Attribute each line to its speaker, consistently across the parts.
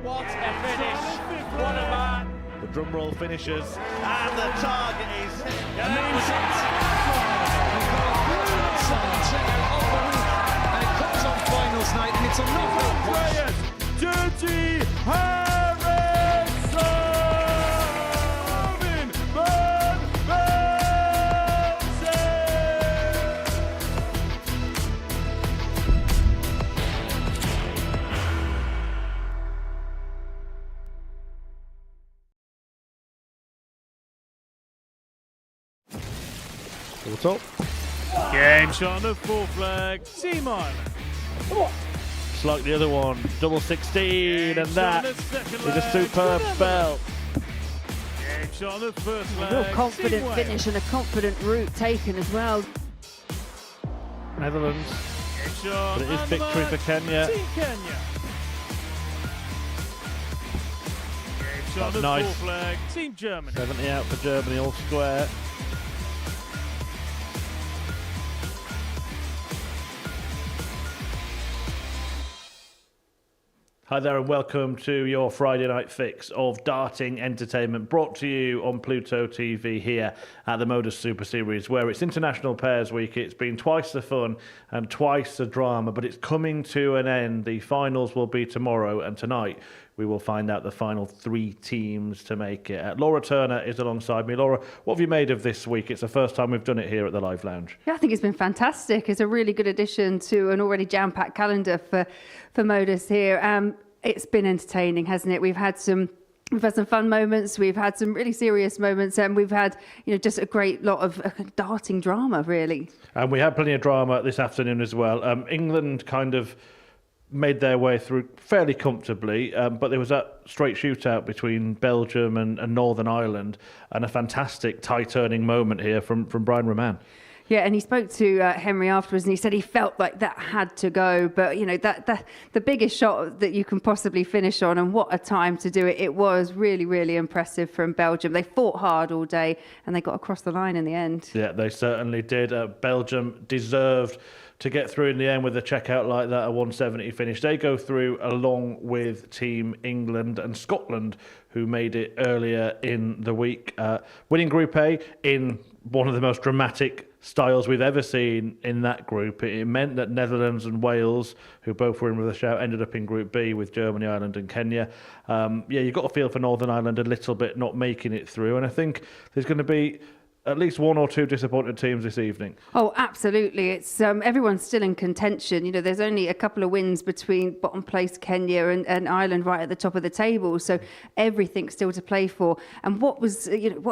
Speaker 1: What a finish! What a man!
Speaker 2: The drum roll finishes, and the target is hit.
Speaker 3: And it comes on finals night, and it's a knockout
Speaker 1: Players, Dirty Harrison! Van Velzen!
Speaker 2: What's up?
Speaker 1: Game shot on the full flag, Team Ireland.
Speaker 2: Just like the other one, double 16, and that is a superb spell.
Speaker 1: Game shot on the first flag.
Speaker 4: Real confident
Speaker 1: Team
Speaker 4: finish and a confident route taken as well.
Speaker 2: Netherlands,
Speaker 1: Game shot
Speaker 2: but it is
Speaker 1: on the
Speaker 2: victory
Speaker 1: mark,
Speaker 2: for Kenya.
Speaker 1: Team Kenya. Game shot on the
Speaker 2: Nice.
Speaker 1: full flag, Team Germany.
Speaker 2: 70 out for Germany, all square. Hi there and welcome to your Friday night fix of darting entertainment, brought to you on Pluto TV here at the Modus Super Series, where it's International Pairs Week. It's been twice the fun and twice the drama, but it's coming to an end. The finals will be tomorrow, and tonight we will find out the final three teams to make it. Laura Turner is alongside me. Laura, what have you made of this week? It's the first time we've done it here at the Live Lounge.
Speaker 4: Yeah, I think it's been fantastic. It's a really good addition to an already jam-packed calendar for Modus here. It's been entertaining, hasn't it? We've had some fun moments, we've had some really serious moments, and we've had, just a great lot of darting drama, really.
Speaker 2: And we had plenty of drama this afternoon as well. England kind of made their way through fairly comfortably, but there was that straight shootout between Belgium and Northern Ireland, and a fantastic tie-turning moment here from Brian Roman.
Speaker 4: Yeah, and he spoke to Henry afterwards, and he said he felt like that had to go. But that the biggest shot that you can possibly finish on, and what a time to do it! It was really, really impressive from Belgium. They fought hard all day, and they got across the line in the end. Yeah,
Speaker 2: they certainly did. Belgium deserved to get through in the end with a checkout like that, a 170 finish. They go through along with Team England and Scotland, who made it earlier in the week, winning Group A in one of the most dramatic styles we've ever seen in that group. It meant that Netherlands and Wales, who both were in with a shout, ended up in Group B with Germany, Ireland and Kenya. You've got to feel for Northern Ireland a little bit not making it through, and I think there's going to be at least one or two disappointed teams this evening.
Speaker 4: Oh, absolutely. It's everyone's still in contention. There's only a couple of wins between bottom place Kenya and Ireland right at the top of the table. So everything's still to play for. And what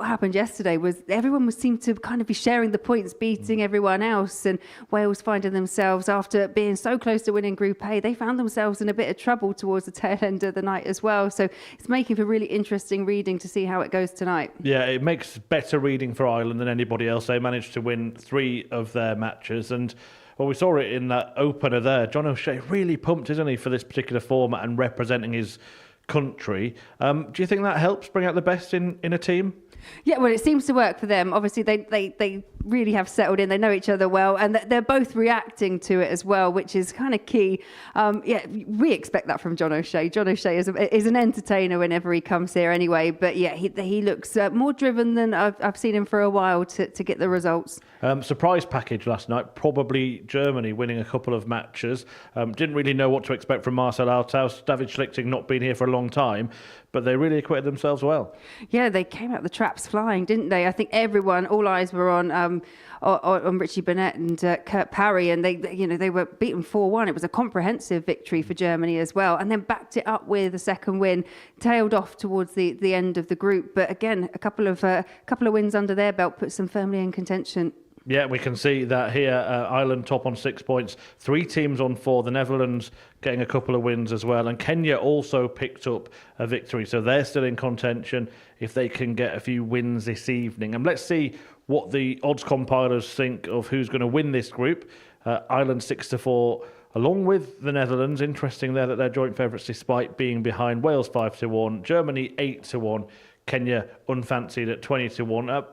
Speaker 4: happened yesterday was everyone seemed to kind of be sharing the points, beating everyone else. And Wales finding themselves, after being so close to winning Group A, they found themselves in a bit of trouble towards the tail end of the night as well. So it's making for really interesting reading to see how it goes tonight.
Speaker 2: Yeah, it makes better reading for Ireland than anybody else. They managed to win 3 of their matches, and well, we saw it in that opener there. John O'Shea really pumped, isn't he, for this particular format and representing his country. Do you think that helps bring out the best in a team?
Speaker 4: Yeah, well, it seems to work for them. Obviously, they really have settled in. They know each other well, and they're both reacting to it as well, which is kind of key. We expect that from John O'Shea. John O'Shea is an entertainer whenever he comes here anyway. But yeah, he looks more driven than I've seen him for a while to get the results.
Speaker 2: Surprise package last night, probably Germany winning a couple of matches. Didn't really know what to expect from Marcel Althaus. David Schlichting not been here for a long time, but they really acquitted themselves well. Yeah,
Speaker 4: they came out the traps flying, didn't they? I think all eyes were on Richie Burnett and Kurt Parry, and they were beaten 4-1. It was a comprehensive victory for Germany as well, and then backed it up with a second win, tailed off towards the end of the group. But again, a couple of wins under their belt puts them firmly in contention.
Speaker 2: Yeah, we can see that here. Ireland top on 6 points, 3 teams on 4. The Netherlands getting a couple of wins as well. And Kenya also picked up a victory. So they're still in contention if they can get a few wins this evening. And let's see what the odds compilers think of who's going to win this group. Ireland 6-4, along with the Netherlands. Interesting there that they're joint favourites despite being behind. Wales 5-1, Germany 8-1, Kenya unfancied at 20-1.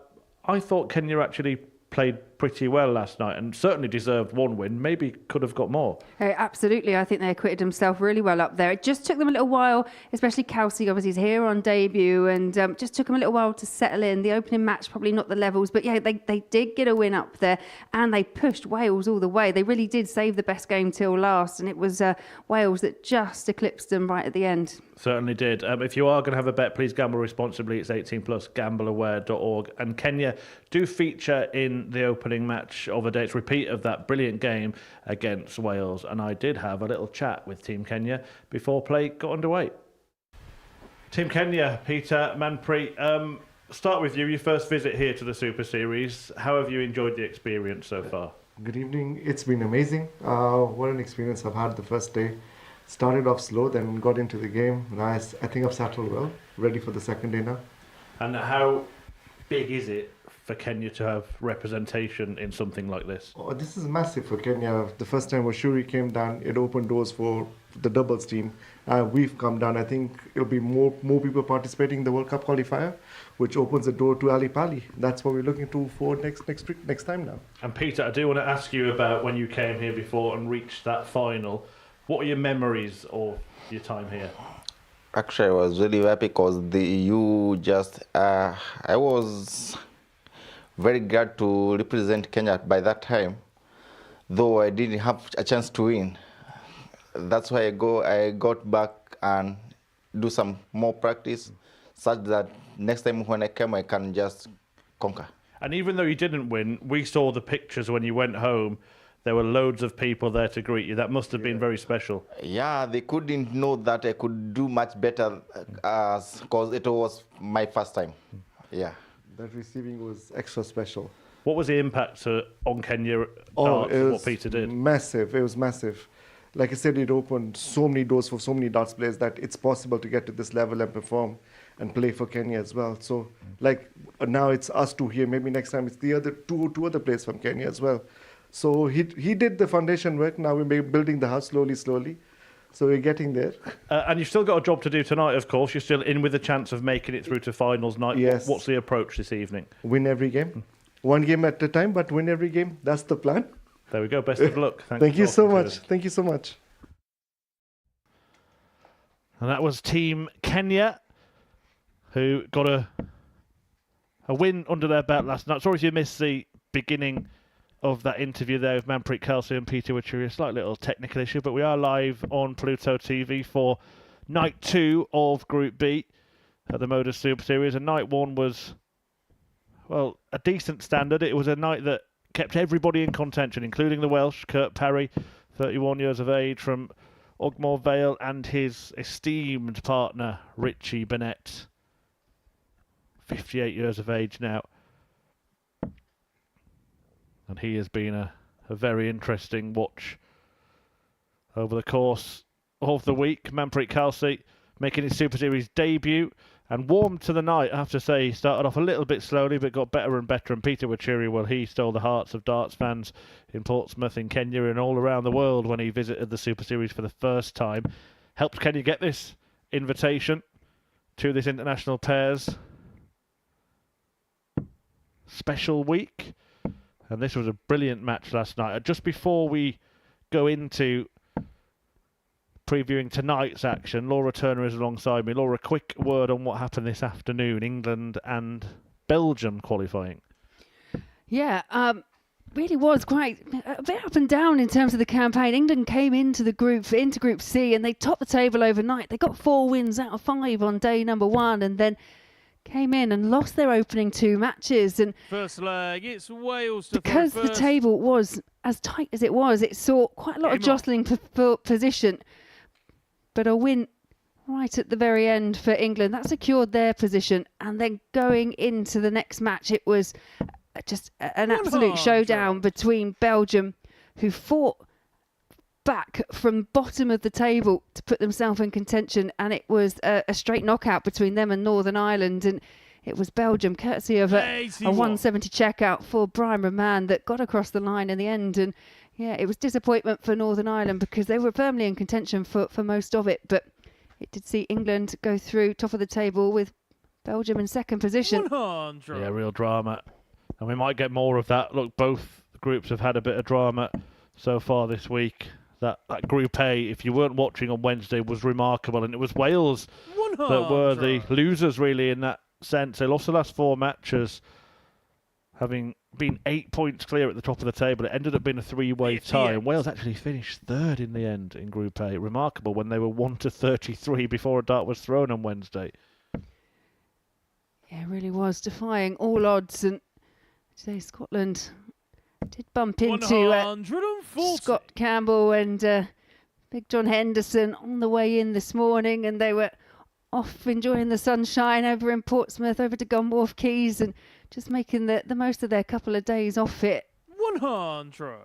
Speaker 2: I thought Kenya actually played pretty well last night and certainly deserved one win. Maybe could have got more.
Speaker 4: Absolutely. I think they acquitted themselves really well up there. It just took them a little while, especially Kelsey, obviously, is here on debut, and just took them a little while to settle in. The opening match, probably not the levels, but yeah, they did get a win up there, and they pushed Wales all the way. They really did save the best game till last, and it was Wales that just eclipsed them right at the end.
Speaker 2: Certainly did. If you are going to have a bet, please gamble responsibly. It's 18 plus, gambleaware.org. And Kenya do feature in the opening match of a day. It's a repeat of that brilliant game against Wales. And I did have a little chat with Team Kenya before play got underway. Team Kenya, Peter, Manpreet, start with you. Your first visit here to the Super Series. How have you enjoyed the experience so far?
Speaker 5: Good evening. It's been amazing. What an experience I've had the first day. Started off slow, then got into the game. Now I think I've settled well, ready for the second day now.
Speaker 2: And how big is it for Kenya to have representation in something like this?
Speaker 5: Oh, this is massive for Kenya. The first time Shuri came down, it opened doors for the doubles team. We've come down. I think it'll be more people participating in the World Cup qualifier, which opens the door to Ali Pali. That's what we're looking to for next time now.
Speaker 2: And Peter, I do want to ask you about when you came here before and reached that final. What are your memories of your time here?
Speaker 6: Actually, I was really happy because I was very glad to represent Kenya by that time, though I didn't have a chance to win. That's why I got back and do some more practice, such that next time when I come, I can just conquer.
Speaker 2: And even though you didn't win, we saw the pictures when you went home. There were loads of people there to greet you. That must have been very special.
Speaker 6: Yeah, they couldn't know that I could do much better because it was my first time. Yeah.
Speaker 5: That receiving was extra special.
Speaker 2: What was the impact on Kenya what Peter did?
Speaker 5: Massive. It was massive. Like I said, it opened so many doors for so many darts players that it's possible to get to this level and perform and play for Kenya as well. So, like now it's us two here. Maybe next time it's the other two other players from Kenya as well. So he did the foundation work. Now we're building the house slowly. So we're getting there.
Speaker 2: And you've still got a job to do tonight, of course. You're still in with a chance of making it through to finals night.
Speaker 5: Yes.
Speaker 2: What's the approach this evening?
Speaker 5: Win every game. One game at a time, but win every game. That's the plan.
Speaker 2: There we go. Best of luck.
Speaker 5: Thank you so much. Thank you so much.
Speaker 2: And that was Team Kenya, who got a win under their belt last night. Sorry if you missed the beginning of that interview there with Manpreet Kelsey and Peter Wachuri. A slight little technical issue, but we are live on Pluto TV for night 2 of Group B at the Modus Super Series. And night 1 was, well, a decent standard. It was a night that kept everybody in contention, including the Welsh, Kurt Parry, 31 years of age, from Ogmore Vale, and his esteemed partner, Richie Burnett, 58 years of age now. And he has been a very interesting watch over the course of the week. Manpreet Kelsey making his Super Series debut and warmed to the night. I have to say, he started off a little bit slowly but got better and better. And Peter Wachuri, well, he stole the hearts of darts fans in Portsmouth, in Kenya and all around the world when he visited the Super Series for the first time. Helped Kenya get this invitation to this international pairs special week. And this was a brilliant match last night. Just before we go into previewing tonight's action, Laura Turner is alongside me. Laura, quick word on what happened this afternoon, England and Belgium qualifying.
Speaker 4: Yeah, really was quite a bit up and down in terms of the campaign. England came into Group C, and they topped the table overnight. They got 4 wins out of 5 on day number 1, and then came in and lost their opening 2 matches. And
Speaker 1: First leg, it's Wales to
Speaker 4: because
Speaker 1: throw
Speaker 4: the
Speaker 1: first.
Speaker 4: table was as tight as it was, it saw quite a lot of jostling for position. But a win right at the very end for England, that secured their position. And then going into the next match, it was just an absolute showdown between Belgium, who fought back from bottom of the table to put themselves in contention, and it was a straight knockout between them and Northern Ireland, and it was Belgium, courtesy of a 170 checkout for Brian Roman, that got across the line in the end. And yeah, it was disappointment for Northern Ireland because they were firmly in contention for most of it, but it did see England go through top of the table with Belgium in second position.
Speaker 1: 100.
Speaker 2: Yeah, real drama And we might get more of that. Look, both groups have had a bit of drama so far this week. That Group A, if you weren't watching on Wednesday, was remarkable. And it was Wales that were the losers, really, in that sense. They lost the last 4 matches, having been 8 points clear at the top of the table. It ended up being a 3-way tie. And Wales actually finished third in the end in Group A. Remarkable when they were 1-33 before a dart was thrown on Wednesday.
Speaker 4: Yeah, it really was. Defying all odds. And today Scotland did bump into Scott Campbell and Big John Henderson on the way in this morning, and they were off enjoying the sunshine over in Portsmouth, over to Gunwharf Keys, and just making the most of their couple of days off it.
Speaker 1: 100.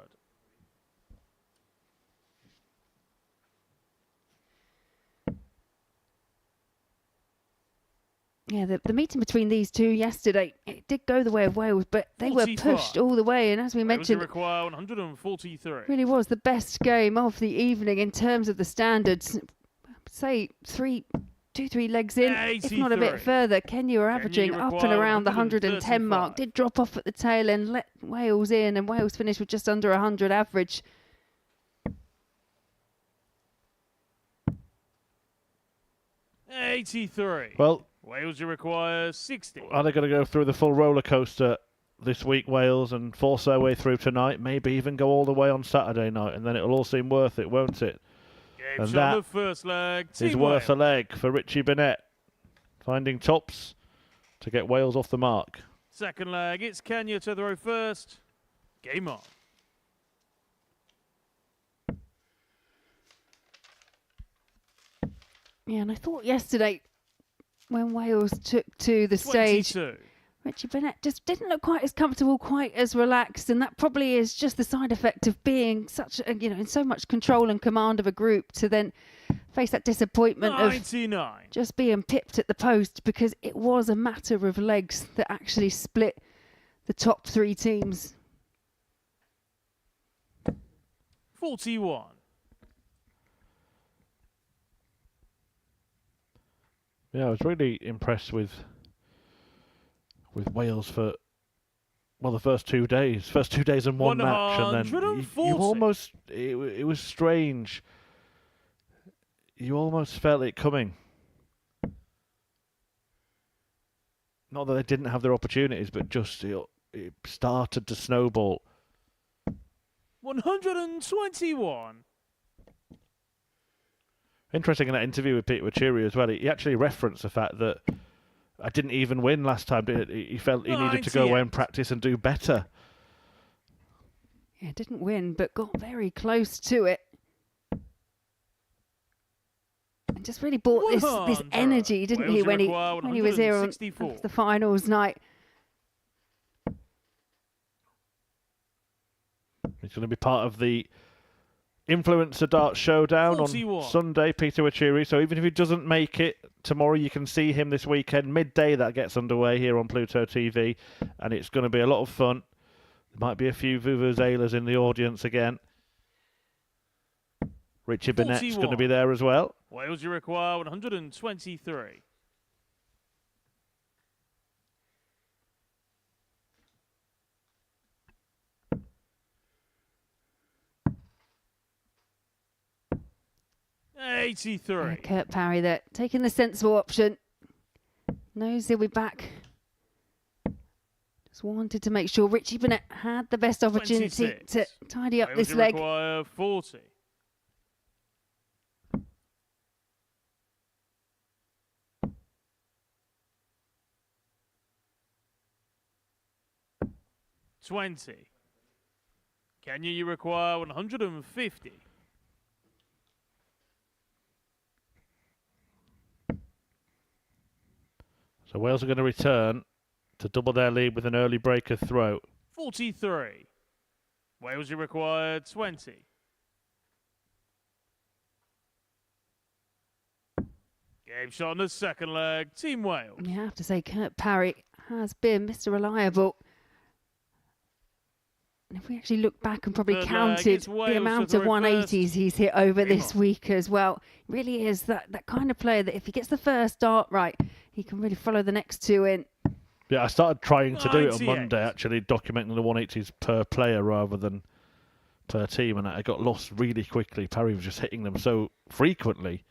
Speaker 4: Yeah, the meeting between these two yesterday, it did go the way of Wales, but they
Speaker 1: 45.
Speaker 4: were pushed all the way. And as we mentioned, it
Speaker 1: require 143.
Speaker 4: really was the best game of the evening in terms of the standards. Say 3 legs in, if not a bit further. Kenya were averaging up and around the 110 mark. Did drop off at the tail end, let Wales in, and Wales finished with just under 100 average.
Speaker 1: $83.
Speaker 2: Well,
Speaker 1: Wales, you require 60.
Speaker 2: are they going to go through the full roller coaster this week, Wales, and force their way through tonight? Maybe even go all the way on Saturday night, and then it'll all seem worth it, won't it?
Speaker 1: And that the first leg,
Speaker 2: is worth a leg for Richie Burnett, finding tops to get Wales off the mark.
Speaker 1: Second leg, it's Kenya to throw first. Game on.
Speaker 4: Yeah, and I thought yesterday when Wales took to the
Speaker 1: 22.
Speaker 4: stage, Richie Burnett just didn't look quite as comfortable, quite as relaxed, and that probably is just the side effect of being such, in so much control and command of a group, to then face that disappointment
Speaker 1: 99.
Speaker 4: of just being pipped at the post, because it was a matter of legs that actually split the top 3 teams.
Speaker 1: 41.
Speaker 2: Yeah, I was really impressed with Wales for, well, the first 2 days. First 2 days and one match, and then you almost, it was strange. You almost felt it coming. Not that they didn't have their opportunities, but just it started to snowball.
Speaker 1: 121.
Speaker 2: Interesting in that interview with Peter Wachiri as well, he actually referenced the fact that I didn't even win last time. He felt he needed to go away and practice and do better.
Speaker 4: Yeah, didn't win, but got very close to it. And just really brought this energy, didn't he, when he was here on the finals night.
Speaker 2: He's going to be part of the Influencer Dart Showdown
Speaker 1: 41.
Speaker 2: on Sunday, Peter Wachiri. So even if he doesn't make it tomorrow, you can see him this weekend. Midday that gets underway here on Pluto TV, and it's going to be a lot of fun. There might be a few vuvuzelas in the audience again. Richie Burnett's going to be there as well.
Speaker 1: Wales, you require 123. $83.
Speaker 4: Kurt Parry there, taking the sensible option. Knows he'll be back. Just wanted to make sure Richie Burnett had the best opportunity
Speaker 1: 26.
Speaker 4: to tidy up
Speaker 1: Wales,
Speaker 4: this leg.
Speaker 1: Require 40. $20. Kenya, you require 150.
Speaker 2: So Wales are going to return to double their lead with an early breaker throw.
Speaker 1: 43. Wales, you require 20. Game shot on the second leg. Team Wales.
Speaker 4: You have to say Kurt Parry has been Mr. Reliable. And if we actually look back and probably counted the amount of 180s he's hit over this week as well, really is that kind of player that if he gets the first dart right, he can really follow the next 2 in.
Speaker 2: Yeah, I started trying to do it on
Speaker 1: 98.
Speaker 2: Monday, actually documenting the 180s per player rather than per team, and I got lost really quickly. Parry was just hitting them so frequently.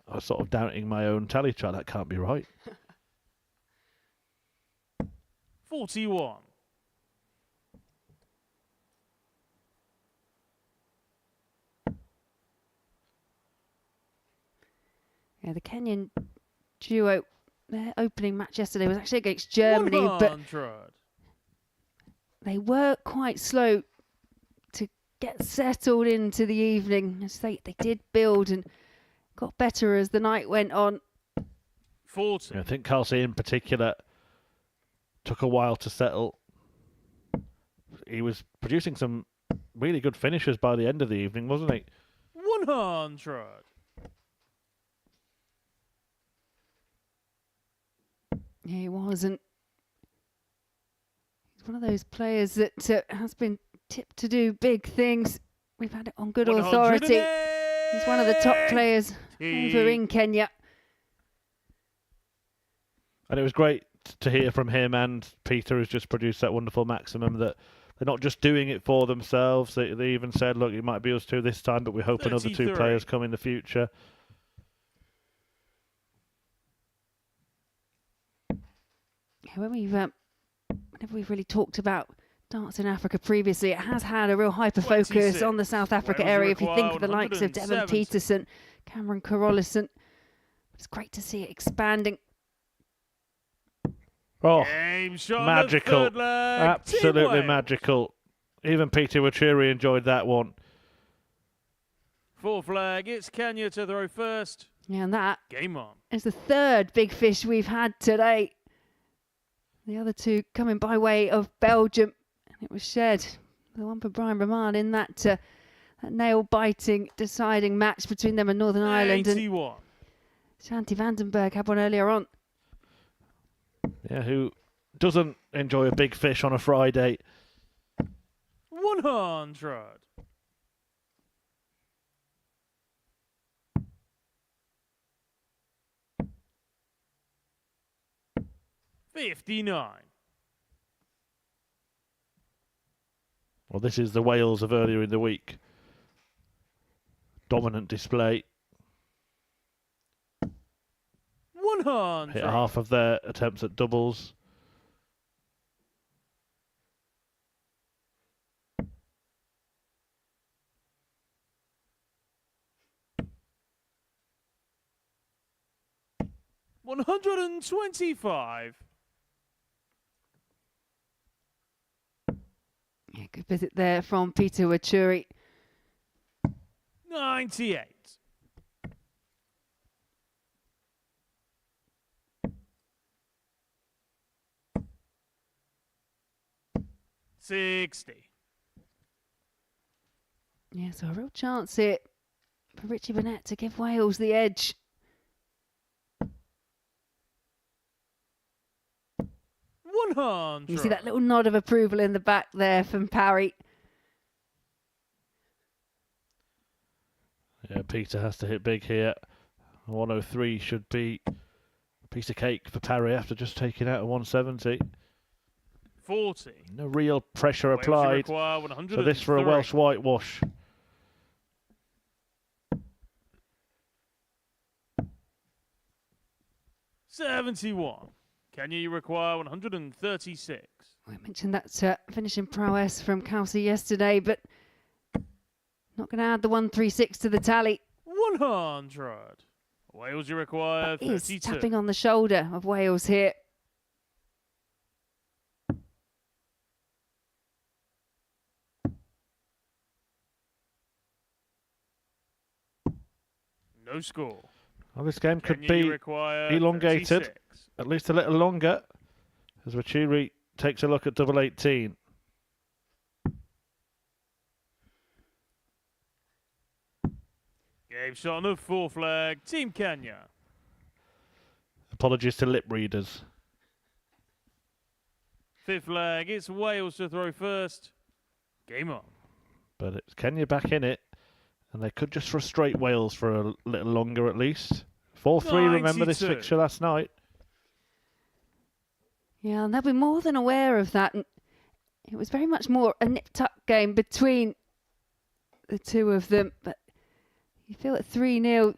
Speaker 2: I was sort of doubting my own tally chart. That can't be right.
Speaker 1: 41.
Speaker 4: Yeah, the Kenyan duo, their opening match yesterday was actually against Germany, but
Speaker 1: 100.
Speaker 4: they were quite slow to get settled into the evening. As they did build and got better as the night went on.
Speaker 1: 40.
Speaker 2: I think Kelsey in particular took a while to settle. He was producing some really good finishes by the end of the evening, wasn't he?
Speaker 1: 100.
Speaker 4: Yeah, he was, and he's one of those players that has been tipped to do big things. We've had it on good authority. He's one of the top players over in Kenya.
Speaker 2: And it was great to hear from him and Peter, who's just produced that wonderful maximum, that they're not just doing it for themselves. They even said, look, it might be us two this time, but we hope another 2 players come in the future.
Speaker 4: Whenever we've really talked about darts in Africa previously, it has had a real hyper focus
Speaker 1: 26.
Speaker 4: on the South Africa
Speaker 1: Wales
Speaker 4: area. If you think
Speaker 1: require
Speaker 4: of the likes of Devon
Speaker 1: 170.
Speaker 4: Peterson, Cameron Carolison, it's great to see it expanding.
Speaker 2: Oh,
Speaker 1: Game shot
Speaker 2: magical.
Speaker 1: on the third leg.
Speaker 2: Absolutely
Speaker 1: Team Wales.
Speaker 2: magical. Even Peter Wachuri enjoyed that one.
Speaker 1: Full flag. It's Kenya to throw first.
Speaker 4: Yeah, and that
Speaker 1: Game on.
Speaker 4: is the third big fish we've had today. The other two coming by way of Belgium, and it was shared. The one for Brian Raman in that nail-biting, deciding match between them and Northern Ireland. And
Speaker 1: 81.
Speaker 4: Shanti Vandenberg had one earlier on.
Speaker 2: Yeah, who doesn't enjoy a big fish on a Friday?
Speaker 1: 100. 59.
Speaker 2: Well, this is the Wales of earlier in the week. Dominant display.
Speaker 1: 100.
Speaker 2: Hit half of their attempts at doubles.
Speaker 1: $125.
Speaker 4: Yeah, good visit there from Peter Wachuri.
Speaker 1: 98. 60.
Speaker 4: Yeah, so a real chance here for Richie Burnett to give Wales the edge.
Speaker 1: 100.
Speaker 4: You see that little nod of approval in the back there from Parry.
Speaker 2: Yeah, Peter has to hit big here. 103 should be a piece of cake for Parry after just taking out a 170.
Speaker 1: 40.
Speaker 2: No real pressure
Speaker 1: Wales
Speaker 2: applied.
Speaker 1: require 103.
Speaker 2: So this for a Welsh whitewash.
Speaker 1: $71. Kenya, you require 136.
Speaker 4: I mentioned that finishing prowess from Kelsey yesterday, but not going to add the 136 to the tally.
Speaker 1: 100. Wales, you require
Speaker 4: That is
Speaker 1: 32.
Speaker 4: tapping on the shoulder of Wales here.
Speaker 1: No score.
Speaker 2: Well, this game could
Speaker 1: Kenya, you
Speaker 2: be
Speaker 1: require
Speaker 2: elongated
Speaker 1: 36.
Speaker 2: at least a little longer as Wachuri takes a look at double 18.
Speaker 1: Game shot on the full flag. Team Kenya.
Speaker 2: Apologies to lip readers.
Speaker 1: Fifth flag. It's Wales to throw first. Game on.
Speaker 2: But it's Kenya back in it, and they could just frustrate Wales for a little longer at least. 4-3, remember this
Speaker 1: 92.
Speaker 2: fixture last night.
Speaker 4: Yeah, and they'll be more than aware of that. And it was very much more a nip-tuck game between the two of them. But you feel at 3-0,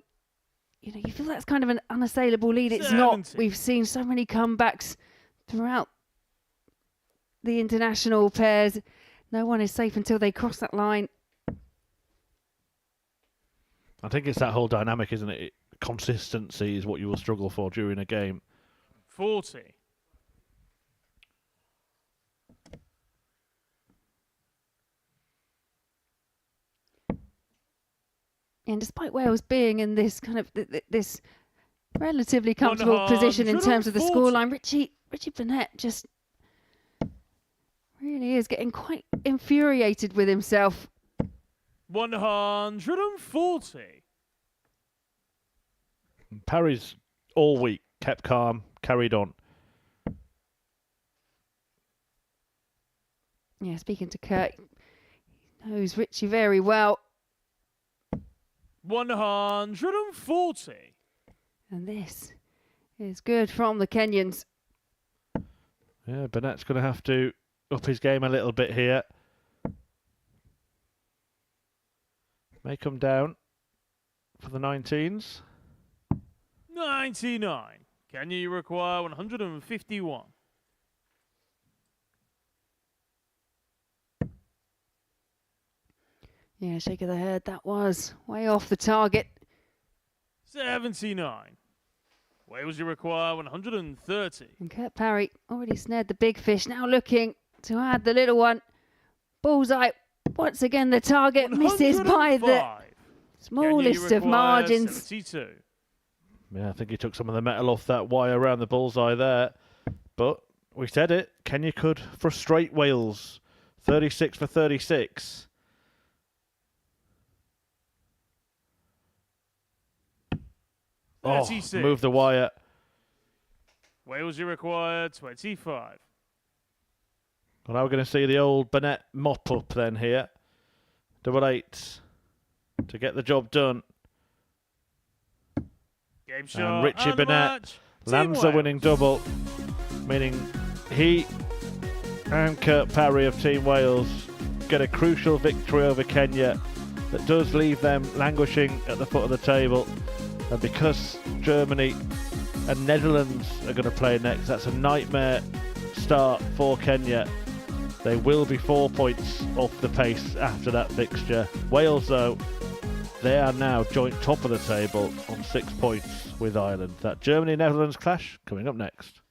Speaker 4: you feel that's kind of an unassailable lead. It's
Speaker 1: 70.
Speaker 4: not. We've seen so many comebacks throughout the international pairs. No one is safe until they cross that line.
Speaker 2: I think it's that whole dynamic, isn't it? Consistency is what you will struggle for during a game.
Speaker 1: 40.
Speaker 4: And despite Wales being in this kind of this relatively comfortable position in terms of the
Speaker 1: 140.
Speaker 4: scoreline, Richie Burnett just really is getting quite infuriated with himself.
Speaker 1: 140.
Speaker 2: Parry's all week kept calm, carried on.
Speaker 4: Yeah, speaking to Kurt, he knows Richie very well.
Speaker 1: 140.
Speaker 4: And this is good from the Kenyans.
Speaker 2: Yeah, Burnett's going to have to up his game a little bit here. May come down for the 19s.
Speaker 1: 99. Kenya, you require 151.
Speaker 4: Yeah, shake of the head. That was way off the target.
Speaker 1: 79. Wales, you require 130.
Speaker 4: And Kurt Parry already snared the big fish. Now looking to add the little one. Bullseye. Once again, the target misses by the
Speaker 1: 105.
Speaker 4: smallest
Speaker 1: Kenya, you
Speaker 4: of
Speaker 1: require
Speaker 4: margins.
Speaker 1: 72.
Speaker 2: Yeah, I think he took some of the metal off that wire around the bullseye there. But we said it, Kenya could frustrate Wales. 36 for 36. Oh,
Speaker 1: 36.
Speaker 2: move the wire.
Speaker 1: Wales, you require 25.
Speaker 2: Well, now we're going to see the old Burnett mop up then here. 88 to get the job done.
Speaker 1: Game shot.
Speaker 2: And Richie
Speaker 1: and the
Speaker 2: Burnett
Speaker 1: match.
Speaker 2: lands
Speaker 1: Team
Speaker 2: a winning
Speaker 1: Wales.
Speaker 2: double, meaning he and Kurt Parry of Team Wales get a crucial victory over Kenya that does leave them languishing at the foot of the table. And because Germany and Netherlands are going to play next, that's a nightmare start for Kenya. They will be 4 points off the pace after that fixture. Wales, though, they are now joint top of the table on 6 points with Ireland. That Germany-Netherlands clash coming up next.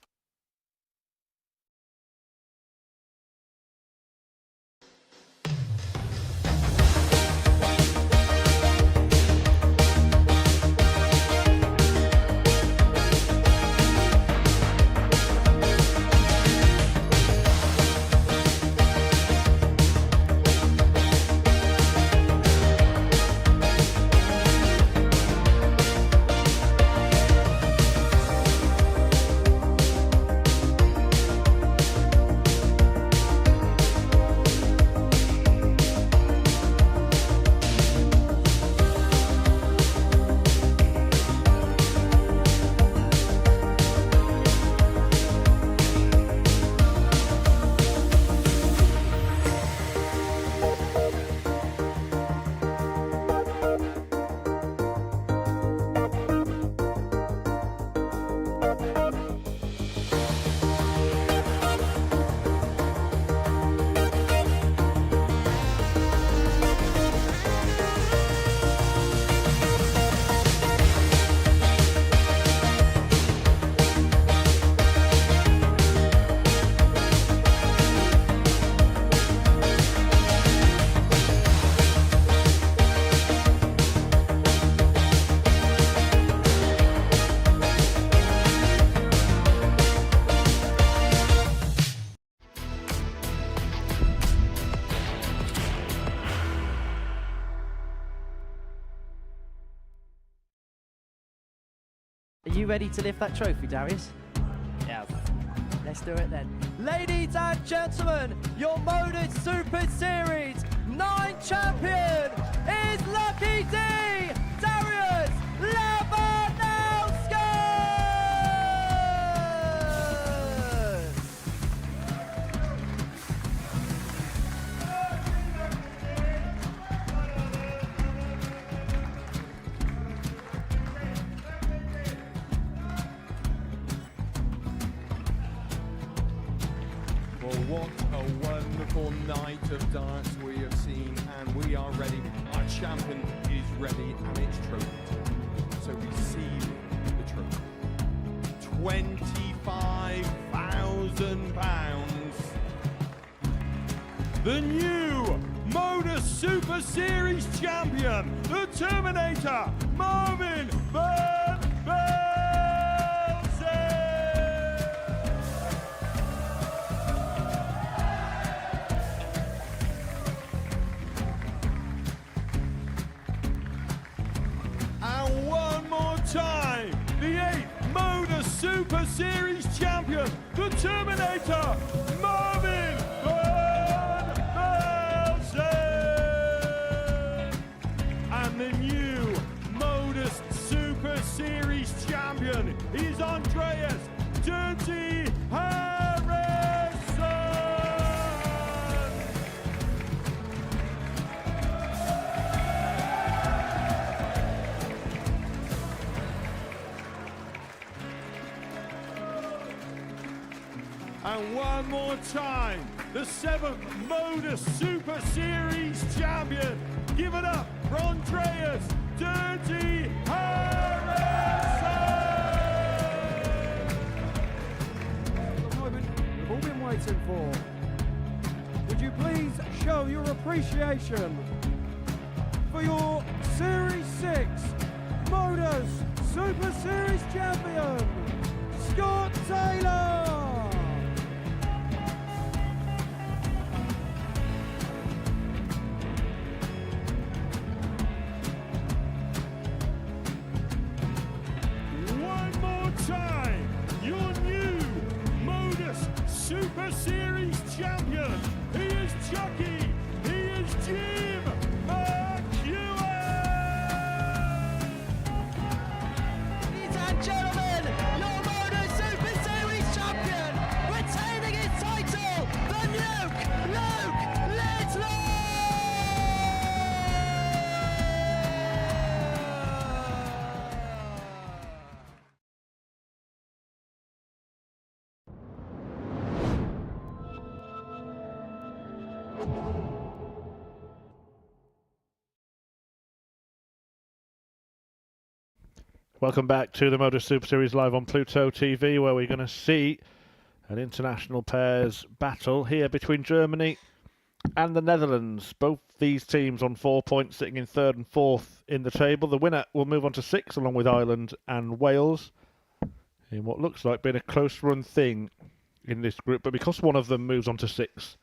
Speaker 7: Are you ready to lift that trophy, Darius? Yeah. Let's do it then. Ladies and gentlemen, your Modus Super Series 9 champion is Lucky D, Darius Labanowski!
Speaker 3: What a wonderful night of darts we have seen, and we are ready. Our champion is ready, and it's trophy time. So receive the trophy. £25,000. The new Modus Super Series champion, the Terminator, Marvin Van Velzen. And one more time, the 8th Modus Super Series champion, the Terminator, Marvin Van Velzen. And the new Modus Super Series champion is Andreas Dirty Harrison. And one more time, the 7th Modus Super Series champion. Give it up for Andreas Dirty Harrison.
Speaker 8: The moment we've all been waiting for. Would you please show your appreciation for your Series 6 Modus Super Series champion, Scott Taylor?
Speaker 3: One more time, your new Modus Super Series champion. He is Chucky. He is Jim McEwen.
Speaker 7: Ladies and gentlemen, your Modus Super Series champion, retaining his title, the Nuke, Luke Littler!
Speaker 2: Welcome back to the Modus Super Series live on Pluto TV, where we're going to see an international pairs battle here between Germany and the Netherlands. Both these teams on 4 points, sitting in 3rd and 4th in the table. The winner will move on to 6, along with Ireland and Wales, in what looks like being a close run thing in this group. But because one of them moves on to 6,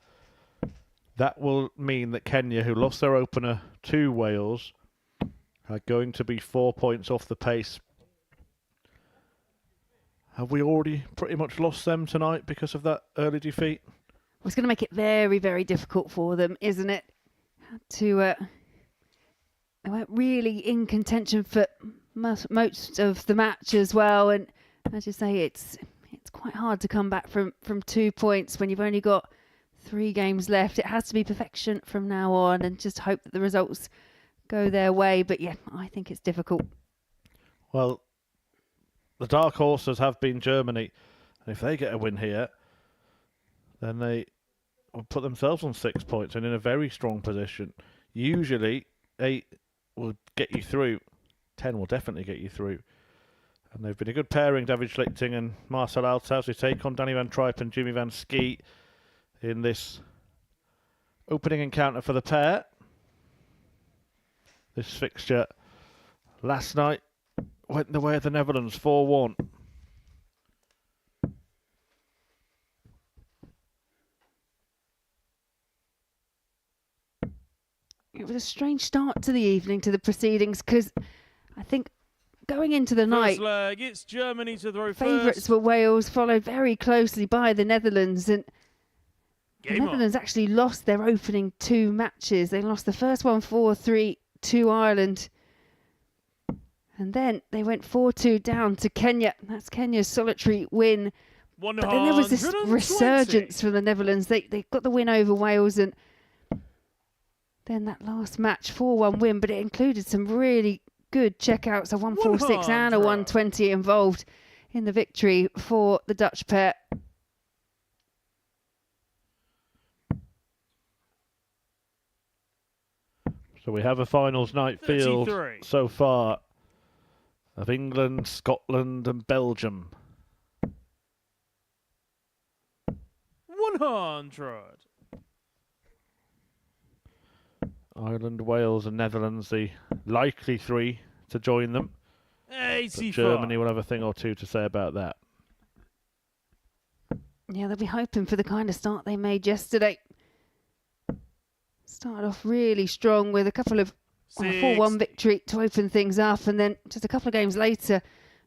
Speaker 2: that will mean that Kenya, who lost their opener to Wales, are going to be 4 points off the pace. Have we already pretty much lost them tonight because of that early defeat?
Speaker 4: It's going to make it very, very difficult for them, isn't it? They weren't really in contention for most of the match as well. And as you say, it's quite hard to come back from 2 points when you've only got 3 games left. It has to be perfection from now on and just hope that the results go their way. But yeah, I think it's difficult.
Speaker 2: Well, the dark horses have been Germany, and if they get a win here, then they will put themselves on 6 points and in a very strong position. Usually 8 will get you through, 10 will definitely get you through, and they've been a good pairing, David Schlichting and Marcel Althaus, who take on Danny van Tripe and Jimmy van Skeet in this opening encounter for the pair. This fixture last night went the way of the Netherlands, 4-1.
Speaker 4: It was a strange start to the evening, to the proceedings, because I think going into the night,
Speaker 1: First leg, it's Germany to throw
Speaker 4: favourites
Speaker 1: first.
Speaker 4: were Wales, followed very closely by the Netherlands. And the
Speaker 1: Game on.
Speaker 4: Netherlands actually lost their opening 2 matches. They lost the first one 4-3 to Ireland. And then they went 4-2 down to Kenya. That's Kenya's solitary win. But then there was this
Speaker 1: 120.
Speaker 4: resurgence from the Netherlands. They got the win over Wales, and then that last match, 4-1 win, but it included some really good checkouts, a 146 and a 120 involved in the victory for the Dutch pair.
Speaker 2: So we have a finals night field
Speaker 1: 33.
Speaker 2: so far of England, Scotland and Belgium.
Speaker 1: 100.
Speaker 2: Ireland, Wales and Netherlands, the likely three to join them.
Speaker 1: 85.
Speaker 2: Germany will have a thing or two to say about that.
Speaker 4: Yeah, they'll be hoping for the kind of start they made yesterday. Started off really strong with a couple of a 4-1 victory to open things up, and then just a couple of games later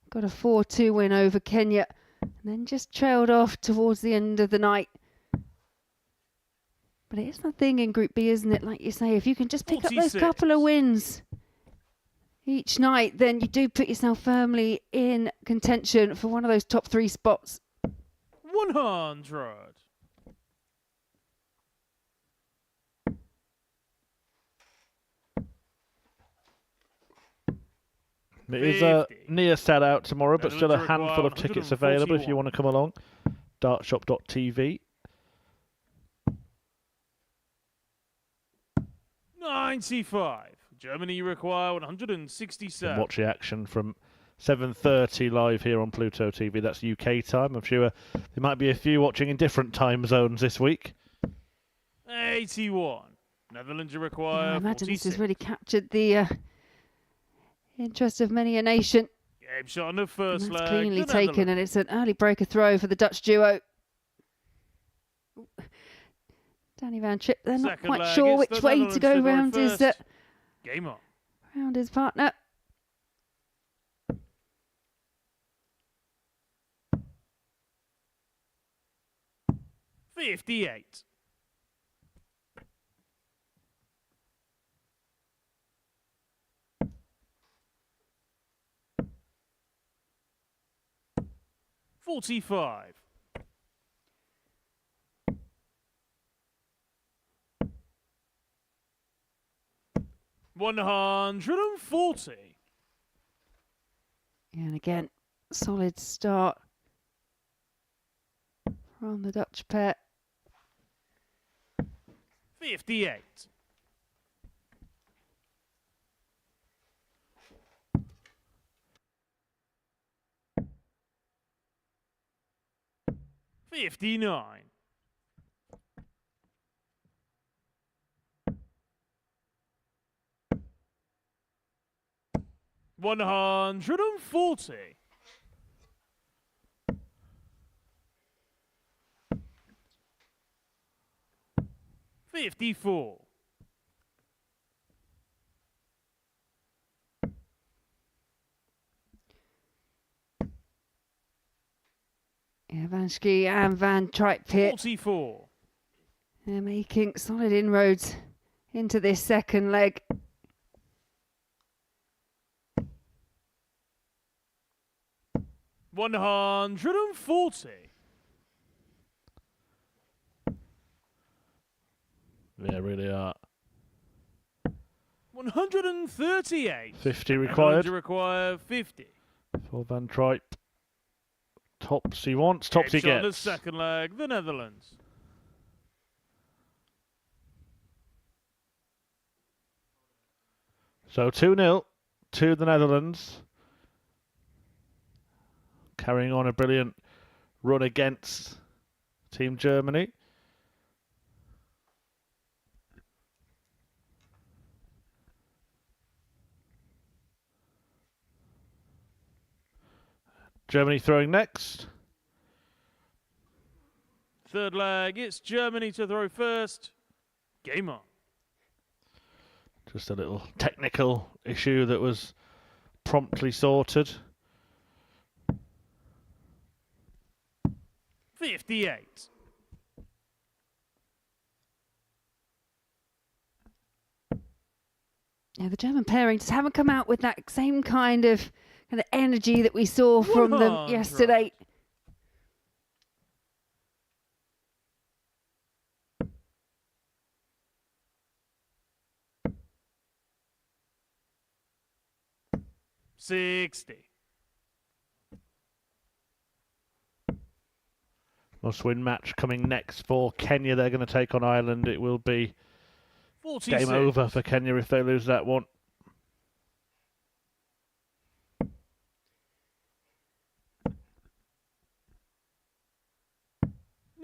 Speaker 4: got a 4-2 win over Kenya, and then just trailed off towards the end of the night. But it is the thing in Group B, isn't it? Like you say, if you can just pick up those
Speaker 1: 46.
Speaker 4: couple of wins each night, then you do put yourself firmly in contention for one of those top 3 spots.
Speaker 1: 100.
Speaker 2: It is a
Speaker 1: 50.
Speaker 2: near sellout tomorrow, but still a
Speaker 1: Netherlands
Speaker 2: handful of
Speaker 1: require
Speaker 2: tickets available if you
Speaker 1: 141.
Speaker 2: want to come along. Dartshop.tv.
Speaker 1: 95. Germany require
Speaker 2: And
Speaker 1: 167.
Speaker 2: watch the action from 7:30 live here on Pluto TV. That's UK time. I'm sure there might be a few watching in different time zones this week.
Speaker 1: 81. Netherlands
Speaker 4: Yeah,
Speaker 1: require
Speaker 4: I imagine this
Speaker 1: 46.
Speaker 4: has really captured the interest of many a nation.
Speaker 1: Game shot on the
Speaker 4: And
Speaker 1: first
Speaker 4: that's
Speaker 1: leg.
Speaker 4: cleanly
Speaker 1: the
Speaker 4: taken, and it's an early breaker throw for the Dutch duo. Ooh. Danny Van Tripp, they're not
Speaker 1: Second
Speaker 4: quite
Speaker 1: leg,
Speaker 4: sure
Speaker 1: it's
Speaker 4: which
Speaker 1: the
Speaker 4: way to
Speaker 1: Netherlands
Speaker 4: go
Speaker 1: to go
Speaker 4: round his,
Speaker 1: first. Game on.
Speaker 4: round his partner.
Speaker 1: $58. $45. $140.
Speaker 4: And again, solid start from the Dutch pair.
Speaker 1: 58. $59. $140. $54.
Speaker 4: Yeah, Van Schie and Van Tripp here.
Speaker 1: 44.
Speaker 4: They're making solid inroads into this second leg.
Speaker 1: $140.
Speaker 2: Yeah, really are.
Speaker 1: 138.
Speaker 2: 50
Speaker 1: Netherlands
Speaker 2: required
Speaker 1: require 50.
Speaker 2: for Van Tripp. Tops he wants, tops he
Speaker 1: Game shot on the
Speaker 2: gets.
Speaker 1: second leg, the Netherlands.
Speaker 2: So 2-0 to the Netherlands. Carrying on a brilliant run against Team Germany. Germany throwing next.
Speaker 1: Third leg, it's Germany to throw first. Game on.
Speaker 2: Just a little technical issue that was promptly sorted.
Speaker 1: 58.
Speaker 4: Yeah, the German pairing just haven't come out with that same kind of energy that we saw from them
Speaker 1: 100.
Speaker 4: yesterday.
Speaker 1: $60.
Speaker 2: Must-win match coming next for Kenya. They're going to take on Ireland. It will be
Speaker 1: 46.
Speaker 2: Game over for Kenya if they lose that one.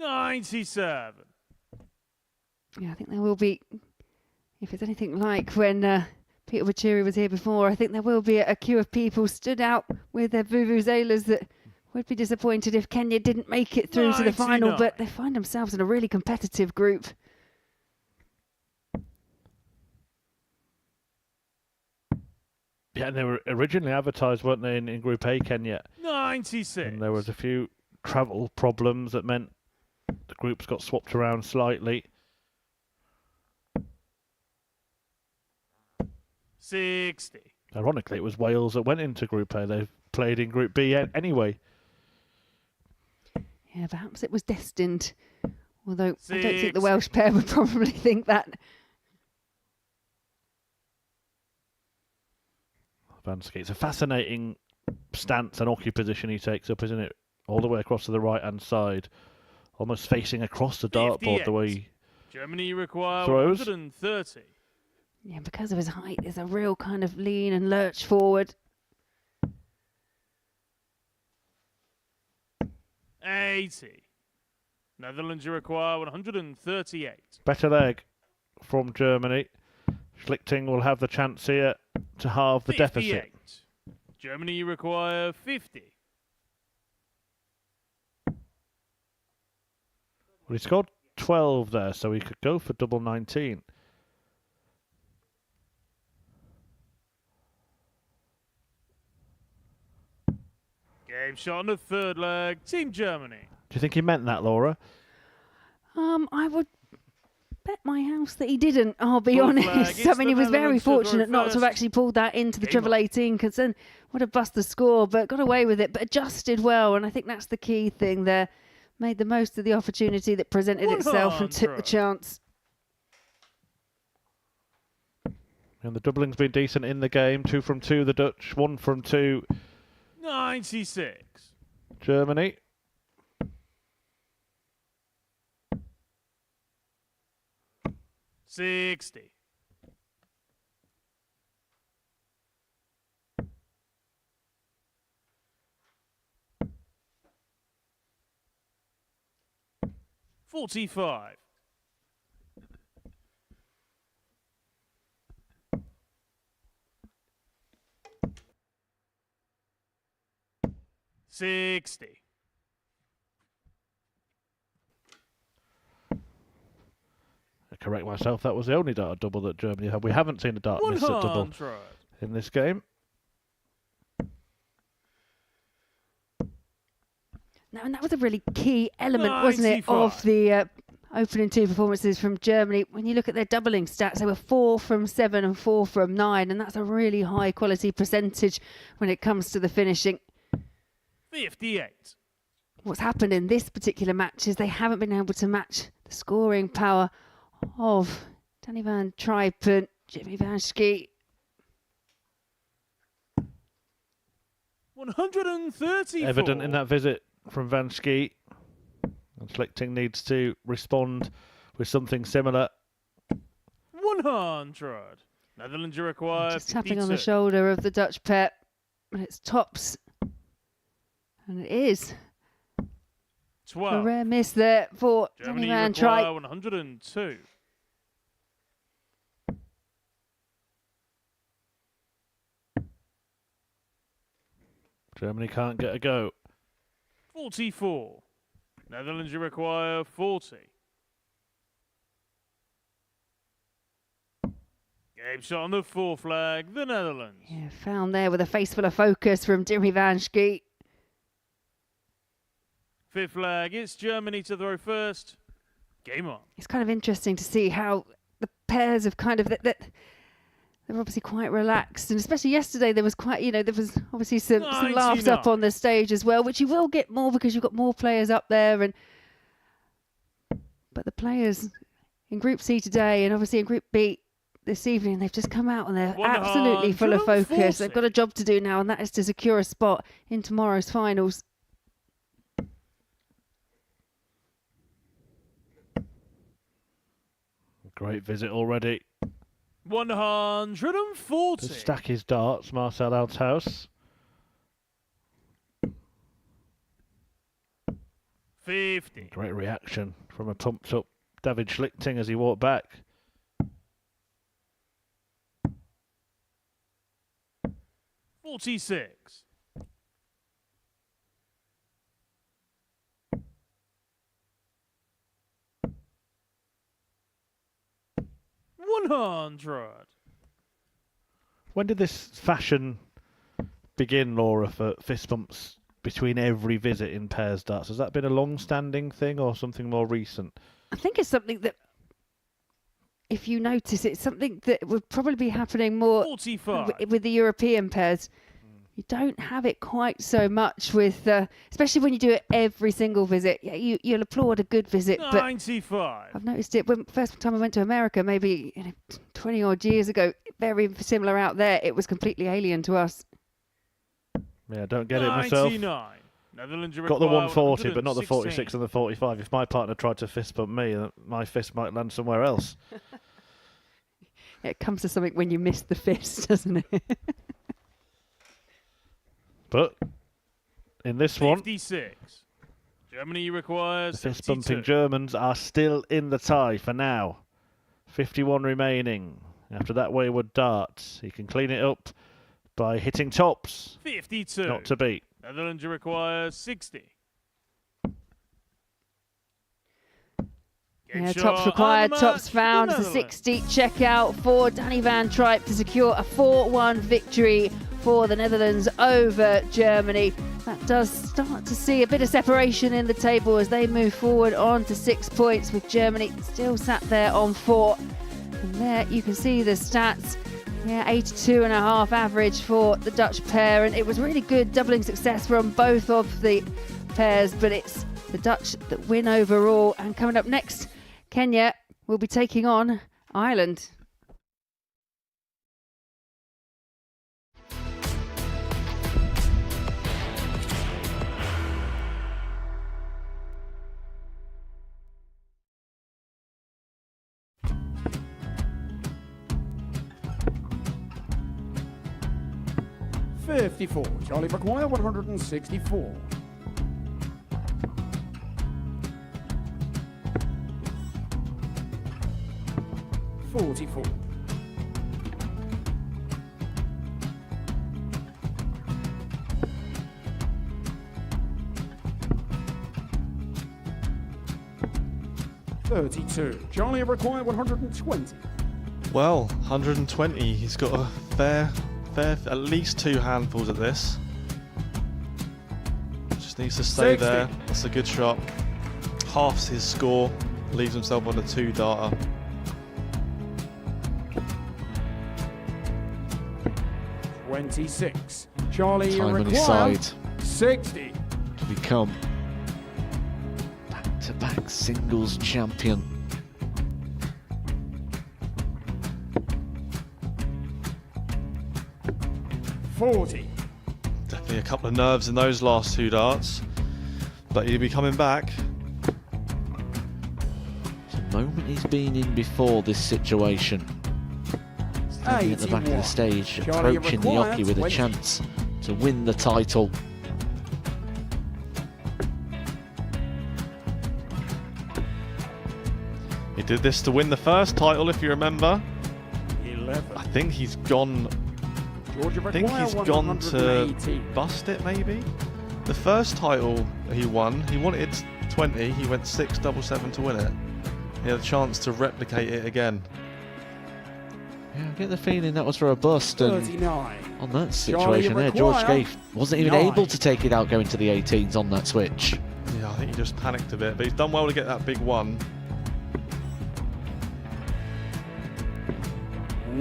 Speaker 1: $97.
Speaker 4: Yeah, I think there will be, if it's anything like when Peter Wachiri was here before, I think there will be a queue of people stood out with their vuvuzelas that would be disappointed if Kenya didn't make it through to the final,
Speaker 1: 99.
Speaker 4: but they find themselves in a really competitive group.
Speaker 2: Yeah, and they were originally advertised, weren't they, in Group A, Kenya?
Speaker 1: 96.
Speaker 2: And there was a few travel problems that meant the groups got swapped around slightly.
Speaker 1: 60.
Speaker 2: Ironically, it was Wales that went into Group A. They played in Group B anyway.
Speaker 4: Yeah, perhaps it was destined. Although I don't think the
Speaker 1: 60.
Speaker 4: Welsh pair would probably think that.
Speaker 2: Van Skeet. It's a fascinating stance and hockey position he takes up, isn't it? All the way across to the right-hand side. Almost facing across the dartboard the way he
Speaker 1: Germany require
Speaker 2: throws.
Speaker 1: 130.
Speaker 4: Yeah, because of his height, there's a real kind of lean and lurch forward.
Speaker 1: 80. Netherlands require 138.
Speaker 2: Better leg from Germany. Schlichting will have the chance here to halve the
Speaker 1: 58.
Speaker 2: deficit.
Speaker 1: Germany require 50.
Speaker 2: Well, he scored 12 there, so he could go for double 19.
Speaker 1: Game shot on the third leg. Team Germany.
Speaker 2: Do you think he meant that, Laura?
Speaker 4: I would bet my house that he didn't, I'll be
Speaker 1: Full flag.
Speaker 4: honest.
Speaker 1: It's
Speaker 4: I mean, he
Speaker 1: the
Speaker 4: was very
Speaker 1: Netherlands to throw
Speaker 4: fortunate not to have
Speaker 1: first.
Speaker 4: actually pulled that into the
Speaker 1: Game
Speaker 4: treble
Speaker 1: on.
Speaker 4: 18, because then would have bust the score, but got away with it, but adjusted well, and I think that's the key thing there. Made the most of the opportunity that presented itself and took the
Speaker 1: 100.
Speaker 4: chance.
Speaker 2: And the doubling's been decent in the game. 2 from 2, the Dutch. 1 from 2,
Speaker 1: 96.
Speaker 2: Germany.
Speaker 1: $60. $45. $60.
Speaker 2: I correct myself, that was the only dart double that Germany had. We haven't seen a dart miss a double
Speaker 1: 100.
Speaker 2: in this game.
Speaker 4: Now, and that was a really key element, wasn't it, of the opening two performances from Germany. When you look at their doubling stats, they were 4 from 7 and 4 from 9, and that's a really high quality percentage when it comes to the finishing.
Speaker 1: 58.
Speaker 4: What's happened in this particular match is they haven't been able to match the scoring power of Danny van Tripe and Jimmy Van Schie.
Speaker 1: 134.
Speaker 2: Evident in that visit from Van Schie. And Schlichting needs to respond with something similar.
Speaker 1: 100. Netherlands require
Speaker 4: Just tapping on the
Speaker 1: 52.
Speaker 4: shoulder of the Dutch pair. And it's tops. And it is a
Speaker 1: 12.
Speaker 4: rare miss there for
Speaker 1: Germany
Speaker 4: Danny Van
Speaker 1: require
Speaker 4: Tripe.
Speaker 1: 102.
Speaker 2: Germany can't get a go.
Speaker 1: 44. Netherlands require 40. Game shot on the fourth flag, the Netherlands.
Speaker 4: Yeah, found there with a face full of focus from Jimmy Van Schie.
Speaker 1: Fifth flag, it's Germany to throw first. Game on.
Speaker 4: It's kind of interesting to see how the pairs have kind of they're obviously quite relaxed, and especially yesterday there was quite, there was obviously some laughs up
Speaker 1: 99.
Speaker 4: on the stage as well, which you will get more because you've got more players up there, but the players in Group C today and obviously in Group B this evening, they've just come out and they're absolutely full of focus.
Speaker 1: 140.
Speaker 4: They've got a job to do now, and that is to secure a spot in tomorrow's finals.
Speaker 2: Great visit already
Speaker 1: 140.
Speaker 2: To stack his darts, Marcel Althaus.
Speaker 1: 50.
Speaker 2: Great reaction from a pumped up David Schlichting as he walked back.
Speaker 1: 46. 100.
Speaker 2: When did this fashion begin, Laura, for fist bumps between every visit in pairs darts? Has that been a long-standing thing or something more recent?
Speaker 4: I think it's something that, if you notice, it's something that would probably be happening more
Speaker 1: 45.
Speaker 4: with the European pairs. You don't have it quite so much with, especially when you do it every single visit. Yeah, you'll applaud a good visit, but
Speaker 1: 95.
Speaker 4: I've noticed it when first time I went to America, maybe 20 odd years ago. Very similar out there. It was completely alien to us.
Speaker 2: Yeah, don't get it myself.
Speaker 1: 99. Netherlands
Speaker 2: Got the 140, but not the
Speaker 1: 116.
Speaker 2: 46 and the 45. If my partner tried to fist bump me, my fist might land somewhere else.
Speaker 4: It comes to something when you miss the fist, doesn't it?
Speaker 2: But in this one,
Speaker 1: 56. Germany requires
Speaker 2: the fist
Speaker 1: 72.
Speaker 2: bumping Germans are still in the tie for now. 51 remaining. After that wayward dart, he can clean it up by hitting tops.
Speaker 1: 52.
Speaker 2: Not to beat.
Speaker 1: Netherlands requires 60.
Speaker 4: Yeah, tops required, tops found. It's a 60 checkout for Danny van Tripe to secure a 4-1 victory for the Netherlands over Germany. That does start to see a bit of separation in the table as they move forward on to 6 points, with Germany still sat there on 4. And there you can see the stats. Yeah, 82.5 average for the Dutch pair, and it was really good doubling success from both of the pairs, but it's the Dutch that win overall. And coming up next, Kenya will be taking on Ireland.
Speaker 8: $54. Charlie require 164. 44. 32. Charlie require 120.
Speaker 9: Well, 120. He's got a fair, at least 2 handfuls at this. Just needs to stay
Speaker 8: 60.
Speaker 9: there. That's a good shot. Halves his score. Leaves himself on a 2-darter.
Speaker 8: $26. Charlie
Speaker 10: Time on his
Speaker 8: require
Speaker 10: side
Speaker 8: 60.
Speaker 10: to become back-to-back singles champion.
Speaker 8: $40.
Speaker 9: Definitely a couple of nerves in those last 2 darts. But he'll be coming back.
Speaker 10: It's a moment he's been in before this situation. Standing at the back of the
Speaker 8: 81.
Speaker 10: stage,
Speaker 8: Charlie
Speaker 10: approaching the
Speaker 8: required
Speaker 10: hockey with a
Speaker 8: 20.
Speaker 10: chance to win the title.
Speaker 9: He did this to win the first title, if you remember.
Speaker 8: 11.
Speaker 9: I think he's gone.
Speaker 8: Georgia
Speaker 9: I think
Speaker 8: require
Speaker 9: he's gone to
Speaker 8: 180.
Speaker 9: bust it, maybe. The first title he won, he wanted 20. He went 6-7-7 to win it. He had a chance to replicate it again.
Speaker 10: Yeah, I get the feeling that was for a bust, and
Speaker 8: 39.
Speaker 10: on that
Speaker 8: Charlie
Speaker 10: situation there, George
Speaker 8: require
Speaker 10: Scaife wasn't even
Speaker 8: 9.
Speaker 10: able to take it out going to the 18s on that switch.
Speaker 9: Yeah, I think he just panicked a bit, but he's done well to get that big one.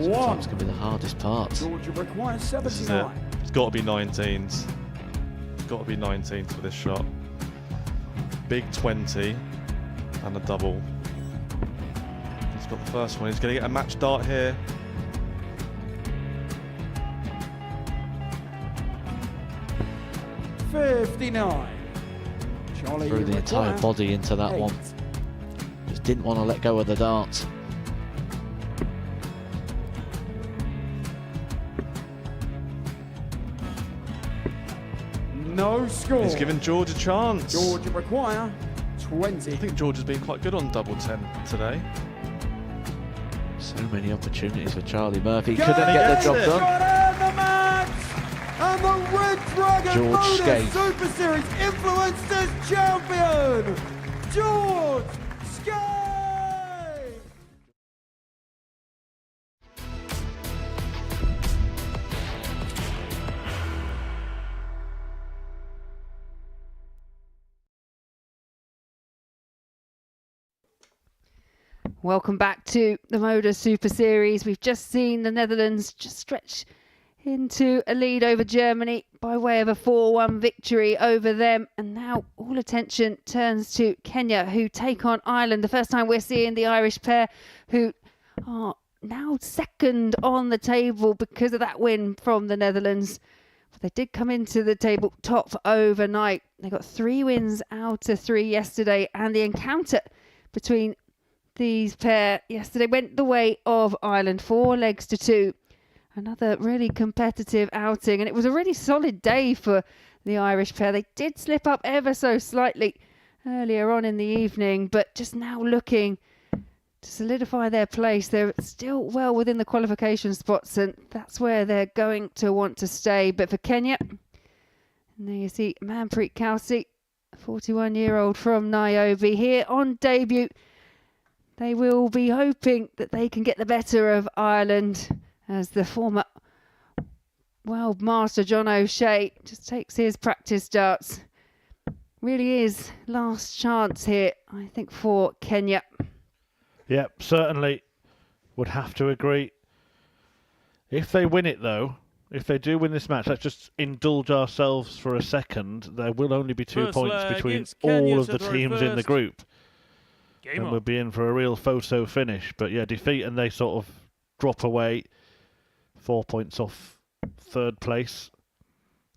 Speaker 10: Sometimes can be the hardest part.
Speaker 8: Georgia requires
Speaker 9: This is it.
Speaker 8: 79.
Speaker 9: It's got to be 19s. It's got to be 19s for this shot. Big 20 and a double. He's got the first one. He's going to get a match dart here.
Speaker 8: $59. Charlie
Speaker 10: Threw the entire
Speaker 8: require
Speaker 10: body into that
Speaker 8: 8.
Speaker 10: one. Just didn't want to let go of the dart.
Speaker 8: No score.
Speaker 9: He's given George a chance.
Speaker 8: Georgia require
Speaker 9: I
Speaker 8: 20.
Speaker 9: think George has been quite good on double 10 today.
Speaker 10: So many opportunities for Charlie Murphy.
Speaker 8: Go
Speaker 10: Couldn't get the job
Speaker 9: it.
Speaker 10: done.
Speaker 8: Got in the match! And the Red Dragon
Speaker 10: George
Speaker 8: Modus
Speaker 10: Skate.
Speaker 8: Super Series Influencers Champion, George Skate!
Speaker 4: Welcome back to the Modus Super Series. We've just seen the Netherlands just stretch into a lead over Germany by way of a 4-1 victory over them. And now all attention turns to Kenya, who take on Ireland. The first time we're seeing the Irish pair, who are now second on the table because of that win from the Netherlands. But they did come into the table top overnight. They got 3 wins out of 3 yesterday, and the encounter between these pair yesterday went the way of Ireland, 4 legs to 2. Another really competitive outing, and it was a really solid day for the Irish pair. They did slip up ever so slightly earlier on in the evening, but just now looking to solidify their place. They're still well within the qualification spots, and that's where they're going to want to stay. But for Kenya, and there you see Manpreet Kaur, 41-year-old from Nairobi, here on debut. They will be hoping that they can get the better of Ireland, as the former world master John O'Shea just takes his practice darts. Really is last chance here, I think, for Kenya.
Speaker 2: Yep, certainly would have to agree. If they win it, though, if they do win this match, let's just indulge ourselves for a second. There will only be 2
Speaker 1: First
Speaker 2: points
Speaker 1: leg,
Speaker 2: between
Speaker 1: it's Kenya
Speaker 2: all of
Speaker 1: to
Speaker 2: the
Speaker 1: throw
Speaker 2: teams in the
Speaker 1: first.
Speaker 2: group.
Speaker 1: Game
Speaker 2: And
Speaker 1: on.
Speaker 2: we'll be in for a real photo finish. But yeah, defeat and they sort of drop away. 4 points off third place.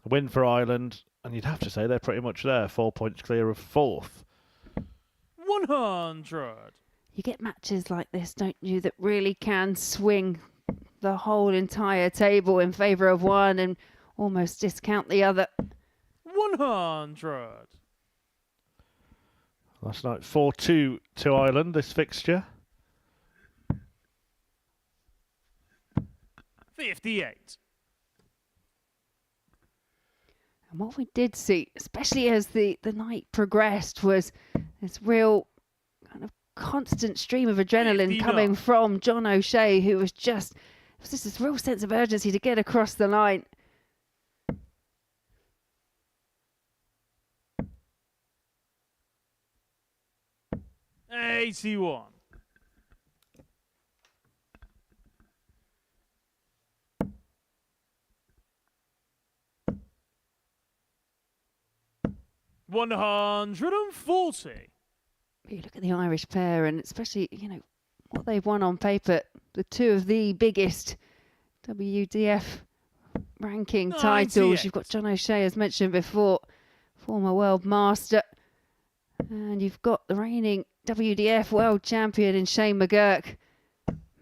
Speaker 2: A win for Ireland, and you'd have to say they're pretty much there. 4 points clear of fourth.
Speaker 1: 100.
Speaker 4: You get matches like this, don't you, that really can swing the whole entire table in favour of one and almost discount the other.
Speaker 1: 100.
Speaker 2: Last night, 4-2 to Ireland, this fixture.
Speaker 1: 58.
Speaker 4: And what we did see, especially as the night progressed, was this real kind of constant stream of adrenaline
Speaker 1: 59.
Speaker 4: coming from John O'Shea, who was just, it was just this real sense of urgency to get across the line.
Speaker 1: $81. $140.
Speaker 4: You look at the Irish pair, and especially, you know, what they've won on paper, the 2 of the biggest WDF ranking
Speaker 1: 98.
Speaker 4: titles. You've got John O'Shea, as mentioned before, former world master, and you've got the reigning WDF world champion in Shane McGurk.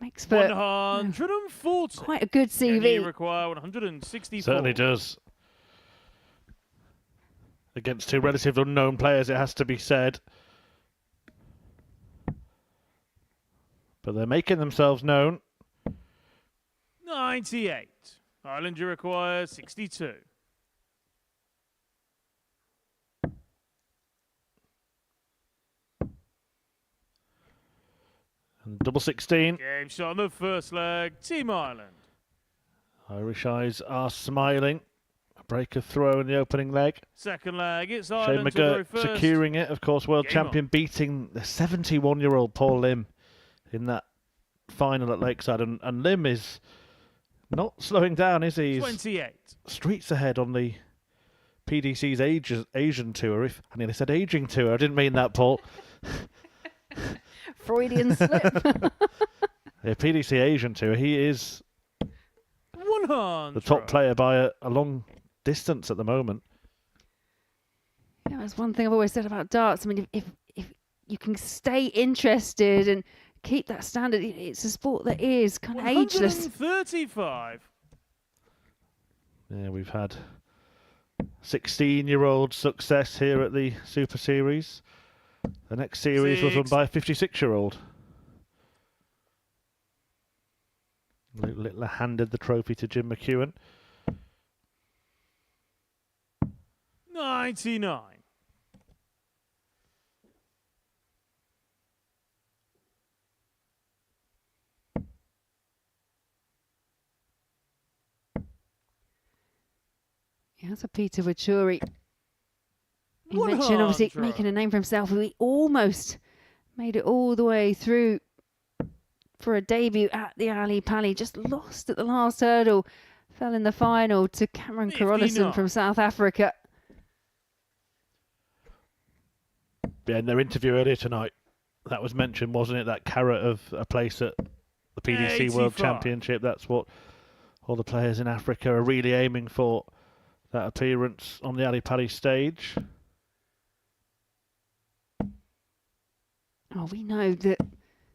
Speaker 4: Makes for
Speaker 1: 140.
Speaker 4: quite a good
Speaker 1: Kenya
Speaker 4: CV.
Speaker 1: require 164.
Speaker 2: Certainly does. Against 2 relative unknown players, it has to be said. But they're making themselves known.
Speaker 1: 98. Ireland, you require 62.
Speaker 2: And double 16.
Speaker 1: Game shot on the first leg. Team Ireland.
Speaker 2: Irish eyes are smiling. A break of throw in the opening leg.
Speaker 1: Second leg. It's
Speaker 2: Shane
Speaker 1: Ireland to go
Speaker 2: McGurk
Speaker 1: first.
Speaker 2: securing it, of course, world
Speaker 1: Game
Speaker 2: champion, beating the 71-year-old Paul Lim in that final at Lakeside. And Lim is not slowing down, is he? He's
Speaker 1: 28.
Speaker 2: streets ahead on the PDC's Asian tour. I nearly said aging tour. I didn't mean that, Paul.
Speaker 4: Freudian slip.
Speaker 2: Yeah, PDC Asian tour. He is
Speaker 1: 100.
Speaker 2: the top player by a long distance at the moment.
Speaker 4: Yeah, that's one thing I've always said about darts. I mean, if you can stay interested and keep that standard, it's a sport that is kind of ageless.
Speaker 1: 135.
Speaker 2: Yeah, we've had 16-year-old success here at the Super Series. The next series was won by a 56-year-old. Littler handed the trophy to Jim McEwen.
Speaker 1: 99.
Speaker 4: Yeah, so Peter Vachuri. He mentioned obviously
Speaker 1: 100.
Speaker 4: making a name for himself. He almost made it all the way through for a debut at the Ali Pali. Just lost at the last hurdle. Fell in the final to Cameron
Speaker 1: 59.
Speaker 4: Carolison from South Africa.
Speaker 2: Yeah, in their interview earlier tonight, that was mentioned, wasn't it? That carrot of a place at the PDC World
Speaker 1: 85.
Speaker 2: Championship. That's what all the players in Africa are really aiming for. That appearance on the Ali Pali stage.
Speaker 4: Oh, we know that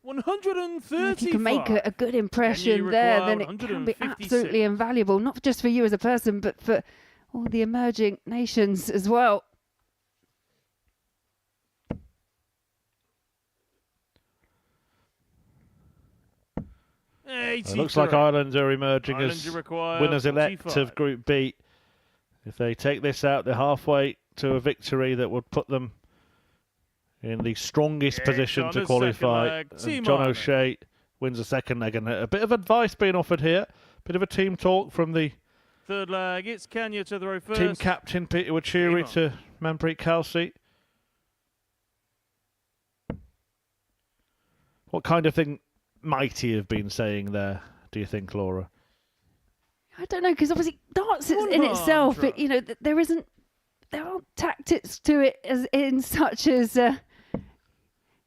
Speaker 1: 135.
Speaker 4: if you can make a good impression there, then it can be
Speaker 1: 156.
Speaker 4: absolutely invaluable, not just for you as a person, but for all the emerging nations as well.
Speaker 2: It looks like Ireland are emerging as winners-elect
Speaker 1: 45.
Speaker 2: of Group B. If they take this out, they're halfway to a victory that would put them in the strongest position to qualify. John O'Shea wins the second leg, and a bit of advice being offered here. Bit of a team talk from the
Speaker 1: Third leg, it's Kenya to throw first.
Speaker 2: team captain Peter Wachuri to Manpreet Kelsey. What kind of thing might he have been saying there, do you think, Laura?
Speaker 4: I don't know, because obviously darts in itself, there aren't tactics to it as in such as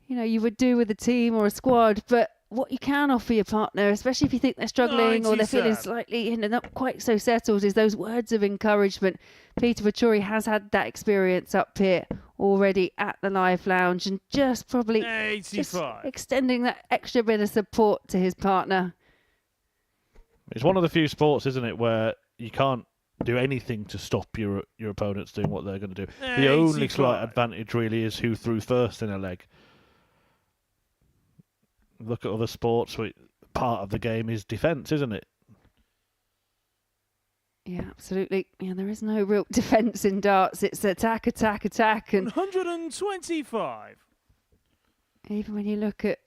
Speaker 4: you would do with a team or a squad. But what you can offer your partner, especially if you think they're struggling or they're feeling slightly not quite so settled, is those words of encouragement. Peter Vachuri has had that experience up here already at the Live Lounge, and just probably just extending that extra bit of support to his partner.
Speaker 2: It's one of the few sports, isn't it, where you can't do anything to stop your opponents doing what they're going to do. The only slight advantage really is who threw first in a leg. Look at other sports, part of the game is defence, isn't it?
Speaker 4: Yeah, absolutely. Yeah, there is no real defence in darts. It's attack, attack, attack. And
Speaker 1: 125.
Speaker 4: Even when you look at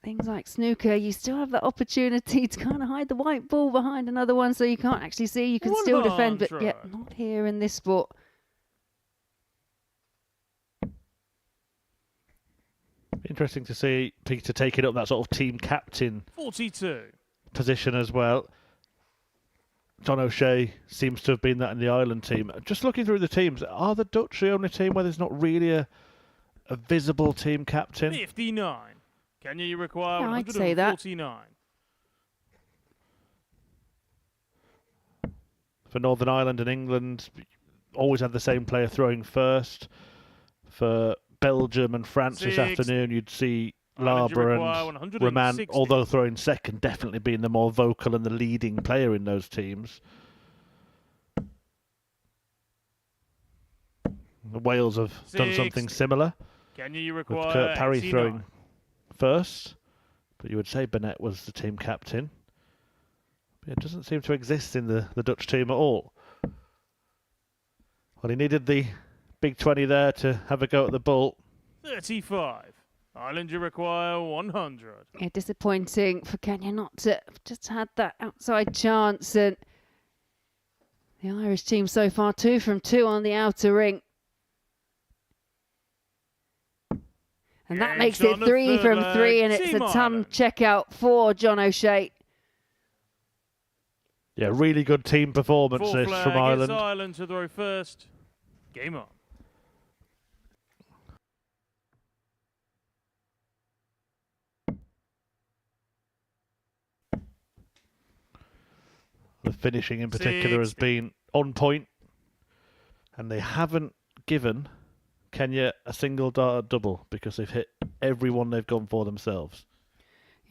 Speaker 4: things like snooker, you still have that opportunity to kind of hide the white ball behind another one so you can't actually see. You can still defend, but yet not here in this sport.
Speaker 2: Interesting to see Peter taking up that sort of team captain
Speaker 1: 42
Speaker 2: position as well. John O'Shea seems to have been that in the Ireland team. Just looking through the teams, are the Dutch the only team where there's not really a visible team captain?
Speaker 1: 59. Kenya, you require
Speaker 4: Yeah, I'd say that.
Speaker 1: 149.
Speaker 2: For Northern Ireland and England, always had the same player throwing first. For Belgium and France this afternoon, you'd see Laber and Roman, although throwing second, definitely being the more vocal and the leading player in those teams. Wales have done something similar.
Speaker 1: Kenya, you
Speaker 2: with
Speaker 1: require
Speaker 2: Kurt Parry
Speaker 1: 89.
Speaker 2: throwing first, but you would say Burnett was the team captain. But it doesn't seem to exist in the Dutch team at all. Well, he needed the big 20 there to have a go at the bull.
Speaker 1: 35. Ireland, you require 100.
Speaker 4: Yeah, disappointing for Kenya not to have just had that outside chance. And the Irish team so far 2 from 2 on the outer ring. And that makes it 3 from 3, and it's a ton checkout for John O'Shea.
Speaker 2: Yeah, really good team performance
Speaker 1: Fourth
Speaker 2: this
Speaker 1: flag,
Speaker 2: from Ireland.
Speaker 1: It's Ireland to throw first. Game on.
Speaker 2: The finishing in particular has been on point, and they haven't given Kenya a single dart double because they've hit everyone they've gone for themselves.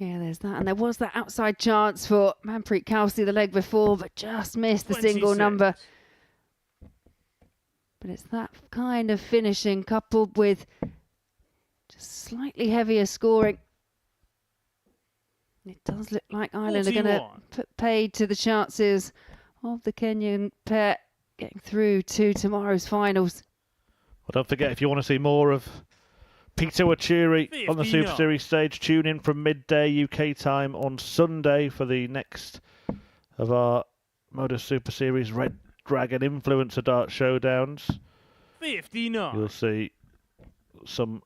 Speaker 4: Yeah, there's that. And there was that outside chance for Manpreet Kelsey the leg before, but just missed the single
Speaker 1: 26.
Speaker 4: number. But it's that kind of finishing coupled with just slightly heavier scoring. It does look like Ireland are going to
Speaker 1: 41.
Speaker 4: put paid to the chances of the Kenyan pair getting through to tomorrow's finals.
Speaker 2: Well, don't forget, if you want to see more of Peter Wachiri on the Super
Speaker 1: 59.
Speaker 2: Series stage, tune in from midday UK time on Sunday for the next of our Modus Super Series Red Dragon Influencer Dart Showdowns.
Speaker 1: 59.
Speaker 2: You'll see some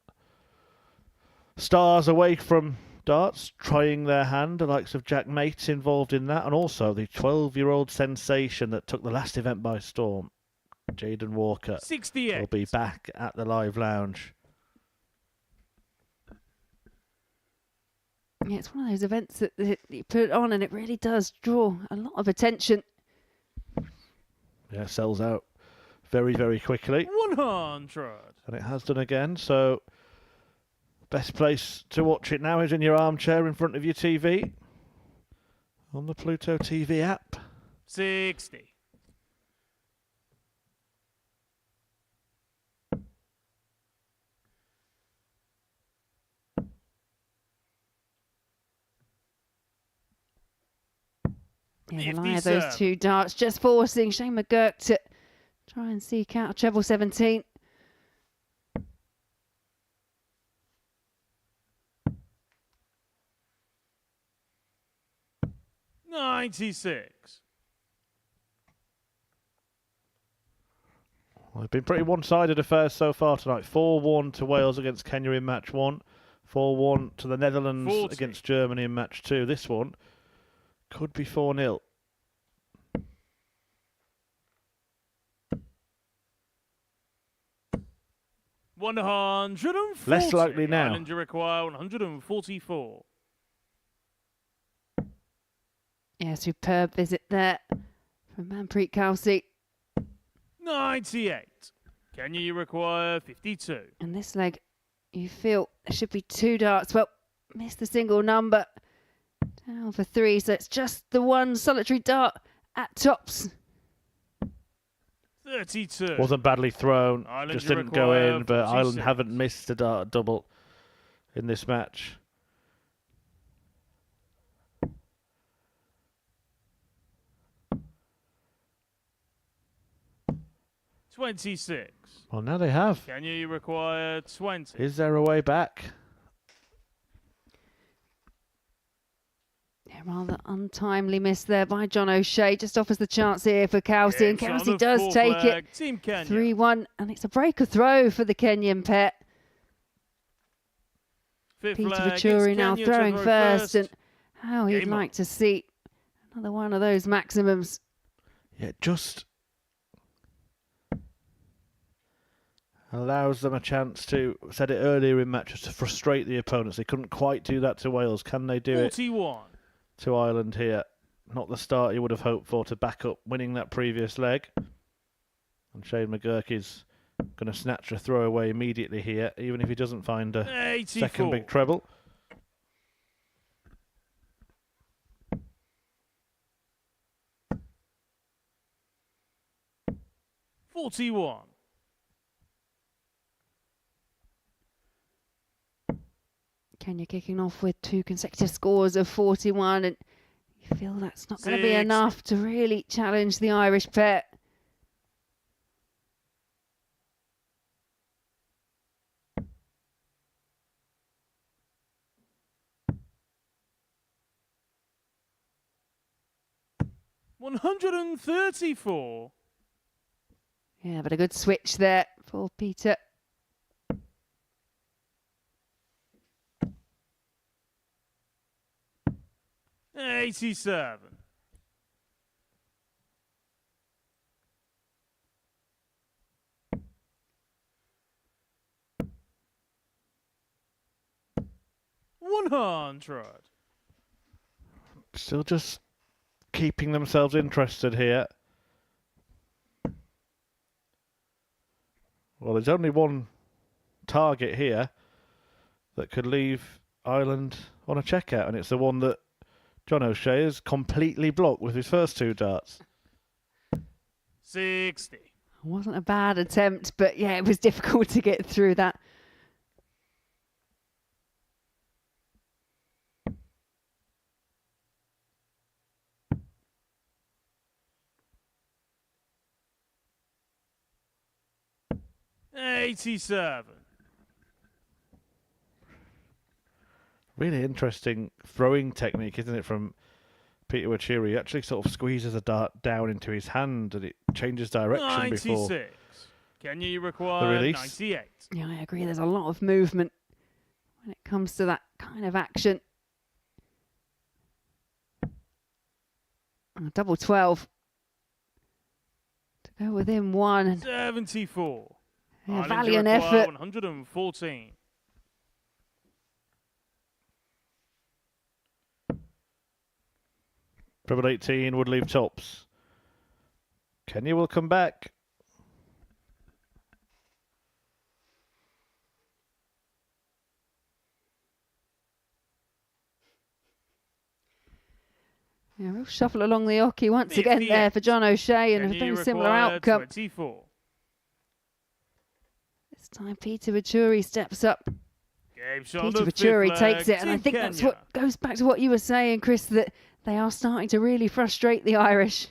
Speaker 2: stars away from darts trying their hand, the likes of Jack Mate involved in that, and also the 12-year-old sensation that took the last event by storm, Jaden Walker,
Speaker 1: 68.
Speaker 2: will be back at the live lounge.
Speaker 4: Yeah, it's one of those events that you put it on and it really does draw a lot of attention.
Speaker 2: Yeah, sells out very, very quickly.
Speaker 1: 100.
Speaker 2: And it has done again, so best place to watch it now is in your armchair in front of your TV on the Pluto TV app.
Speaker 1: 60.
Speaker 4: Yeah, the lie of those two darts just forcing Shane McGurk to try and seek out a treble 17.
Speaker 1: $96.
Speaker 2: Well, it's been pretty one-sided affairs so far tonight. 4-1 to Wales against Kenya in match 1. 4-1 to the Netherlands
Speaker 1: 40.
Speaker 2: against Germany in match 2. This one could be 4-0.
Speaker 1: $140.
Speaker 2: Less likely now.
Speaker 1: Ireland you require 144.
Speaker 4: Yeah, superb visit there from Manpreet Kelsey.
Speaker 1: 98. Kenya you require 52.
Speaker 4: And this leg, you feel there should be two darts. Well, missed the single number. Down for 3, so it's just the one solitary dart at tops.
Speaker 1: 32.
Speaker 2: Wasn't badly thrown,
Speaker 1: Ireland
Speaker 2: just
Speaker 1: you
Speaker 2: didn't go
Speaker 1: require
Speaker 2: in, but
Speaker 1: 46.
Speaker 2: Ireland haven't missed a dart double in this match.
Speaker 1: $26.
Speaker 2: Well, now they have.
Speaker 1: Kenya you require 20.
Speaker 2: Is there a way back?
Speaker 4: Yeah, rather untimely miss there by John O'Shea. Just offers the chance here for Kelsey, and
Speaker 1: It's on
Speaker 4: Kelsey
Speaker 1: the
Speaker 4: does
Speaker 1: full
Speaker 4: take
Speaker 1: flag.
Speaker 4: it.
Speaker 1: Team Kenya.
Speaker 4: 3-1, and it's a breaker throw for the Kenyan pair.
Speaker 1: Fifth
Speaker 4: Peter
Speaker 1: flag, it's
Speaker 4: Vachuri now
Speaker 1: Kenya to
Speaker 4: throwing
Speaker 1: throw
Speaker 4: first, and how he'd
Speaker 1: Game
Speaker 4: like
Speaker 1: on.
Speaker 4: to see another one of those maximums.
Speaker 2: Yeah, just allows them a chance to, said it earlier in matches, to frustrate the opponents. They couldn't quite do that to Wales. Can they do it
Speaker 1: 41.
Speaker 2: to Ireland here? Not the start you would have hoped for to back up winning that previous leg. And Shane McGurk is going to snatch a throw away immediately here, even if he doesn't find a
Speaker 1: 84.
Speaker 2: second big treble.
Speaker 1: $41.
Speaker 4: Kenya kicking off with 2 consecutive scores of 41, and you feel that's not going to be
Speaker 1: 60.
Speaker 4: enough to really challenge the Irish pair.
Speaker 1: $134.
Speaker 4: Yeah, but a good switch there for Peter.
Speaker 1: $87. $100.
Speaker 2: Still just keeping themselves interested here. Well, there's only one target here that could leave Ireland on a checkout, and it's the one that John O'Shea has completely blocked with his first 2 darts.
Speaker 1: 60.
Speaker 4: Wasn't a bad attempt, but yeah, it was difficult to get through that.
Speaker 1: $87.
Speaker 2: Really interesting throwing technique, isn't it, from Peter Wachiri? He actually sort of squeezes a dart down into his hand and it changes direction
Speaker 1: 96.
Speaker 2: before
Speaker 1: Kenya, you
Speaker 2: the
Speaker 1: require
Speaker 2: release.
Speaker 1: 98.
Speaker 4: Yeah, I agree. There's a lot of movement when it comes to that kind of action. Oh, double 12. To go within 1.
Speaker 1: 74.
Speaker 4: Yeah,
Speaker 1: Ireland, you
Speaker 4: valiant
Speaker 1: require
Speaker 4: effort.
Speaker 1: 114.
Speaker 2: Treble 18 would leave tops. Kenya will come back.
Speaker 4: Yeah, real shuffle along the hockey once again there for John O'Shea, and a
Speaker 1: Kenya, you
Speaker 4: very similar
Speaker 1: require
Speaker 4: outcome.
Speaker 1: 24.
Speaker 4: This time Peter Wachiri steps up.
Speaker 1: Game shot
Speaker 4: Peter
Speaker 1: of the
Speaker 4: Wachiri
Speaker 1: fifth
Speaker 4: takes
Speaker 1: leg
Speaker 4: it, and I
Speaker 1: to
Speaker 4: think that's
Speaker 1: Kenya.
Speaker 4: what goes back to what you were saying, Chris, that they are starting to really frustrate the Irish.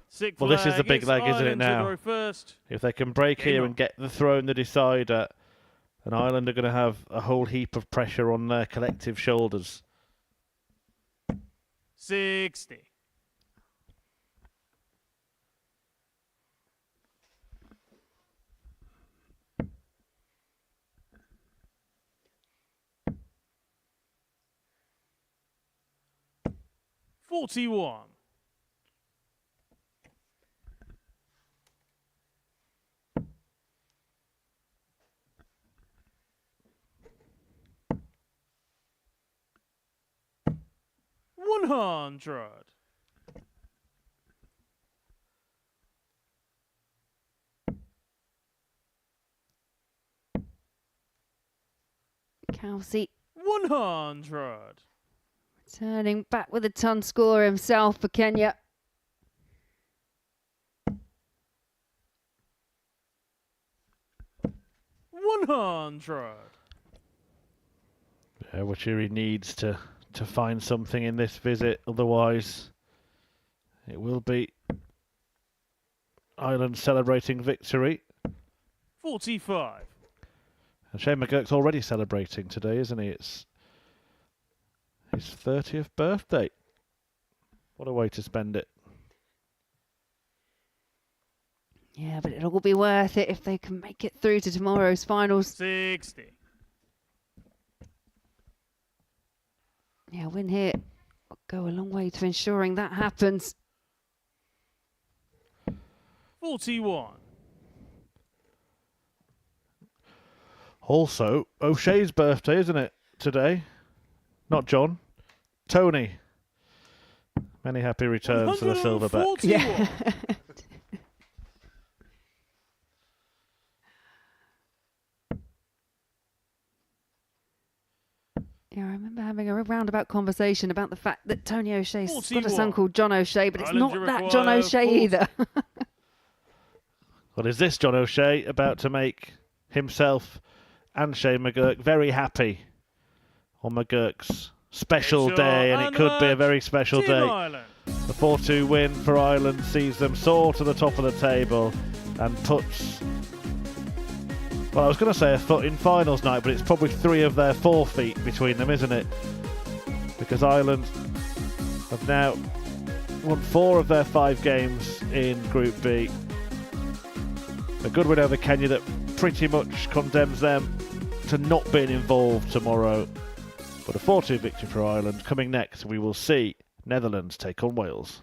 Speaker 1: Sixth
Speaker 2: Well, this is the big
Speaker 1: it's
Speaker 2: leg, isn't it,
Speaker 1: Ireland to
Speaker 2: now?
Speaker 1: throw first.
Speaker 2: If they can break
Speaker 1: Game
Speaker 2: here
Speaker 1: on.
Speaker 2: and get the throw in the decider, then Ireland are going to have a whole heap of pressure on their collective shoulders.
Speaker 1: 60. $41. $100.
Speaker 4: Kelsey
Speaker 1: 100.
Speaker 4: turning back with a ton score himself for Kenya.
Speaker 1: $100.
Speaker 2: Wachiri needs to find something in this visit, otherwise it will be Ireland celebrating victory.
Speaker 1: 45.
Speaker 2: And Shane McGurk's already celebrating today, isn't he? It's his 30th birthday. What a way to spend it.
Speaker 4: Yeah, but it'll all be worth it if they can make it through to tomorrow's finals.
Speaker 1: 60.
Speaker 4: Yeah, win here will go a long way to ensuring that happens.
Speaker 1: 41.
Speaker 2: Also, O'Shea's birthday, isn't it, today? Not John. Tony. Many happy returns to the Silverback.
Speaker 1: 141.
Speaker 4: Yeah. Yeah, I remember having a roundabout conversation about the fact that Tony O'Shea's got a son
Speaker 1: 41.
Speaker 4: called John O'Shea, but it's
Speaker 1: Ireland,
Speaker 4: not
Speaker 1: you
Speaker 4: that John
Speaker 1: require
Speaker 4: O'Shea
Speaker 1: 40.
Speaker 4: either.
Speaker 2: Well, is this John O'Shea about to make himself and Shane McGurk very happy on McGurk's special
Speaker 1: Sure,
Speaker 2: day, and it could be a very special
Speaker 1: Team
Speaker 2: day.
Speaker 1: Ireland.
Speaker 2: The 4-2 win for Ireland sees them soar to the top of the table and puts, well, I was going to say a foot in finals night, but it's probably 3 of their 4 feet between them, isn't it? Because Ireland have now won 4 of their 5 games in Group B. A good win over Kenya that pretty much condemns them to not being involved tomorrow. But a 4-2 victory for Ireland. Coming next, we will see Netherlands take on Wales.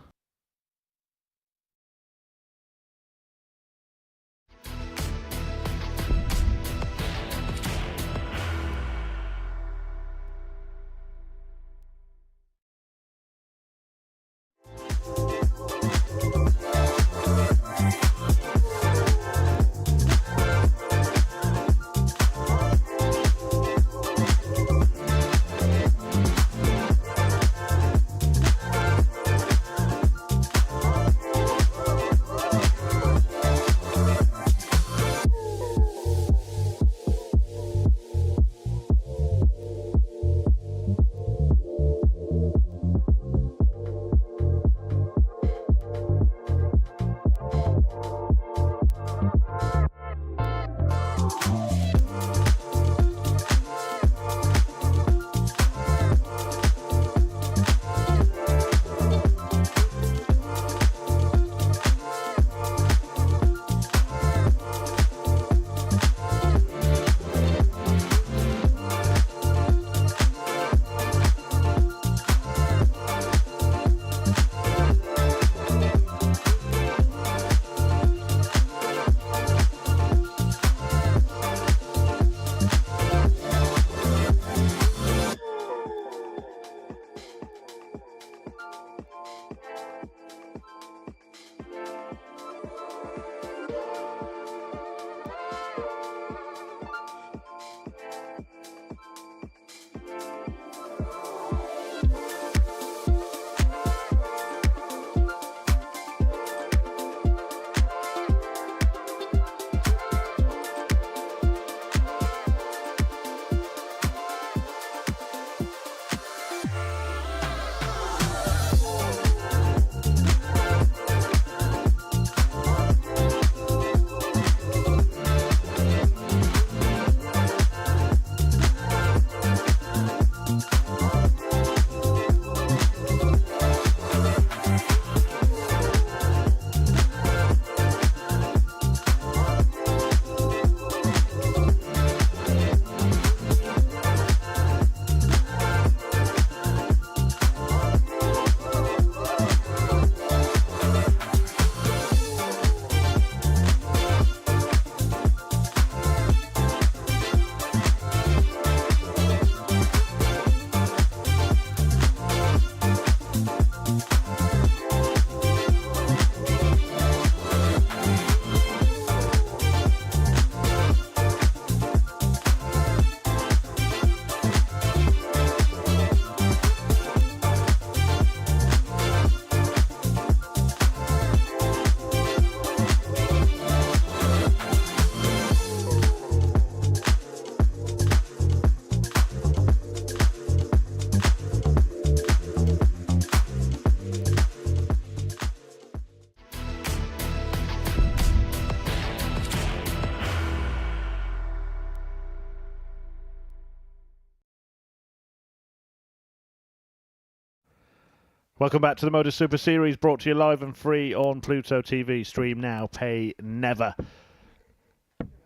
Speaker 2: Welcome back to the Modus Super Series, brought to you live and free on Pluto TV. Stream now, pay never.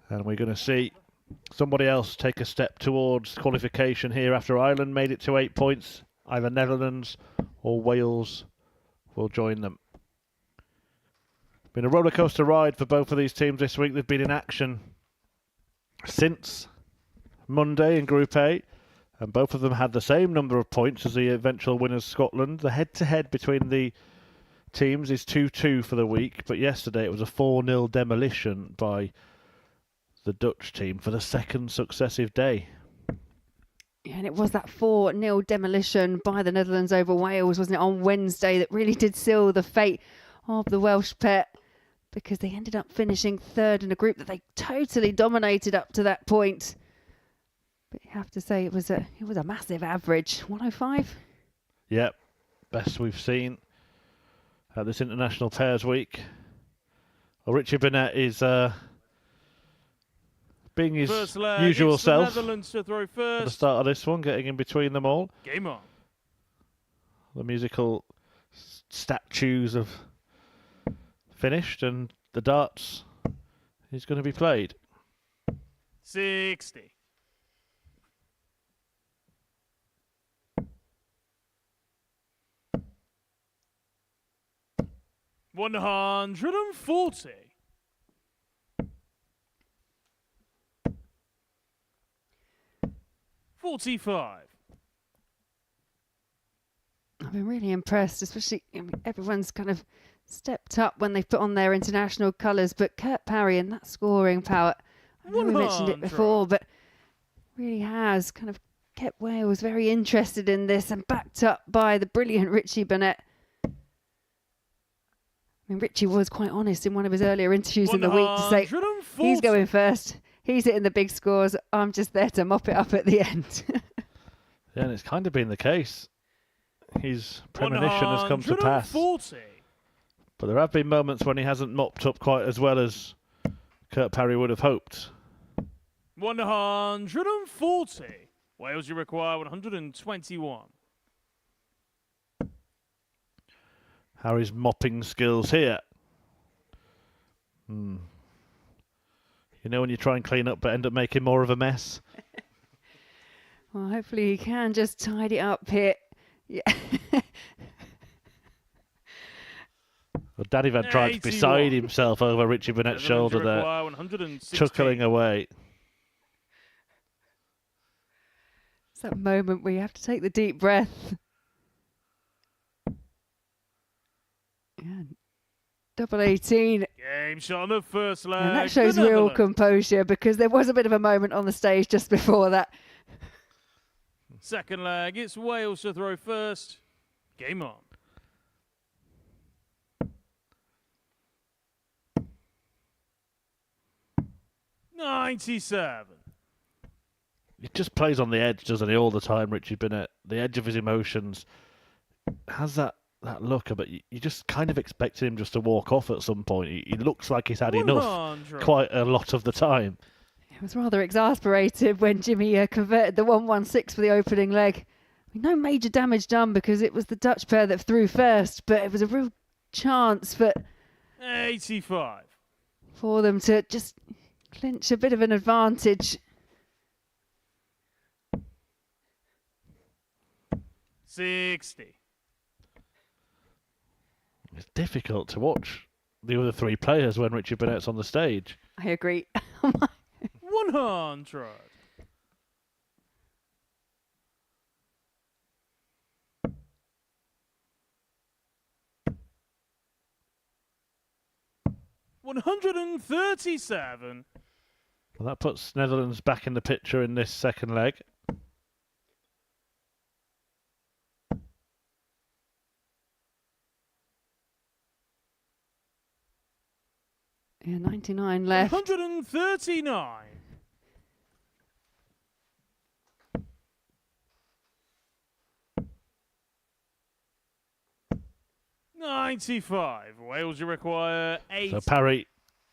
Speaker 2: And we're going to see somebody else take a step towards qualification here after Ireland made it to 8 points. Either Netherlands or Wales will join them. Been a rollercoaster ride for both of these teams this week. They've been in action since Monday in Group A. And both of them had the same number of points as the eventual winners, Scotland. The head-to-head between the teams is 2-2 for the week. But yesterday it was a 4-0 demolition by the Dutch team for the second successive day.
Speaker 4: Yeah, and it was that 4-0 demolition by the Netherlands over Wales, wasn't it, on Wednesday, that really did seal the fate of the Welsh pair, because they ended up finishing third in a group that they totally dominated up to that point. But you have to say it was a massive average. 105?
Speaker 2: Yep, best we've seen at this International Pairs Week. Well, Richie Burnett is being his usual self
Speaker 1: Netherlands to throw first.
Speaker 2: at the start of this one, getting in between them all.
Speaker 1: Game on.
Speaker 2: The musical statues have finished and the darts is going to be played.
Speaker 1: 60. $140. 45.
Speaker 4: I've been really impressed, especially everyone's kind of stepped up when they've put on their international colours, but Kurt Parry and that scoring power, I know we mentioned it before, but really has kind of kept Wales very interested in this and backed up by the brilliant Richie Burnett. I mean, Richie was quite honest in one of his earlier interviews in the week to say he's going first, he's hitting the big scores, I'm just there to mop it up at the end.
Speaker 2: Yeah, and it's kind of been the case. His premonition has come to pass. But there have been moments when he hasn't mopped up quite as well as Kurt Parry would have hoped.
Speaker 1: 140. Wales, you require 121.
Speaker 2: Harry's mopping skills here. You know when you try and clean up but end up making more of a mess?
Speaker 4: Well, hopefully he can just tidy up here. Yeah.
Speaker 2: Well, Danny Van Tripe's beside himself over Richie Burnett's shoulder there, chuckling away.
Speaker 4: It's that moment where you have to take the deep breath. Yeah. Double 18.
Speaker 1: Game shot on the first leg.
Speaker 4: And that shows real composure, because there was a bit of a moment on the stage just before that.
Speaker 1: Second leg, it's Wales to throw first. Game on. $97.
Speaker 2: He just plays on the edge, doesn't he, all the time, Richie Burnett? The edge of his emotions. Has that look, but you just kind of expected him just to walk off at some point. He looks like he's had enough quite a lot of the time.
Speaker 4: It was rather exasperated when Jimmy converted the 116 for the opening leg. I mean, no major damage done because it was the Dutch pair that threw first, but it was a real chance for
Speaker 1: 85
Speaker 4: for them to just clinch a bit of an advantage.
Speaker 1: 60.
Speaker 2: It's difficult to watch the other three players when Richie Burnett's on the stage.
Speaker 4: I agree.
Speaker 1: 100. $137.
Speaker 2: Well, that puts Netherlands back in the picture in this second leg.
Speaker 4: Yeah, 99 left.
Speaker 1: 139. $95. Wales, you require 8.
Speaker 2: So Parry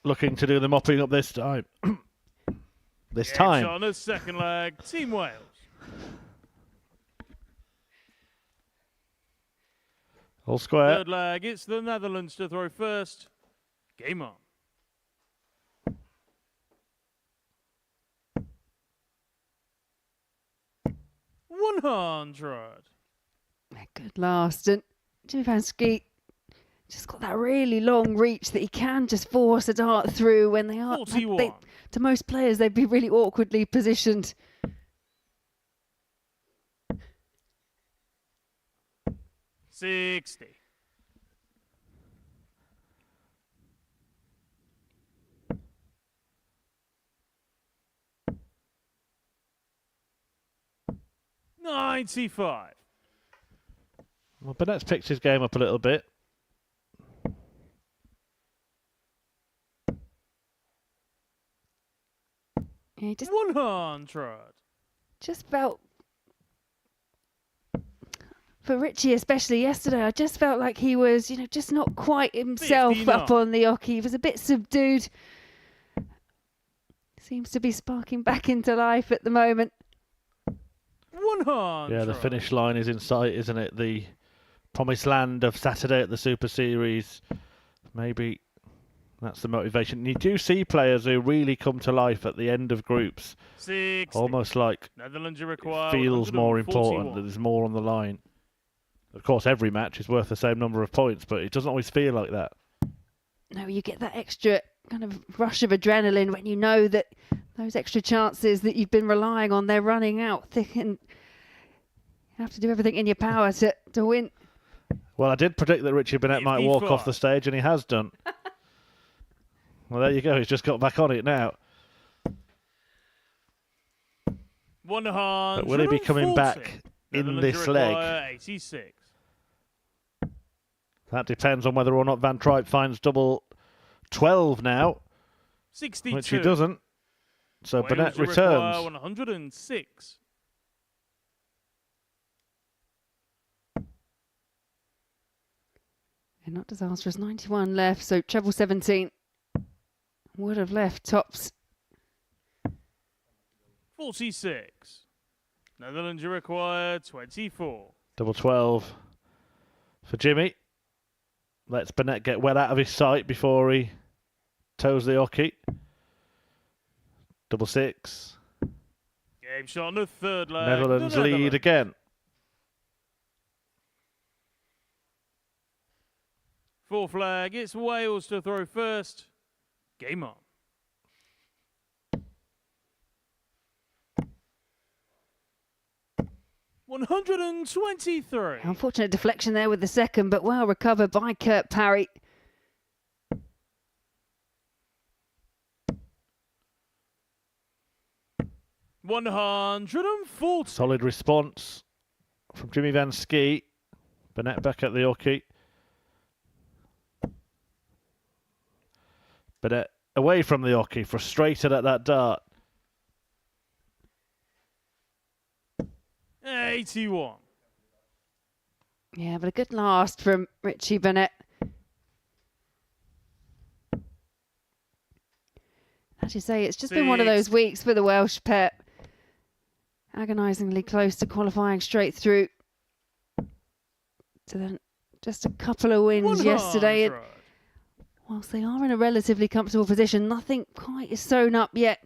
Speaker 2: looking to do the mopping up this time. This time.
Speaker 1: On the second leg, Team Wales.
Speaker 2: All square.
Speaker 1: Third leg, it's the Netherlands to throw first. Game on. $100.
Speaker 4: Good last. And Jimmy Van Skeet just got that really long reach that he can just force a dart through when they are.
Speaker 1: 41.
Speaker 4: To most players, they'd be really awkwardly positioned.
Speaker 1: 60. $95.
Speaker 2: Well, Burnett's picked his game up a little bit.
Speaker 4: Yeah, just
Speaker 1: 100.
Speaker 4: felt, for Richie especially yesterday, I just felt like he was, just not quite himself
Speaker 1: 59.
Speaker 4: up on the oche. He was a bit subdued. Seems to be sparking back into life at the moment.
Speaker 1: 100.
Speaker 2: Yeah, the finish line is in sight, isn't it? The promised land of Saturday at the Super Series. Maybe that's the motivation. You do see players who really come to life at the end of groups.
Speaker 1: 60.
Speaker 2: Almost like
Speaker 1: Netherlands, you
Speaker 2: it
Speaker 1: require
Speaker 2: feels more important,
Speaker 1: 141.
Speaker 2: that there's more on the line. Of course, every match is worth the same number of points, but it doesn't always feel like that.
Speaker 4: No, you get that extra kind of rush of adrenaline when you know that those extra chances that you've been relying on, they're running out thick, and you have to do everything in your power to win.
Speaker 2: Well, I did predict that Richie Burnett might walk off the stage, and he has done. Well, there you go. He's just got back on it now.
Speaker 1: 100.
Speaker 2: But will he be coming back in this leg?
Speaker 1: 86.
Speaker 2: That depends on whether or not Van Tripe finds double 12 now,
Speaker 1: 62.
Speaker 2: which he doesn't. So
Speaker 1: Wales,
Speaker 2: Burnett
Speaker 1: you require
Speaker 2: returns.
Speaker 1: 106.
Speaker 4: And not disastrous. 91 left, so treble 17 would have left tops.
Speaker 1: 46. Netherlands, you require 24.
Speaker 2: Double 12 for Jimmy. Lets Burnett get well out of his sight before he toes the hockey. Double 6.
Speaker 1: Game shot on the third leg.
Speaker 2: Netherlands
Speaker 1: The
Speaker 2: lead
Speaker 1: Netherlands.
Speaker 2: again.
Speaker 1: Fourth flag, it's Wales to throw first. Game on. $123.
Speaker 4: Unfortunate deflection there with the second, but well recovered by Kurt Parry.
Speaker 1: $140.
Speaker 2: Solid response from Jimmy Van Skeet. Burnett back at the hockey. Burnett away from the hockey, frustrated at that dart.
Speaker 1: 81.
Speaker 4: Yeah, but a good last from Richie Burnett. As you say, it's just been one of those weeks for the Welsh pair. Agonisingly close to qualifying straight through. So then just a couple of wins yesterday. And whilst they are in a relatively comfortable position, nothing quite is sewn up yet.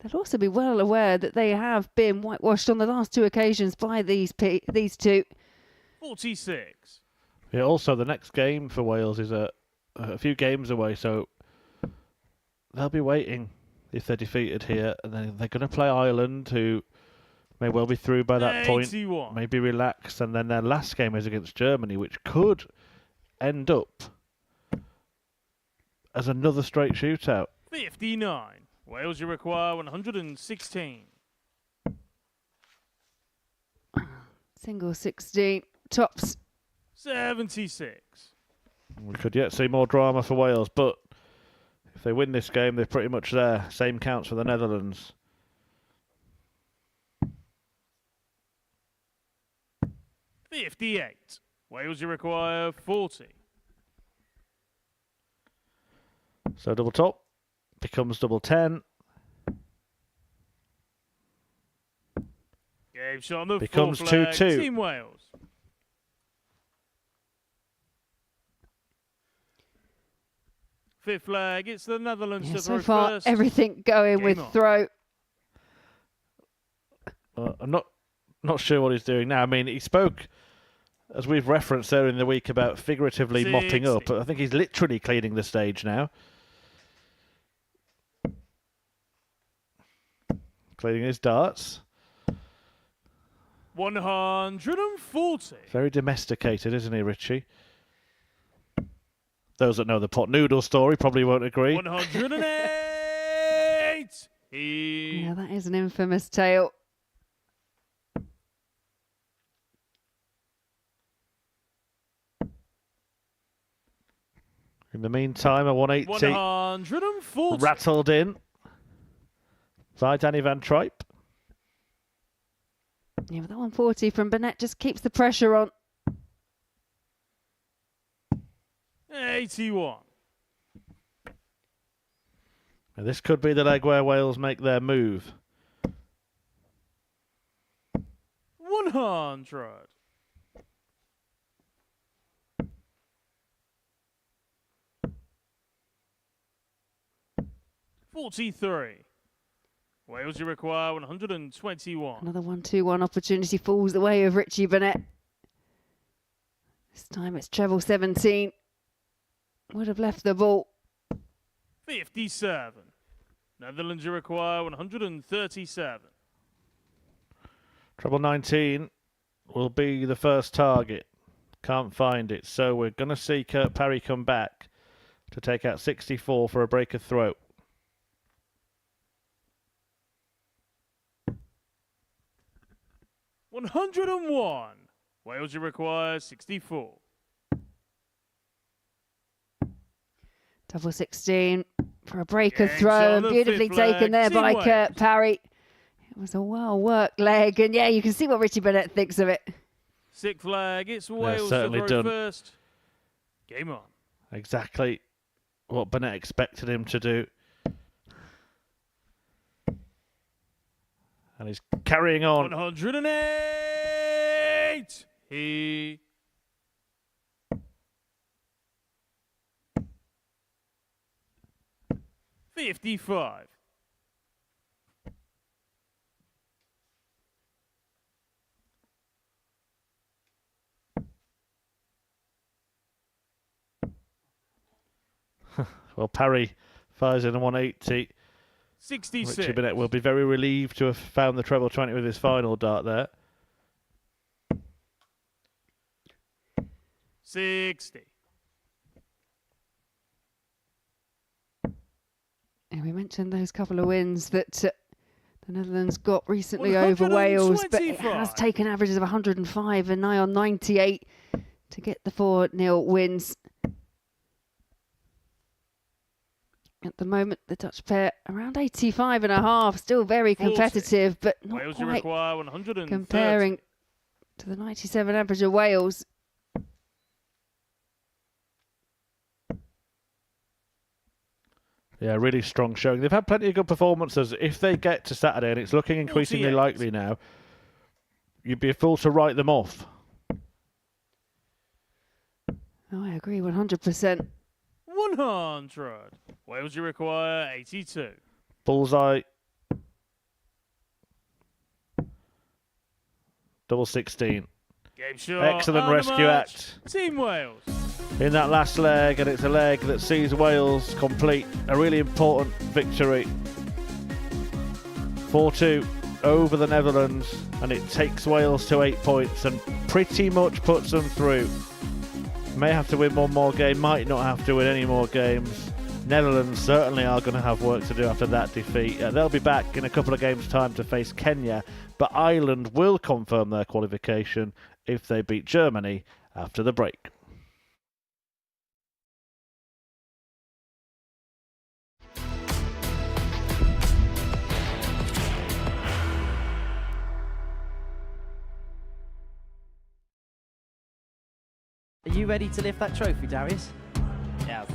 Speaker 4: They'll also be well aware that they have been whitewashed on the last two occasions by these two.
Speaker 1: 46.
Speaker 2: Yeah, also the next game for Wales is a few games away, so they'll be waiting if they're defeated here, and then they're going to play Ireland, who may well be through by that
Speaker 1: 81.
Speaker 2: point, maybe relax, and then their last game is against Germany, which could end up as another straight shootout.
Speaker 1: 59. Wales, you require 116.
Speaker 4: Single 16 tops.
Speaker 1: 76.
Speaker 2: We could yet see more drama for Wales, but if they win this game, they're pretty much there. Same counts for the Netherlands.
Speaker 1: $58. Wales, you require 40.
Speaker 2: So double top becomes double 10.
Speaker 1: Game shot on the
Speaker 2: Becomes
Speaker 1: fourth leg.
Speaker 2: 2-2.
Speaker 1: Team Wales. Fifth leg, it's the Netherlands
Speaker 4: Yeah,
Speaker 1: to
Speaker 4: so
Speaker 1: throw
Speaker 4: far,
Speaker 1: first.
Speaker 4: everything going
Speaker 1: Game
Speaker 4: with
Speaker 1: on.
Speaker 4: throw.
Speaker 2: I'm not sure what he's doing now. I mean, he spoke, as we've referenced there in the week, about figuratively mopping up.
Speaker 1: 60.
Speaker 2: I think he's literally cleaning the stage now. Cleaning his darts.
Speaker 1: 140.
Speaker 2: Very domesticated, isn't he, Richie? Those that know the pot noodle story probably won't agree.
Speaker 1: 108.
Speaker 4: Yeah, that is an infamous tale.
Speaker 2: In the meantime, a 180
Speaker 1: 140.
Speaker 2: rattled in by Danny Van Tripe.
Speaker 4: Yeah, but that 140 from Burnett just keeps the pressure on.
Speaker 1: 81.
Speaker 2: And this could be the leg where Wales make their move.
Speaker 1: 100. $43. Wales, you require 121.
Speaker 4: Another 1-2-1 opportunity falls the way of Richie Burnett. This time it's treble 17. Would have left the ball.
Speaker 1: 57. Netherlands, you require 137.
Speaker 2: Treble 19 will be the first target. Can't find it. So we're going to see Kurt Parry come back to take out 64 for a break of throat.
Speaker 1: $101. Wales, you require 64.
Speaker 4: Double 16 for a break of
Speaker 1: Game
Speaker 4: throw,
Speaker 1: shot
Speaker 4: and
Speaker 1: on the
Speaker 4: beautifully
Speaker 1: fifth
Speaker 4: taken
Speaker 1: leg.
Speaker 4: there
Speaker 1: Team
Speaker 4: by
Speaker 1: Wales.
Speaker 4: Kurt Parry. It was a well-worked leg, and yeah, you can see what Richie Burnett thinks of it.
Speaker 1: Sixth flag, it's Wales to
Speaker 2: certainly
Speaker 1: throw
Speaker 2: done.
Speaker 1: first. Game on.
Speaker 2: Exactly what Burnett expected him to do. And he's carrying on.
Speaker 1: 108. He 55.
Speaker 2: Well, Parry fires in a 180.
Speaker 1: 66.
Speaker 2: Richie Burnett will be very relieved to have found the treble 20 with his final dart there.
Speaker 1: 60.
Speaker 4: And we mentioned those couple of wins that the Netherlands got recently over Wales, but it has
Speaker 1: 125.
Speaker 4: taken averages of 105 and nigh on 98 to get the 4-0 wins. At the moment, the Dutch pair around 85.5, still very
Speaker 1: 40.
Speaker 4: competitive, but not
Speaker 1: Wales, you
Speaker 4: quite
Speaker 1: require 130.
Speaker 4: comparing to the 97 average of Wales.
Speaker 2: Yeah, really strong showing. They've had plenty of good performances. If they get to Saturday, and it's looking increasingly
Speaker 1: 48.
Speaker 2: likely now, you'd be a fool to write them off.
Speaker 4: Oh, I agree 100%.
Speaker 1: 100. Wales, you require 82.
Speaker 2: Bullseye. Double 16.
Speaker 1: Game shot.
Speaker 2: Excellent
Speaker 1: and a
Speaker 2: rescue
Speaker 1: match.
Speaker 2: act
Speaker 1: Team Wales.
Speaker 2: in that last leg, and it's a leg that sees Wales complete a really important victory. 4-2 over the Netherlands, and it takes Wales to 8 points and pretty much puts them through. May have to win one more game, might not have to win any more games. Netherlands certainly are going to have work to do after that defeat. They'll be back in a couple of games' time to face Kenya, but Ireland will confirm their qualification if they beat Germany after the break.
Speaker 7: Are you ready to lift that trophy, Darius? Yes.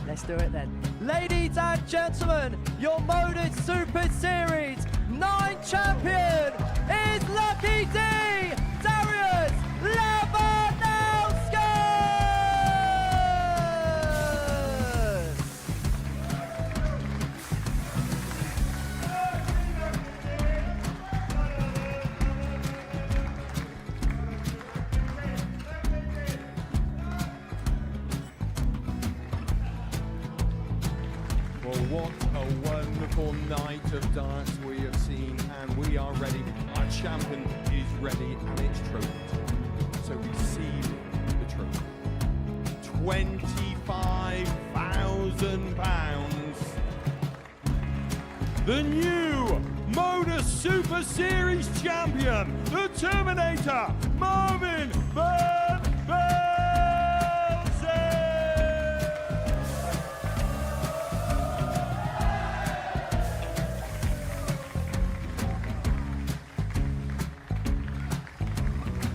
Speaker 7: Let's do it then. Ladies and gentlemen, your Modus Super Series 9 champion is Lucky D, Darius Lewandowski!
Speaker 3: Well, what a wonderful night of dance we have seen, and we are ready. Our champion is ready, and it's trophy time. So receive the trophy. £25,000. The new Modus Super Series champion, the Terminator, Marvin Van Velzen.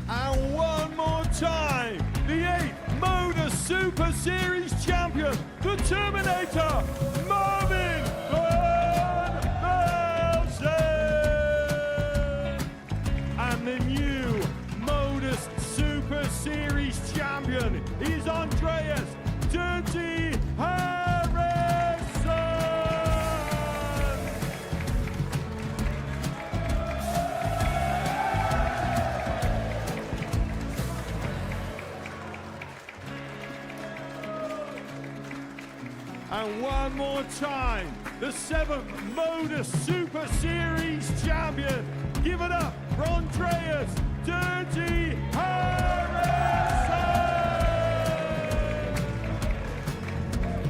Speaker 3: And one more time, the 8th Modus Super Series champion, the Terminator, Marvin Van Velzen. And the new Modus Super Series champion is Andreas Dirty Harrison. And one more time, the 7th Modus Super Series champion. Give it up for Andreas Dirty Harrison.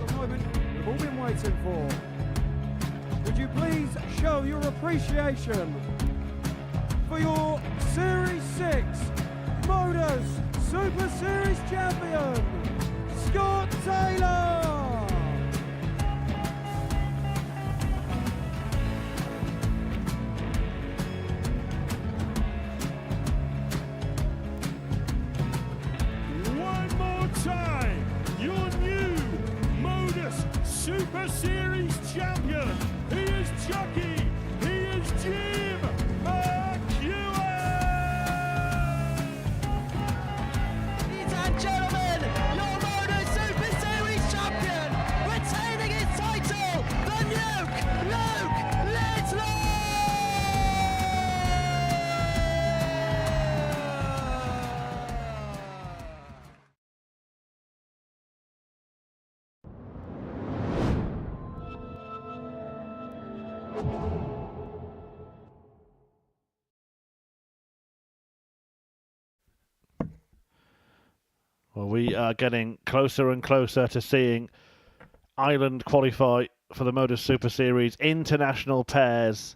Speaker 8: The moment we've all been waiting for. Would you please show your appreciation for your Series 6 Modus Super Series champion, Scott Taylor?
Speaker 3: One more time, your new Modus Super Series champion. He is Chucky. He is Jim McEwen.
Speaker 7: Ladies and gentlemen, your Modus Super Series champion, retaining his title, the Nuke, Luke Littler!
Speaker 2: Well, we are getting closer and closer to seeing Ireland qualify for the Modus Super Series International Pairs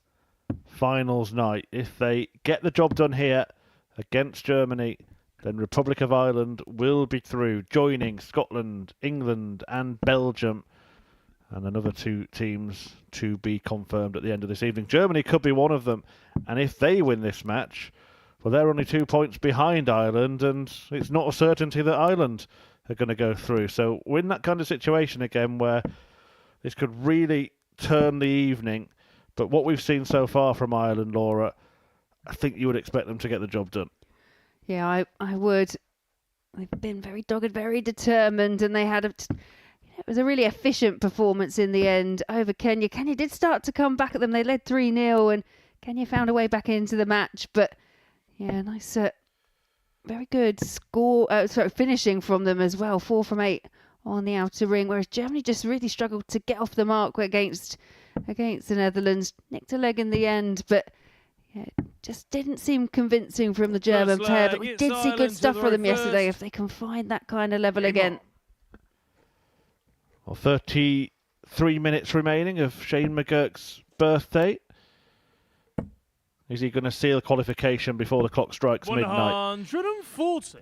Speaker 2: Finals night. If they get the job done here against Germany, then Republic of Ireland will be through, joining Scotland, England and Belgium, and another 2 teams to be confirmed at the end of this evening. Germany could be one of them, and if they win this match, well, they're only 2 points behind Ireland, and it's not a certainty that Ireland are going to go through. So we're in that kind of situation again where this could really turn the evening. But what we've seen so far from Ireland, Laura, I think you would expect them to get the job done.
Speaker 4: Yeah, I would. They've been very dogged, very determined, and they had it was a really efficient performance in the end over Kenya. Kenya did start to come back at them. They led 3-0, and Kenya found a way back into the match, but yeah, nice, very good score. Finishing from them as well. 4 from 8 on the outer ring. Whereas Germany just really struggled to get off the mark against the Netherlands. Nicked a leg in the end, but yeah, just didn't seem convincing from the German pair. But we did see good stuff from them yesterday. If they can find that kind of level again.
Speaker 2: Well, 33 minutes remaining of Shane McGurk's birthday. Is he going to seal qualification before the clock strikes midnight?
Speaker 1: 140.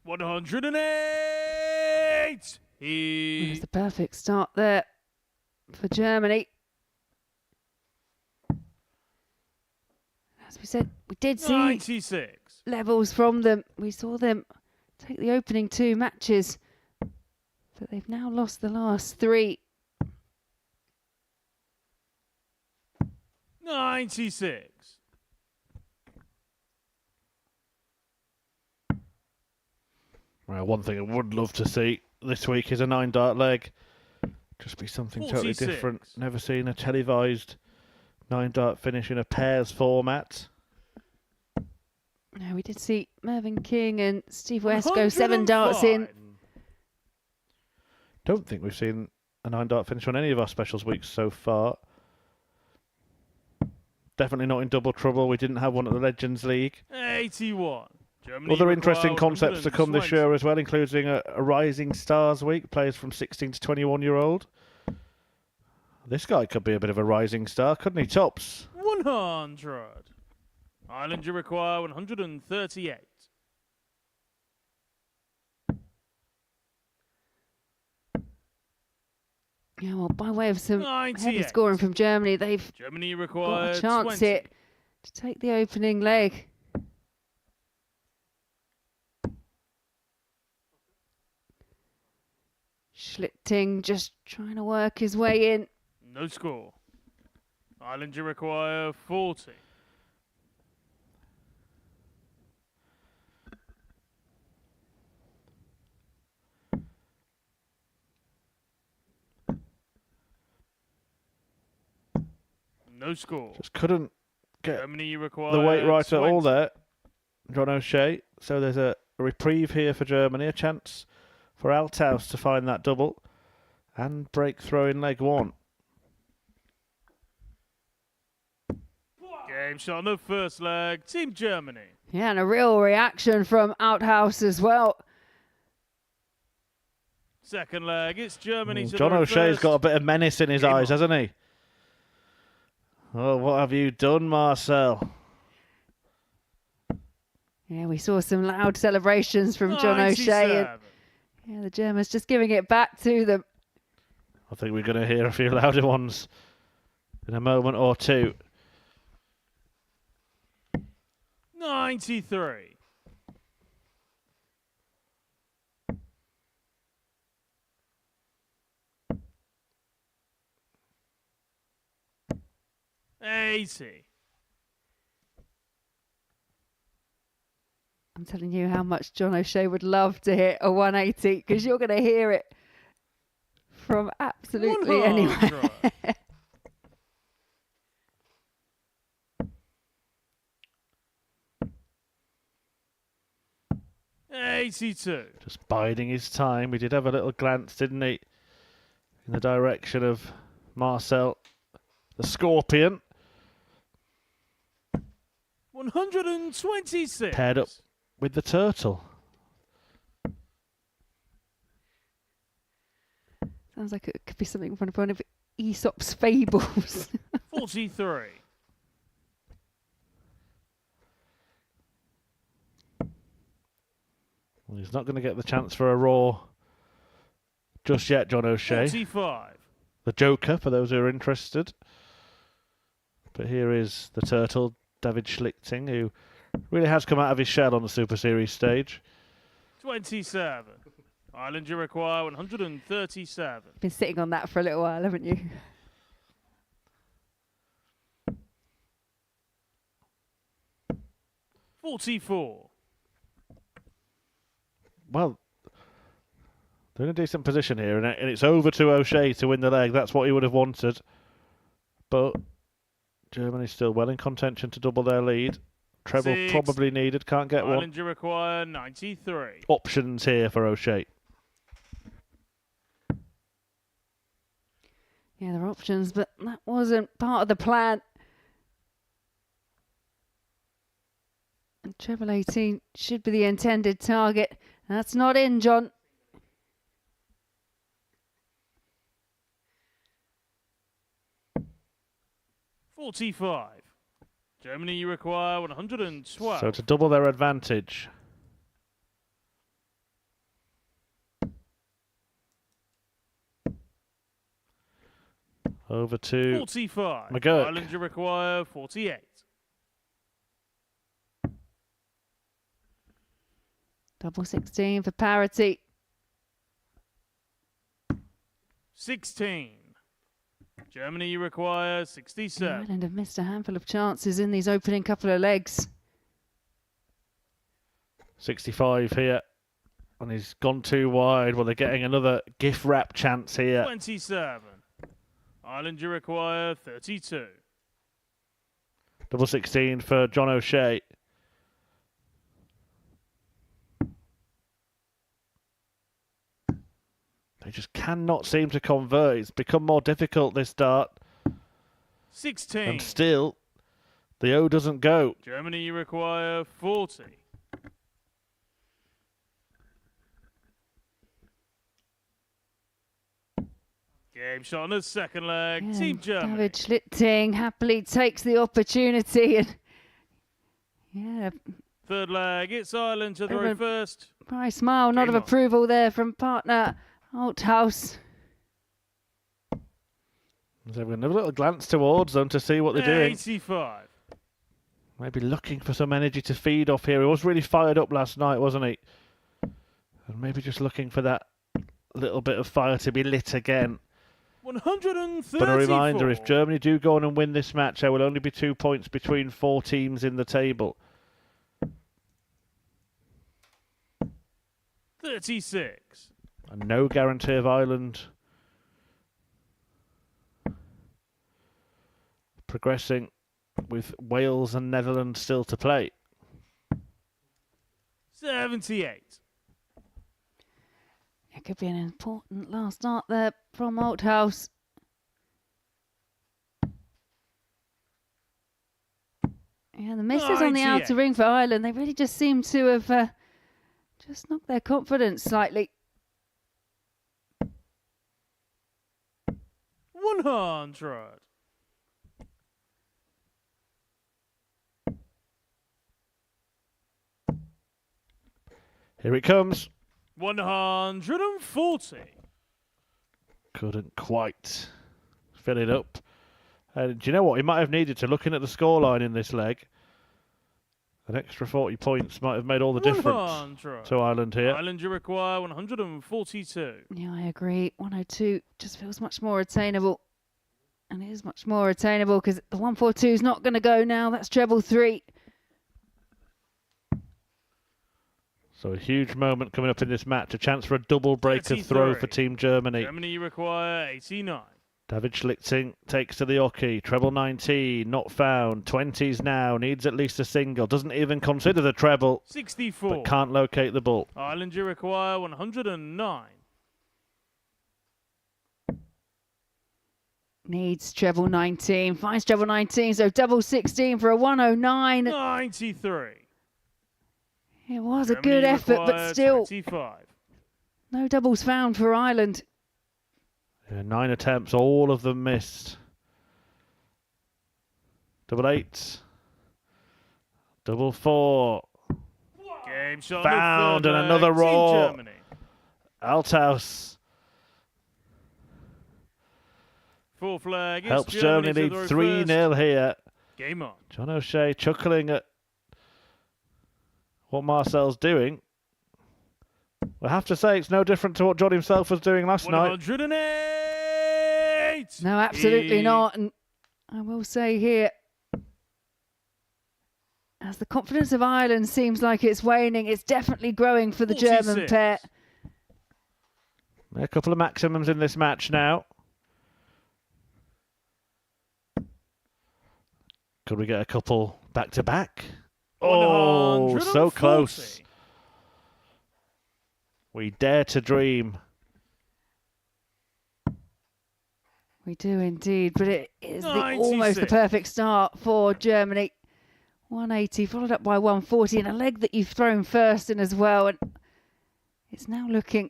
Speaker 1: $108.
Speaker 4: It was the perfect start there for Germany. As we said, we did see
Speaker 1: 96.
Speaker 4: levels from them. We saw them take the opening 2 matches But they've now lost the last 3.
Speaker 1: 96.
Speaker 2: Well, one thing I would love to see this week is a 9-dart leg. Just be something totally
Speaker 1: 46.
Speaker 2: different. Never seen a televised 9-dart finish in a pairs format.
Speaker 4: No, we did see Mervyn King and Steve West go 7 darts in.
Speaker 2: Don't think we've seen a 9-dart finish on any of our specials weeks so far. Definitely not in double trouble. We didn't have one at the Legends League.
Speaker 1: 81. Germany
Speaker 2: Other interesting
Speaker 1: require
Speaker 2: concepts to come this
Speaker 1: 120.
Speaker 2: year as well, including a Rising Stars week, players from 16 to 21-year-old. This guy could be a bit of a rising star, couldn't he, Tops?
Speaker 1: 100. Ireland, you require 138.
Speaker 4: Yeah, well, by way of some heavy
Speaker 1: 98.
Speaker 4: scoring from Germany, they've
Speaker 1: Germany
Speaker 4: got
Speaker 1: require
Speaker 4: a chance
Speaker 1: 20.
Speaker 4: here to take the opening leg. Schlichting just trying to work his way in.
Speaker 1: No score. Ireland, you require 40. No score.
Speaker 2: Just couldn't get
Speaker 1: Germany, you require
Speaker 2: the weight right at all
Speaker 1: 20.
Speaker 2: there, John O'Shea. So there's a reprieve here for Germany, a chance for Althaus to find that double and break throw in leg 1.
Speaker 1: Game shot on the first leg. Team Germany.
Speaker 4: Yeah, and a real reaction from Outhouse as well.
Speaker 1: Second leg. It's Germany to
Speaker 2: John
Speaker 1: the
Speaker 2: O'Shea's
Speaker 1: first.
Speaker 2: got a bit of menace in his
Speaker 1: Game
Speaker 2: eyes,
Speaker 1: on.
Speaker 2: hasn't he? Oh, what have you done, Marcel?
Speaker 4: Yeah, we saw some loud celebrations from John O'Shea.
Speaker 1: 97.
Speaker 4: And, yeah, the Germans just giving it back to them.
Speaker 2: I think we're going to hear a few louder ones in a moment or two.
Speaker 1: 93. $80.
Speaker 4: I'm telling you how much John O'Shea would love to hit a 180 because you're going to hear it from absolutely anywhere.
Speaker 1: 100. $82.
Speaker 2: Just biding his time. We did have a little glance, didn't he? In the direction of Marcel, the Scorpion.
Speaker 1: 126.
Speaker 2: Paired up with the Turtle.
Speaker 4: Sounds like it could be something from one of Aesop's fables.
Speaker 1: 43.
Speaker 2: Well, he's not going to get the chance for a roar just yet, John O'Shea.
Speaker 1: 45.
Speaker 2: The Joker, for those who are interested. But here is the Turtle, David Schlichting, who really has come out of his shell on the Super Series stage.
Speaker 1: 27. Ireland, you require 137.
Speaker 4: Been sitting on that for a little while, haven't you?
Speaker 1: $44.
Speaker 2: Well, they're in a decent position here, and it's over to O'Shea to win the leg. That's what he would have wanted. But Germany's still well in contention to double their lead. Treble
Speaker 1: 6.
Speaker 2: probably needed, can't get one.
Speaker 1: Ireland, you require 93.
Speaker 2: Options here for O'Shea.
Speaker 4: Yeah, there are options, but that wasn't part of the plan. And treble 18 should be the intended target. That's not in, John.
Speaker 1: $45. Germany, you require 112.
Speaker 2: So to double their advantage. Over to
Speaker 1: 45.
Speaker 2: McGurk.
Speaker 1: Ireland, you require 48.
Speaker 4: Double 16 for parity.
Speaker 1: 16. Germany, you require 67.
Speaker 4: Ireland have missed a handful of chances in these opening couple of legs.
Speaker 2: 65 here. And he's gone too wide. Well, they're getting another gift wrap chance here.
Speaker 1: 27. Ireland, you require 32.
Speaker 2: Double 16 for John O'Shea. They just cannot seem to convert. It's become more difficult this start.
Speaker 1: 16.
Speaker 2: And still, the O doesn't go.
Speaker 1: Germany, you require 40. Game shot on the second leg.
Speaker 4: Yeah,
Speaker 1: Team Germany.
Speaker 4: David Schlichting happily takes the opportunity. And yeah,
Speaker 1: Third leg. It's Ireland to throw first.
Speaker 4: Bryce smile, nod of
Speaker 1: Game on.
Speaker 4: approval there from partner Althaus.
Speaker 2: So we're going to have a little glance towards them to see what they're doing.
Speaker 1: 85.
Speaker 2: Maybe looking for some energy to feed off here. He was really fired up last night, wasn't he? And maybe just looking for that little bit of fire to be lit again.
Speaker 1: 134.
Speaker 2: But a reminder, if Germany do go on and win this match, there will only be 2 points between 4 teams in the table.
Speaker 1: 36.
Speaker 2: And no guarantee of Ireland progressing with Wales and Netherlands still to play.
Speaker 1: 78.
Speaker 4: It could be an important last start there from Althaus. Yeah, the misses on the
Speaker 1: 98.
Speaker 4: outer ring for Ireland. They really just seem to have just knocked their confidence slightly.
Speaker 1: 100.
Speaker 2: Here it comes.
Speaker 1: 140.
Speaker 2: Couldn't quite fill it up. And do you know what? He might have needed to, looking at the scoreline in this leg, an extra 40 points might have made all the difference
Speaker 1: 100.
Speaker 2: to Ireland here.
Speaker 1: Ireland, you require 142.
Speaker 4: Yeah, I agree. 102 just feels much more attainable. And it is much more attainable because the 142 is not going to go now. That's treble 3.
Speaker 2: So a huge moment coming up in this match. A chance for a double breaker throw for Team Germany.
Speaker 1: Germany, you require 89.
Speaker 2: David Schlichting takes to the hockey. Treble 19, not found. 20s now, needs at least a single. Doesn't even consider the treble.
Speaker 1: 64.
Speaker 2: But can't locate the ball.
Speaker 1: Ireland, you require 109.
Speaker 4: Needs treble 19. Finds treble 19, so double 16 for a 109.
Speaker 1: 93.
Speaker 4: It was a
Speaker 1: Germany,
Speaker 4: good
Speaker 1: you
Speaker 4: effort, but
Speaker 1: require
Speaker 4: still
Speaker 1: 25.
Speaker 4: no doubles found for Ireland.
Speaker 2: Yeah, 9 attempts, all of them missed. Double 8. Double 4.
Speaker 1: Game shot
Speaker 2: Found,
Speaker 1: on the third
Speaker 2: and another
Speaker 1: leg.
Speaker 2: roll.
Speaker 1: Team Germany.
Speaker 2: Althaus
Speaker 1: Fourth leg. It's
Speaker 2: helps Germany
Speaker 1: to
Speaker 2: lead
Speaker 1: throw
Speaker 2: 3-0
Speaker 1: first.
Speaker 2: here.
Speaker 1: Game on.
Speaker 2: John O'Shea chuckling at what Marcel's doing. I have to say, it's no different to what John himself was doing last night.
Speaker 1: 108.
Speaker 4: No, absolutely not. And I will say here, as the confidence of Ireland seems like it's waning, it's definitely growing for the German
Speaker 1: 46.
Speaker 4: pair.
Speaker 2: A couple of maximums in this match now. Could we get a couple back-to-back? Oh, so
Speaker 1: 140.
Speaker 2: close. We dare to dream.
Speaker 4: We do indeed, but it is almost the
Speaker 1: 96.
Speaker 4: perfect start for Germany. 180 followed up by 140 and a leg that you've thrown first in as well. And it's now looking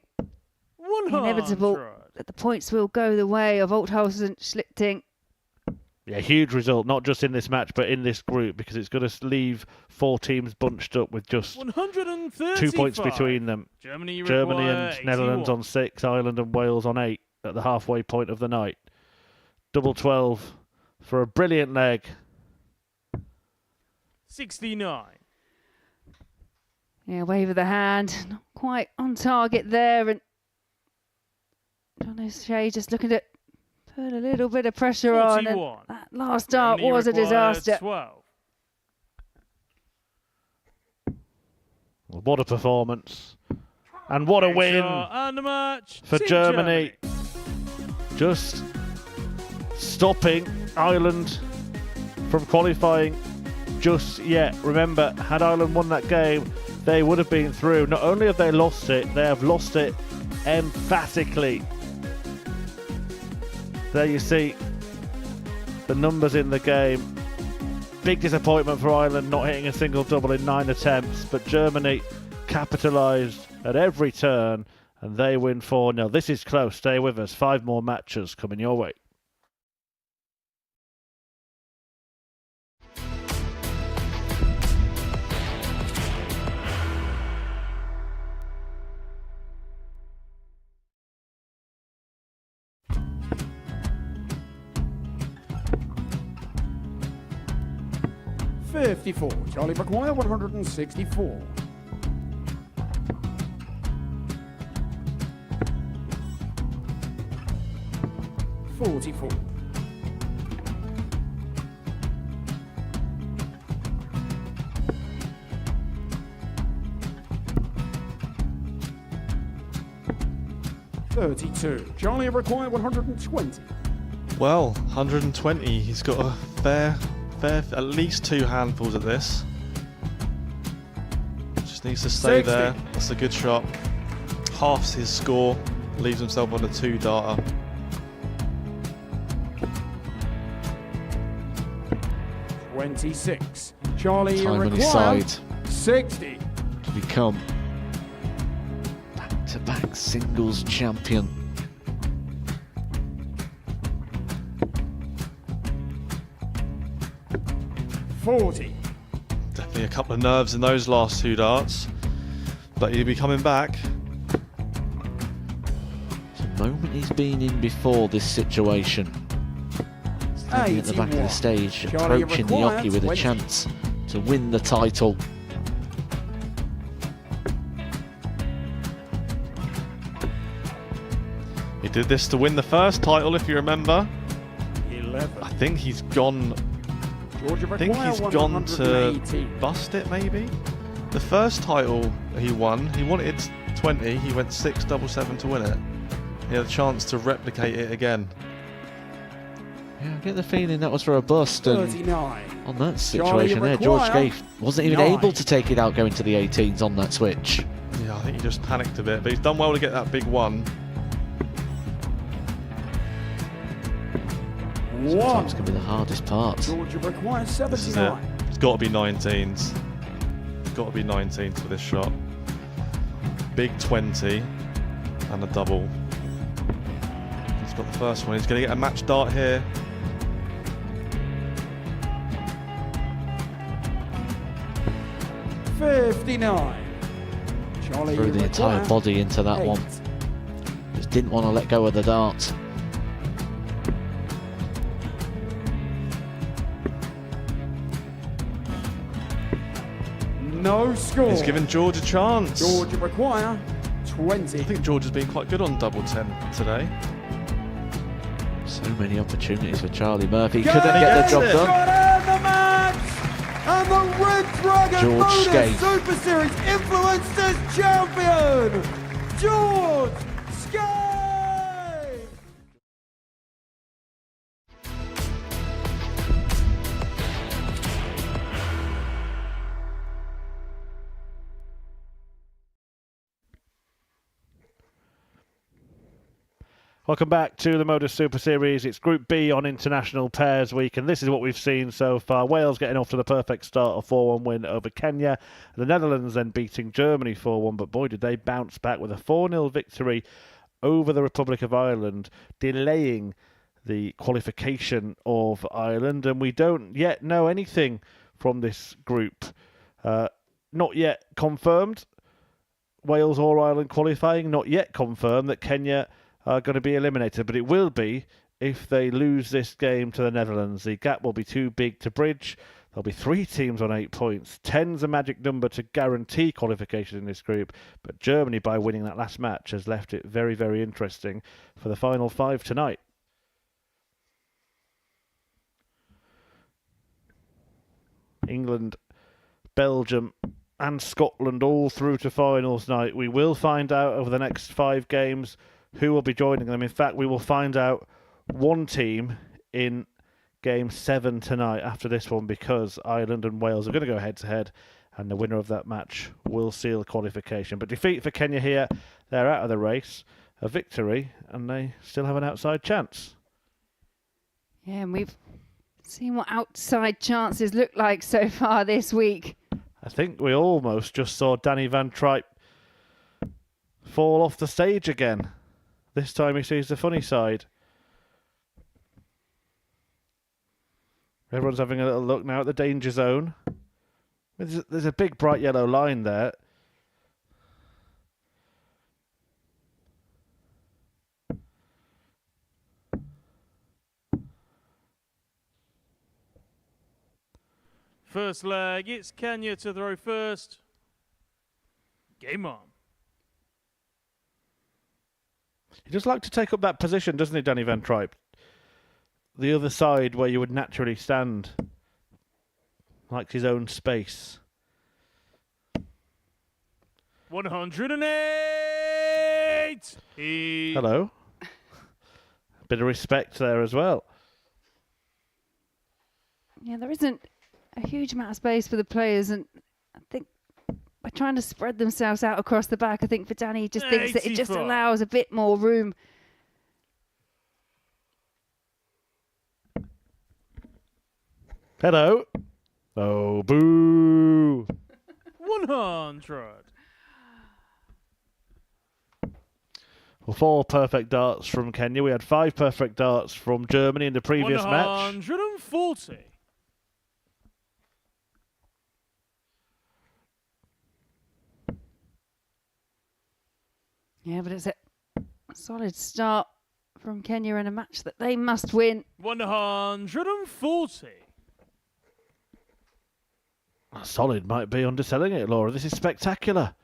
Speaker 1: 100.
Speaker 4: inevitable that the points will go the way of Althaus and Schlichting.
Speaker 2: Yeah, huge result, not just in this match, but in this group, because it's going to leave 4 teams bunched up with just
Speaker 1: 135.
Speaker 2: 2 points between them.
Speaker 1: Germany
Speaker 2: and
Speaker 1: require
Speaker 2: Netherlands
Speaker 1: 81.
Speaker 2: on 6, Ireland and Wales on 8 at the halfway point of the night. Double 12 for a brilliant leg.
Speaker 1: 69.
Speaker 4: Yeah, wave of the hand, not quite on target there. And John O'Shea just looking to put a little bit of pressure on.
Speaker 1: 41.
Speaker 4: And that last dart
Speaker 1: Germany
Speaker 4: was a
Speaker 1: required
Speaker 4: disaster.
Speaker 1: 12.
Speaker 2: Well, what a performance. And what a win
Speaker 1: And the match
Speaker 2: for
Speaker 1: Team
Speaker 2: Germany. Just stopping Ireland from qualifying just yet. Remember, had Ireland won that game, they would have been through. Not only have they lost it, they have lost it emphatically. There you see the numbers in the game. Big disappointment for Ireland not hitting a single double in 9 attempts, but Germany capitalised at every turn and they win 4-0. This is close. Stay with us. 5 more matches coming your way.
Speaker 8: .54. Charlie Maguire, 164. .44. .32. Charlie required 120.
Speaker 9: Well, 120. He's got a fair, at least 2 handfuls of this. Just needs to stay
Speaker 8: 60.
Speaker 9: there. That's a good shot. Halves his score. Leaves himself on a 2-darter.
Speaker 8: .26. Charlie
Speaker 10: Time on his
Speaker 8: required
Speaker 10: side
Speaker 8: 60.
Speaker 10: to become back-to-back singles champion.
Speaker 8: .40.
Speaker 9: Definitely a couple of nerves in those last 2 darts. But he'll be coming back.
Speaker 10: It's a moment he's been in before this situation. Standing at the back of the
Speaker 8: 81.
Speaker 10: stage,
Speaker 8: Charlie
Speaker 10: approaching the
Speaker 8: required
Speaker 10: Yoki with a
Speaker 8: 20.
Speaker 10: chance to win the title.
Speaker 9: He did this to win the first title, if you remember.
Speaker 8: 11.
Speaker 9: I think he's gone.
Speaker 8: Georgia
Speaker 9: I think
Speaker 8: require
Speaker 9: he's gone to
Speaker 8: 118.
Speaker 9: bust it, maybe. The first title he wanted 20. He went 6-7-7 to win it. He had a chance to replicate it again.
Speaker 10: Yeah, I get the feeling that was for a bust, and
Speaker 8: 39.
Speaker 10: on that situation there, George
Speaker 8: require
Speaker 10: Scaife wasn't even
Speaker 8: 9.
Speaker 10: able to take it out going to the 18s on that switch.
Speaker 9: Yeah, I think he just panicked a bit, but he's done well to get that big one.
Speaker 10: Sometimes can be the hardest part.
Speaker 8: Georgia requires
Speaker 9: This is it.
Speaker 8: 79.
Speaker 9: It's got to be 19s. It's got to be 19s for this shot. Big 20 and a double. He's got the first one. He's going to get a match dart here.
Speaker 8: .59. Charlie
Speaker 10: Threw the entire
Speaker 8: require
Speaker 10: body into that
Speaker 8: 8.
Speaker 10: one. Just didn't want to let go of the dart.
Speaker 8: No score.
Speaker 9: He's given George a chance.
Speaker 8: Georgia require 20.
Speaker 9: I think George has been quite good on double 10 today.
Speaker 10: So many opportunities for Charlie Murphy.
Speaker 8: Go!
Speaker 10: Couldn't get the job
Speaker 8: Got
Speaker 10: done.
Speaker 8: in the match! And the Red Dragon
Speaker 10: George
Speaker 8: Modus
Speaker 10: Scaife.
Speaker 8: Super Series Influencers Champion, George Scaife!
Speaker 2: Welcome back to the Modus Super Series. It's Group B on International Pairs Week, and this is what we've seen so far. Wales getting off to the perfect start, a 4-1 win over Kenya. The Netherlands then beating Germany 4-1, but boy, did they bounce back with a 4-0 victory over the Republic of Ireland, delaying the qualification of Ireland. And we don't yet know anything from this group. Not yet confirmed. Wales or Ireland qualifying, not yet confirmed that Kenya are going to be eliminated, but it will be if they lose this game to the Netherlands. The gap will be too big to bridge. There'll be 3 teams on 8 points. 10's a magic number to guarantee qualification in this group, but Germany, by winning that last match, has left it very, very interesting for the final 5 tonight. England, Belgium and Scotland all through to finals night. We will find out over the next 5 games who will be joining them. In fact, we will find out one team in Game 7 tonight after this one, because Ireland and Wales are going to go head-to-head, and the winner of that match will seal qualification. But defeat for Kenya here, they're out of the race. A victory, and they still have an outside chance.
Speaker 4: Yeah, and we've seen what outside chances look like so far this week.
Speaker 2: I think we almost just saw Danny Van Tripe fall off the stage again. This time he sees the funny side. Everyone's having a little look now at the danger zone. There's a big bright yellow line there.
Speaker 1: First leg, it's Kenya to throw first. Game on.
Speaker 2: He does like to take up that position, doesn't he, Danny Van Tripe? The other side where you would naturally stand. Likes his own space.
Speaker 1: 108!
Speaker 2: Hello. Bit of respect there as well.
Speaker 4: Yeah, there isn't a huge amount of space for the players, and I think by trying to spread themselves out across the back, I think for Danny, he just thinks that it just
Speaker 1: 84.
Speaker 4: allows a bit more room.
Speaker 2: Hello. Oh, boo.
Speaker 1: 100.
Speaker 2: Well, 4 perfect darts from Kenya. We had 5 perfect darts from Germany in the previous match.
Speaker 1: 140.
Speaker 4: Yeah, but it's a solid start from Kenya in a match that they must win.
Speaker 1: 140.
Speaker 2: Solid might be underselling it, Laura. This is spectacular.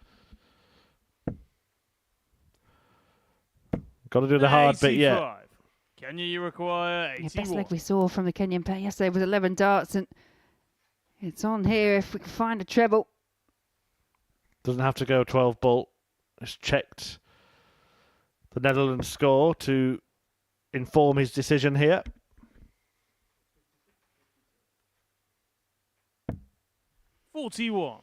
Speaker 2: Got to do the hard bit yet.
Speaker 1: 85. Kenya, you require
Speaker 4: The
Speaker 1: 81.
Speaker 4: best leg we saw from the Kenyan pair yesterday was 11 darts, and it's on here if we can find a treble.
Speaker 2: Doesn't have to go 12 ball. It's checked the Netherlands score to inform his decision here.
Speaker 1: $41.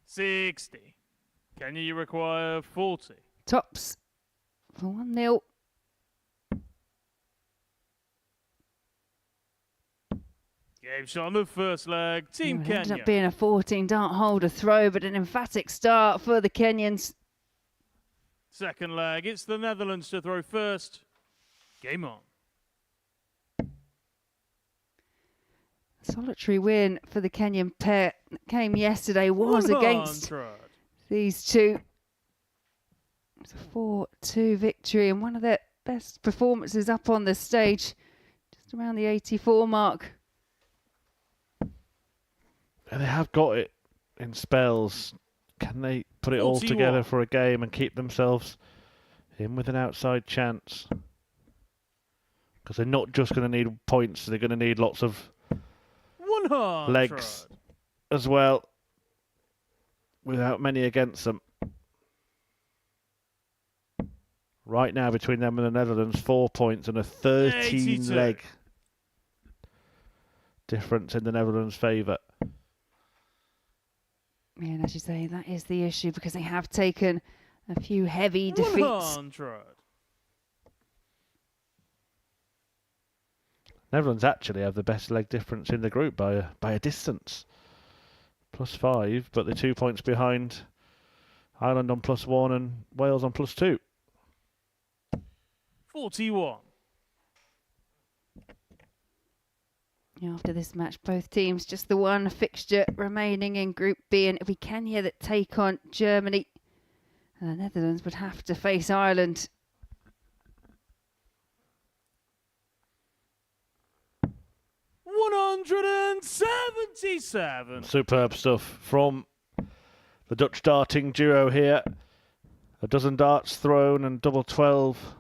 Speaker 1: $60. Kenya, you require 40.
Speaker 4: Tops for 1-0.
Speaker 1: Game shot on the first leg. Team
Speaker 4: It ended
Speaker 1: Kenya.
Speaker 4: up being a 14 dart hole to throw, but an emphatic start for the Kenyans.
Speaker 1: Second leg, it's the Netherlands to throw first. Game on.
Speaker 4: Solitary win for the Kenyan pair that came yesterday was against
Speaker 1: 100.
Speaker 4: these two. It's a 4-2 victory and one of their best performances up on the stage, just around the 84 mark.
Speaker 2: They have got it in spells. Can they put it all
Speaker 1: 41.
Speaker 2: together for a game and keep themselves in with an outside chance? Because they're not just going to need points, they're going to need lots of
Speaker 1: 100.
Speaker 2: legs as well, without many against them. Right now, between them and the Netherlands, 4 points and a 13
Speaker 1: 82.
Speaker 2: leg difference in the Netherlands' favour.
Speaker 4: Yeah, and as you say, that is the issue because they have taken a few heavy defeats.
Speaker 1: 100.
Speaker 2: Netherlands actually have the best leg difference in the group by a distance. +5, but they're 2 points behind Ireland on +1 and Wales on +2.
Speaker 1: 41.
Speaker 4: After this match, both teams just the one fixture remaining in Group B, and it'll be Kenya that take on Germany. And the Netherlands would have to face Ireland.
Speaker 1: $177.
Speaker 2: Superb stuff from the Dutch darting duo here. A dozen darts thrown and double 12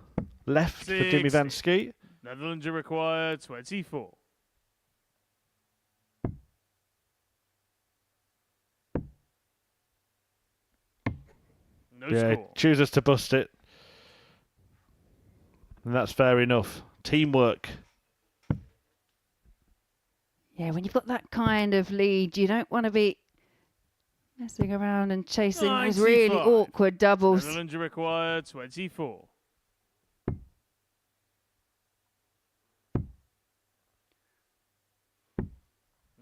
Speaker 2: left for Jimmy Van
Speaker 1: 60.
Speaker 2: Skeet.
Speaker 1: Netherlands are required 24. No
Speaker 2: Yeah,
Speaker 1: score.
Speaker 2: chooses to bust it. And that's fair enough. Teamwork.
Speaker 4: Yeah, when you've got that kind of lead, you don't want to be messing around and chasing those really
Speaker 1: 95.
Speaker 4: awkward doubles.
Speaker 1: Netherlands are required 24.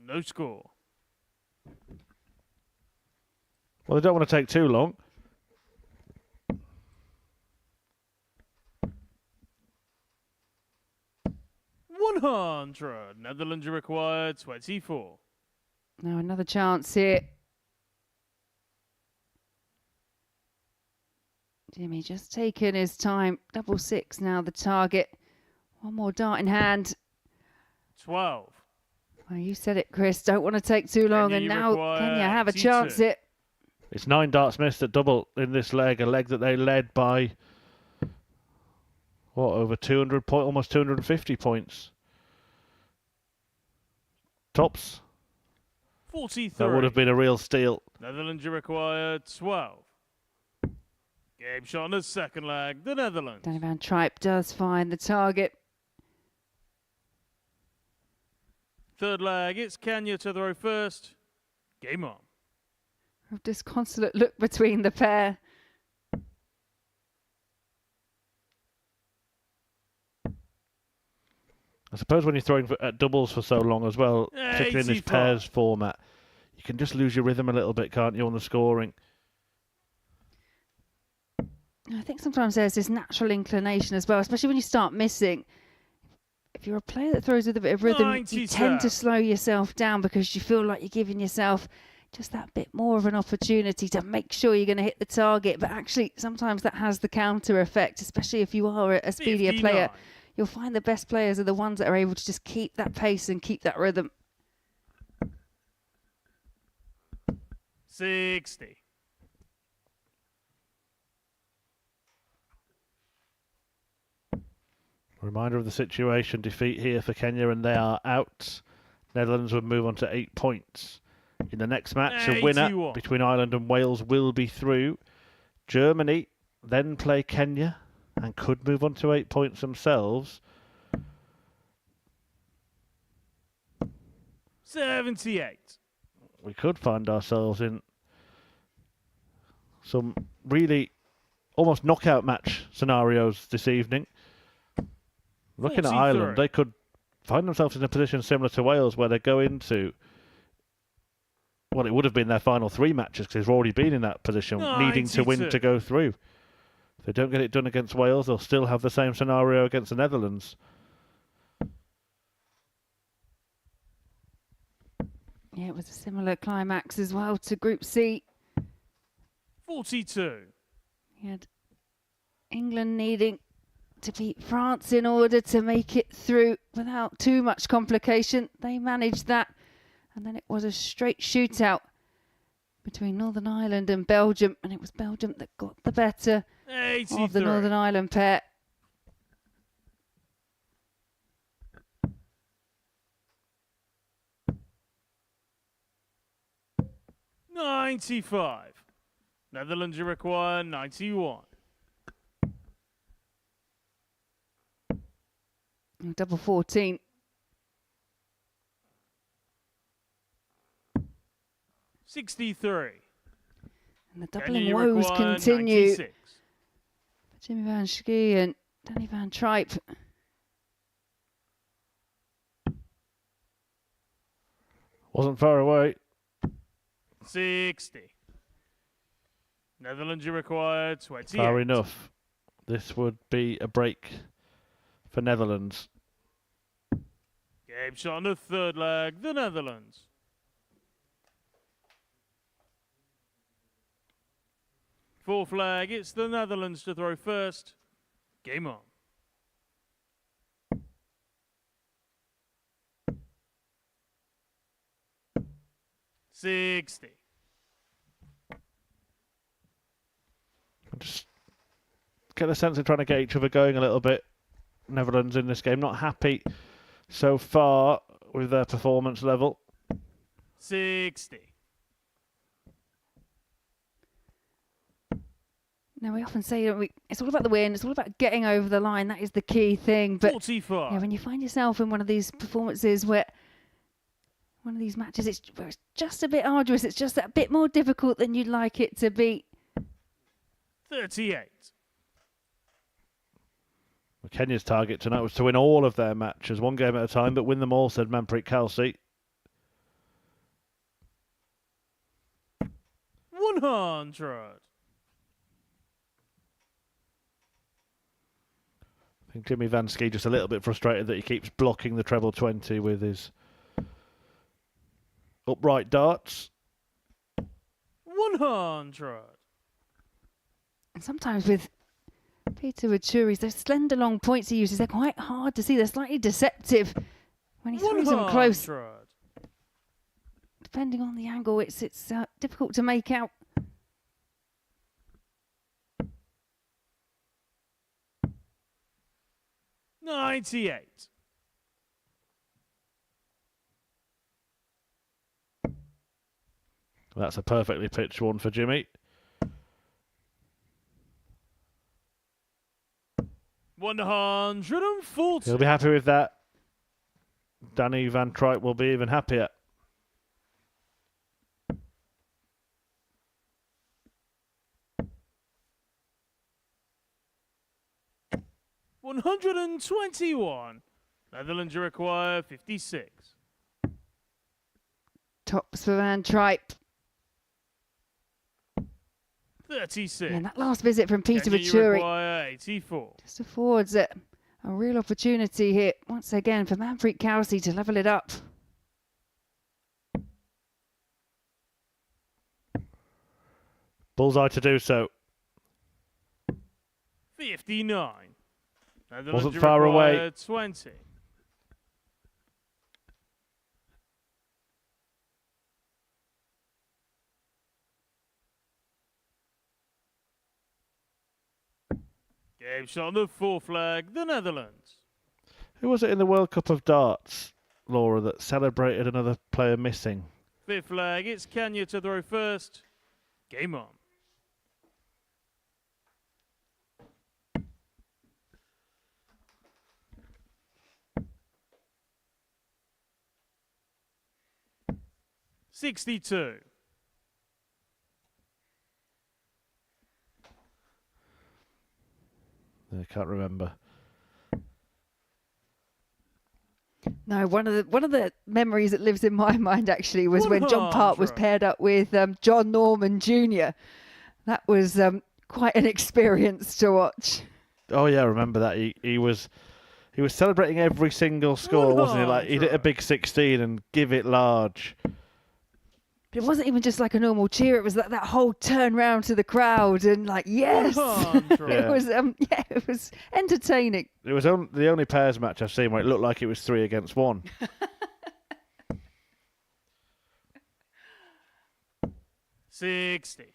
Speaker 1: No score.
Speaker 2: Well, they don't want to take too long.
Speaker 1: $100. Netherlands are required 24.
Speaker 4: Now another chance here. Jimmy just taking his time. Double 6 now the target. One more dart in hand.
Speaker 1: 12.
Speaker 4: Well, you said it, Chris. Don't want to take too long.
Speaker 1: Kenya
Speaker 4: And now
Speaker 1: require
Speaker 4: Kenya have a
Speaker 1: 82.
Speaker 4: chance here.
Speaker 2: It's 9 darts missed at double in this leg, a leg that they led by, what, over 200 point, almost 250 points. Tops.
Speaker 1: 43.
Speaker 2: That would have been a real steal.
Speaker 1: Netherlands are required 12. Game shot on the second leg. The Netherlands.
Speaker 4: Danny Van Tripe does find the target.
Speaker 1: Third leg. It's Kenya to throw first. Game on.
Speaker 4: A disconsolate look between the pair.
Speaker 2: I suppose when you're throwing at doubles for so long as well, particularly in this
Speaker 1: 85.
Speaker 2: pairs format, you can just lose your rhythm a little bit, can't you, on the scoring?
Speaker 4: I think sometimes there's this natural inclination as well, especially when you start missing. If you're a player that throws with a bit of rhythm, you tend to
Speaker 1: 97.
Speaker 4: slow yourself down because you feel like you're giving yourself just that bit more of an opportunity to make sure you're going to hit the target. But actually, sometimes that has the counter effect, especially if you are a speedier
Speaker 1: 59.
Speaker 4: player. You'll find the best players are the ones that are able to just keep that pace and keep that rhythm.
Speaker 1: 60.
Speaker 2: Reminder of the situation, defeat here for Kenya and they are out. Netherlands would move on to 8 points. In the next match, a winner
Speaker 1: 81.
Speaker 2: between Ireland and Wales will be through. Germany then play Kenya and could move on to 8 points themselves.
Speaker 1: 78.
Speaker 2: We could find ourselves in some really almost knockout match scenarios this evening. Looking at
Speaker 1: 43.
Speaker 2: Ireland, they could find themselves in a position similar to Wales where they go into, well, it would have been their final 3 matches because they've already been in that position, needing to win
Speaker 1: 92.
Speaker 2: to go through. If they don't get it done against Wales, they'll still have the same scenario against the Netherlands.
Speaker 4: Yeah, it was a similar climax as well to Group C.
Speaker 1: 42.
Speaker 4: You had England needing to beat France in order to make it through without too much complication. They managed that. And then it was a straight shootout between Northern Ireland and Belgium. And it was Belgium that got the better
Speaker 1: 83.
Speaker 4: of the Northern Ireland pair.
Speaker 1: $95. Netherlands are required 91.
Speaker 4: Double 14.
Speaker 1: $63.
Speaker 4: And the doubling
Speaker 1: Kenya
Speaker 4: woes
Speaker 1: require
Speaker 4: continue.
Speaker 1: 96.
Speaker 4: For Jimmy Van Schie and Danny Van Tripe.
Speaker 2: Wasn't far away.
Speaker 1: 60. Netherlands are required 28.
Speaker 2: Far enough. This would be a break for Netherlands.
Speaker 1: Game shot on the third leg. The Netherlands. Fourth leg, it's the Netherlands to throw first. Game on. $60.
Speaker 2: Just get the sense of trying to get each other going a little bit. Netherlands in this game, not happy so far with their performance level.
Speaker 1: 60.
Speaker 4: Now, we often say it's all about the win, it's all about getting over the line. That is the key thing. But
Speaker 1: 45.
Speaker 4: yeah, when you find yourself in one of these performances where one of these matches, it's just a bit arduous, it's just a bit more difficult than you'd like it to be.
Speaker 1: 38.
Speaker 2: Well, Kenya's target tonight was to win all of their matches, one game at a time, but win them all, said Manpreet Kelsey.
Speaker 1: 100.
Speaker 2: I think Jimmy Vansky just a little bit frustrated that he keeps blocking the treble 20 with his upright darts.
Speaker 1: 100.
Speaker 4: And sometimes with Peter Wachuri's, those slender long points he uses, they're quite hard to see. They're slightly deceptive when he throws them close.
Speaker 1: 100.
Speaker 4: Depending on the angle, it's difficult to make out.
Speaker 1: $98.
Speaker 2: That's a perfectly pitched one for Jimmy.
Speaker 1: 140.
Speaker 2: He'll be happy with that. Danny Van Tripe will be even happier.
Speaker 1: $121. Netherlands require 56.
Speaker 4: Tops for Van Tripe.
Speaker 1: 36.
Speaker 4: And that last visit from Peter
Speaker 1: Kenya
Speaker 4: Wachuri
Speaker 1: require 84.
Speaker 4: just affords a real opportunity here, once again, for Manpreet Kelsey to level it up.
Speaker 2: Bullseye to do so.
Speaker 1: 59. Netherlands
Speaker 2: Wasn't far away.
Speaker 1: require 20. Game shot on the fourth flag, the Netherlands.
Speaker 2: Who was it in the World Cup of Darts, Laura, that celebrated another player missing?
Speaker 1: Fifth flag, it's Kenya to throw first. Game on. $62.
Speaker 2: I can't remember.
Speaker 4: No, one of the memories that lives in my mind actually was when John Part was paired up with John Norman Jr. That was quite an experience to watch.
Speaker 2: Oh yeah, I remember that. He was celebrating every single score, wasn't he? Like he'd hit a big 16 and give it large.
Speaker 4: But it wasn't even just like a normal cheer. It was like that whole turn round to the crowd and like, yes. It was it was entertaining.
Speaker 2: It was the only pairs match I've seen where it looked like it was 3 against 1.
Speaker 1: $60.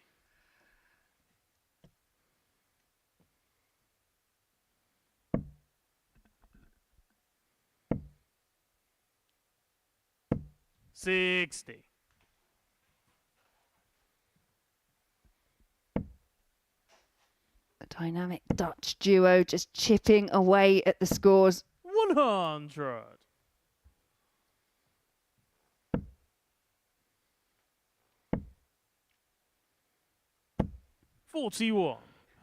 Speaker 1: $60.
Speaker 4: The dynamic Dutch duo just chipping away at the scores.
Speaker 1: 100. $41.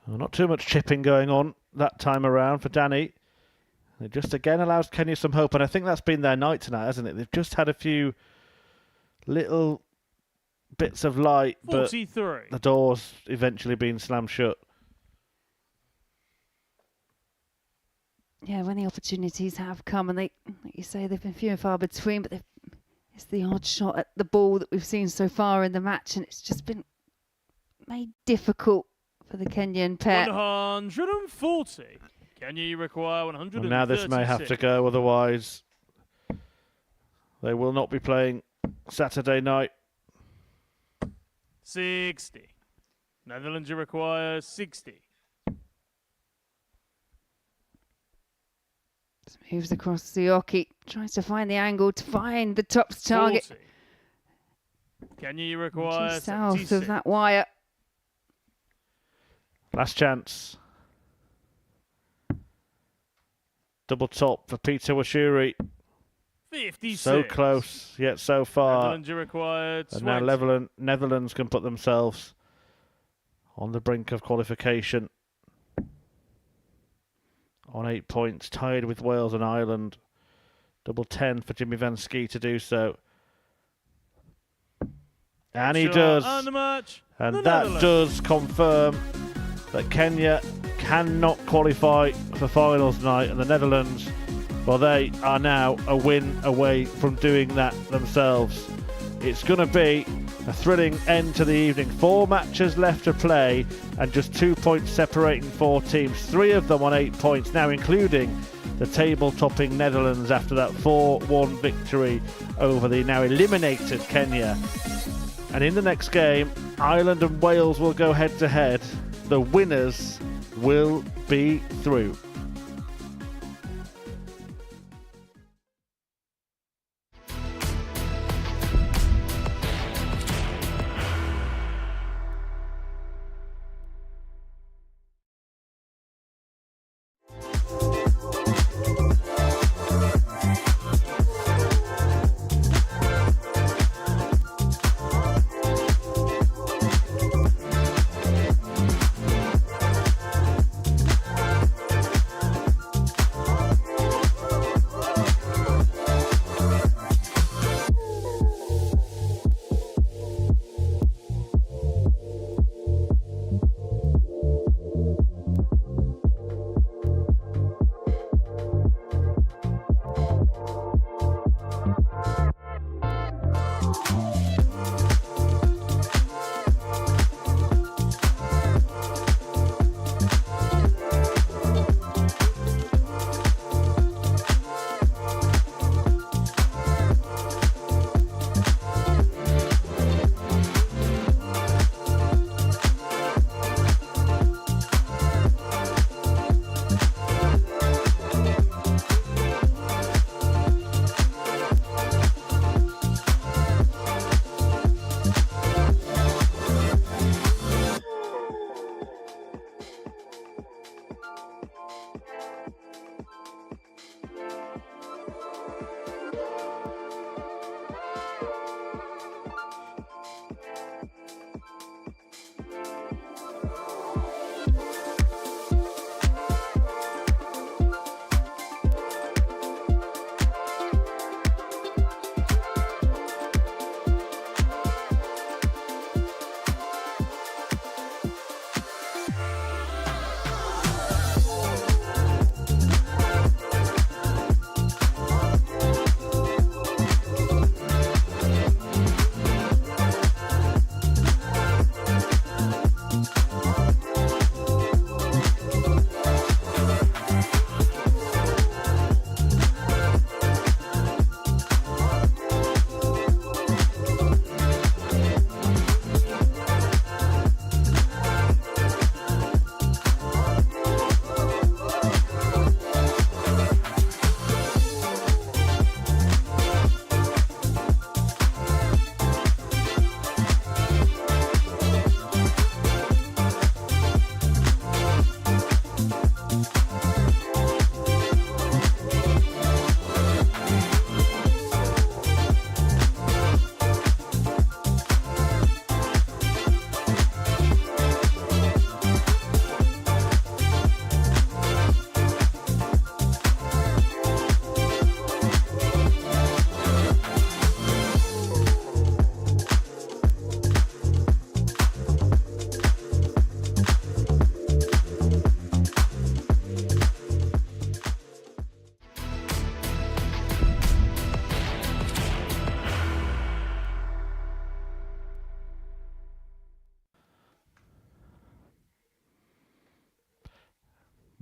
Speaker 2: Well, not too much chipping going on that time around for Danny. It just again allows Kenya some hope, and I think that's been their night tonight, hasn't it? They've just had a few little bits of light,
Speaker 1: 43.
Speaker 2: but the door's eventually been slammed shut.
Speaker 4: Yeah, when the opportunities have come, and they, like you say, they've been few and far between, but it's the odd shot at the ball that we've seen so far in the match, and it's just been made difficult for the Kenyan pair.
Speaker 1: 140. Kenya, you require 136.
Speaker 2: Well, now this may have to go, otherwise they will not be playing Saturday night.
Speaker 1: 60. Netherlands, you require 60.
Speaker 4: Moves across the Oki, tries to find the angle to find the tops target.
Speaker 1: 40. Kenya, you require
Speaker 4: Just south
Speaker 1: 76.
Speaker 4: of that wire.
Speaker 2: Last chance. Double top for Peter Washuri.
Speaker 1: 56.
Speaker 2: So close, yet so far.
Speaker 1: Netherlands, you require 20.
Speaker 2: And now Netherlands can put themselves on the brink of qualification. On 8 points, tied with Wales and Ireland. Double 10 for Jimmy Van Ski to do so. And he does.
Speaker 1: And the match.
Speaker 2: And
Speaker 1: the
Speaker 2: that does confirm that Kenya cannot qualify for finals tonight. And the Netherlands, well, they are now a win away from doing that themselves. It's going to be a thrilling end to the evening. 4 matches left to play and just 2 points separating 4 teams. 3 of them on 8 points now, including the table-topping Netherlands after that 4-1 victory over the now eliminated Kenya. And in the next game, Ireland and Wales will go head-to-head. The winners will be through.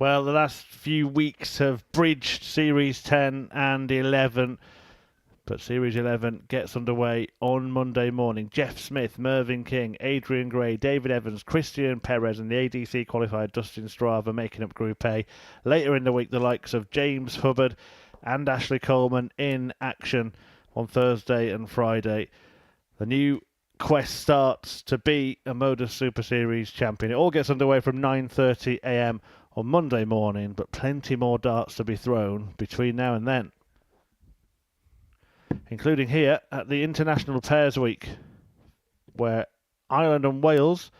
Speaker 2: Well, the last few weeks have bridged Series 10 and 11, but Series 11 gets underway on Monday morning. Jeff Smith, Mervyn King, Adrian Gray, David Evans, Christian Perez and the ADC qualifier Dustin Strava making up Group A. Later in the week, the likes of James Hubbard and Ashley Coleman in action on Thursday and Friday. The new quest starts to be a Modus Super Series champion. It all gets underway from 9:30 a.m. on Monday morning, but plenty more darts to be thrown between now and then, including here at the International Pairs Week, where Ireland and Wales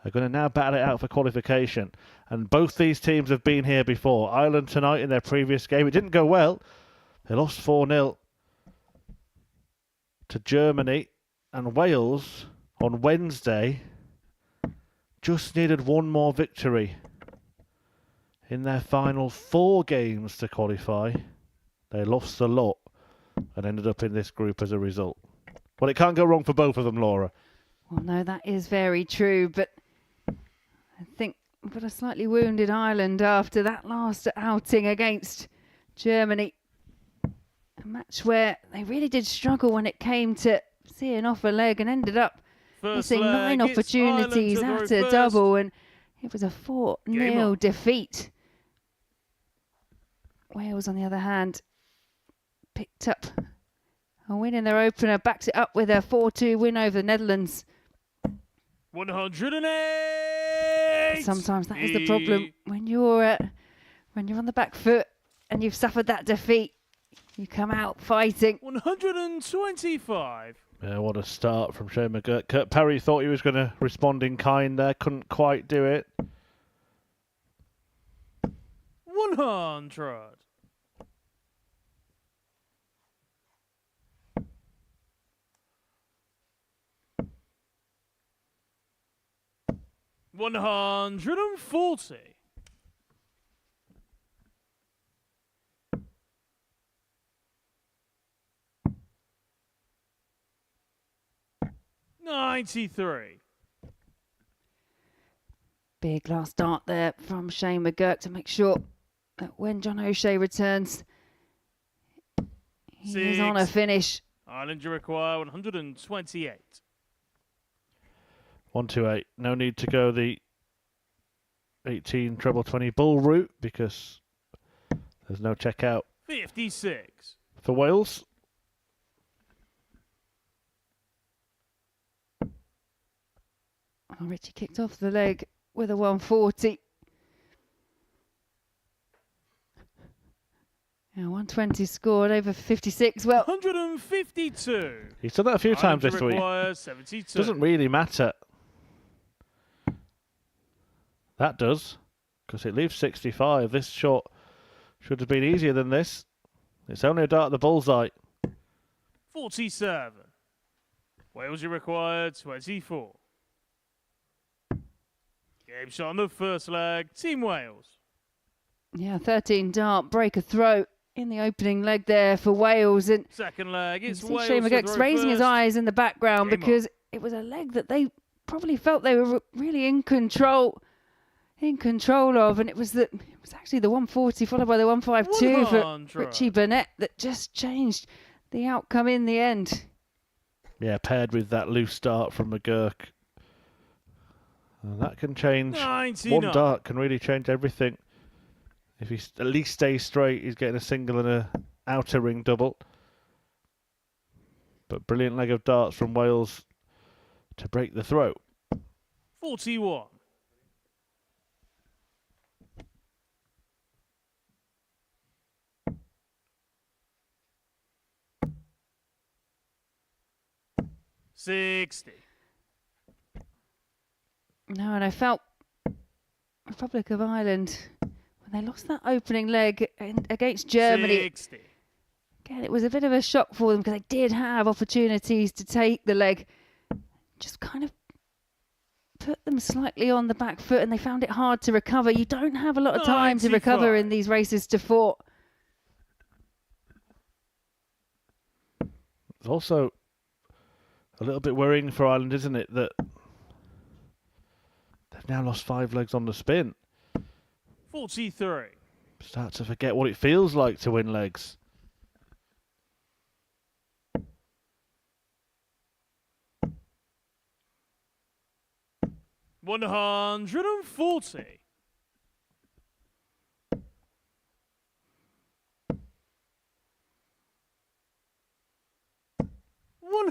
Speaker 2: are going to now battle it out for qualification. And both these teams have been here before. Ireland tonight in their previous game, it didn't go well. They lost 4-0 to Germany, and Wales on Wednesday just needed one more victory in their final 4 games to qualify. They lost a lot and ended up in this group as a result. Well, it can't go wrong for both of them, Laura.
Speaker 4: Well, no, that is very true, but I think we've got a slightly wounded Ireland after that last outing against Germany. A match where they really did struggle when it came to seeing off a leg and ended up missing 9 opportunities at a double, and it was a 4-0 defeat. Wales, on the other hand, picked up a win in their opener, backed it up with a 4-2 win over the Netherlands.
Speaker 1: 108!
Speaker 4: Sometimes that is the problem when you're on the back foot and you've suffered that defeat. You come out fighting.
Speaker 1: 125.
Speaker 2: Yeah, what a start from Shane McGurk. Kurt Parry thought he was going to respond in kind there, couldn't quite do it.
Speaker 1: 100. $140. 93.
Speaker 4: Big last dart there from Shane McGurk to make sure that when John O'Shea returns, he is on a finish.
Speaker 1: Ireland, you require 128.
Speaker 2: 128. No need to go the 18 treble 20 bull route because there's no checkout
Speaker 1: 56.
Speaker 2: for Wales.
Speaker 4: Well, Richie kicked off the leg with a 140. Yeah, 120 scored over 56. Well,
Speaker 1: 152.
Speaker 2: He's done that a few times this week.
Speaker 1: 72.
Speaker 2: Doesn't really matter. That does, because it leaves 65. This shot should have been easier than this. It's only a dart at the bullseye.
Speaker 1: 47. Wales, you require 24. Game shot on the first leg. Team Wales.
Speaker 4: yeah, 13 dart breaker throw in the opening leg there for Wales. And
Speaker 1: Second leg. It's
Speaker 4: see
Speaker 1: Wales.
Speaker 4: Shane
Speaker 1: to
Speaker 4: McGurk's
Speaker 1: throw
Speaker 4: raising his
Speaker 1: first.
Speaker 4: eyes in the background
Speaker 1: Game
Speaker 4: because it was a leg that they probably felt they were really in control of, and it was actually the 140 followed by the 152 for
Speaker 1: 100.
Speaker 4: Richie Burnett that just changed the outcome in the end.
Speaker 2: Yeah, paired with that loose dart from McGurk. And that can change.
Speaker 1: 99.
Speaker 2: One dart can really change everything. If he at least stays straight, he's getting a single and a outer ring double. But brilliant leg of darts from Wales to break the throw.
Speaker 1: 41. $60.
Speaker 4: No, and I felt Republic of Ireland, when they lost that opening leg against Germany,
Speaker 1: 60.
Speaker 4: again, it was a bit of a shock for them because they did have opportunities to take the leg. Just kind of put them slightly on the back foot and they found it hard to recover. You don't have a lot of time to recover
Speaker 1: 95.
Speaker 4: in these races to 4.
Speaker 2: It's also a little bit worrying for Ireland, isn't it, that they've now lost 5 legs on the spin.
Speaker 1: 43.
Speaker 2: Start to forget what it feels like to win legs.
Speaker 1: $140.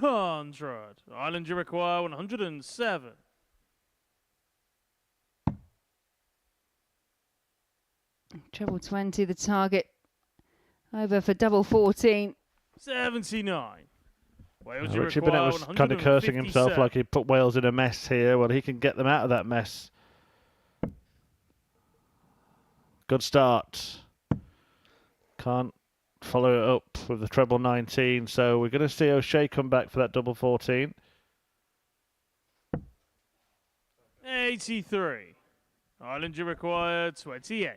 Speaker 1: $100. Ireland, you require 107.
Speaker 4: Treble 20, the target. Over for double 14.
Speaker 1: 79. Wales, you
Speaker 2: Richard
Speaker 1: require
Speaker 2: Bennett was kind of cursing himself
Speaker 1: 157.
Speaker 2: like he put Wales in a mess here. Well, he can get them out of that mess. Good start. Can't follow it up with the treble 19, so we're going to see O'Shea come back for that double 14.
Speaker 1: 83. Ireland, you require 28.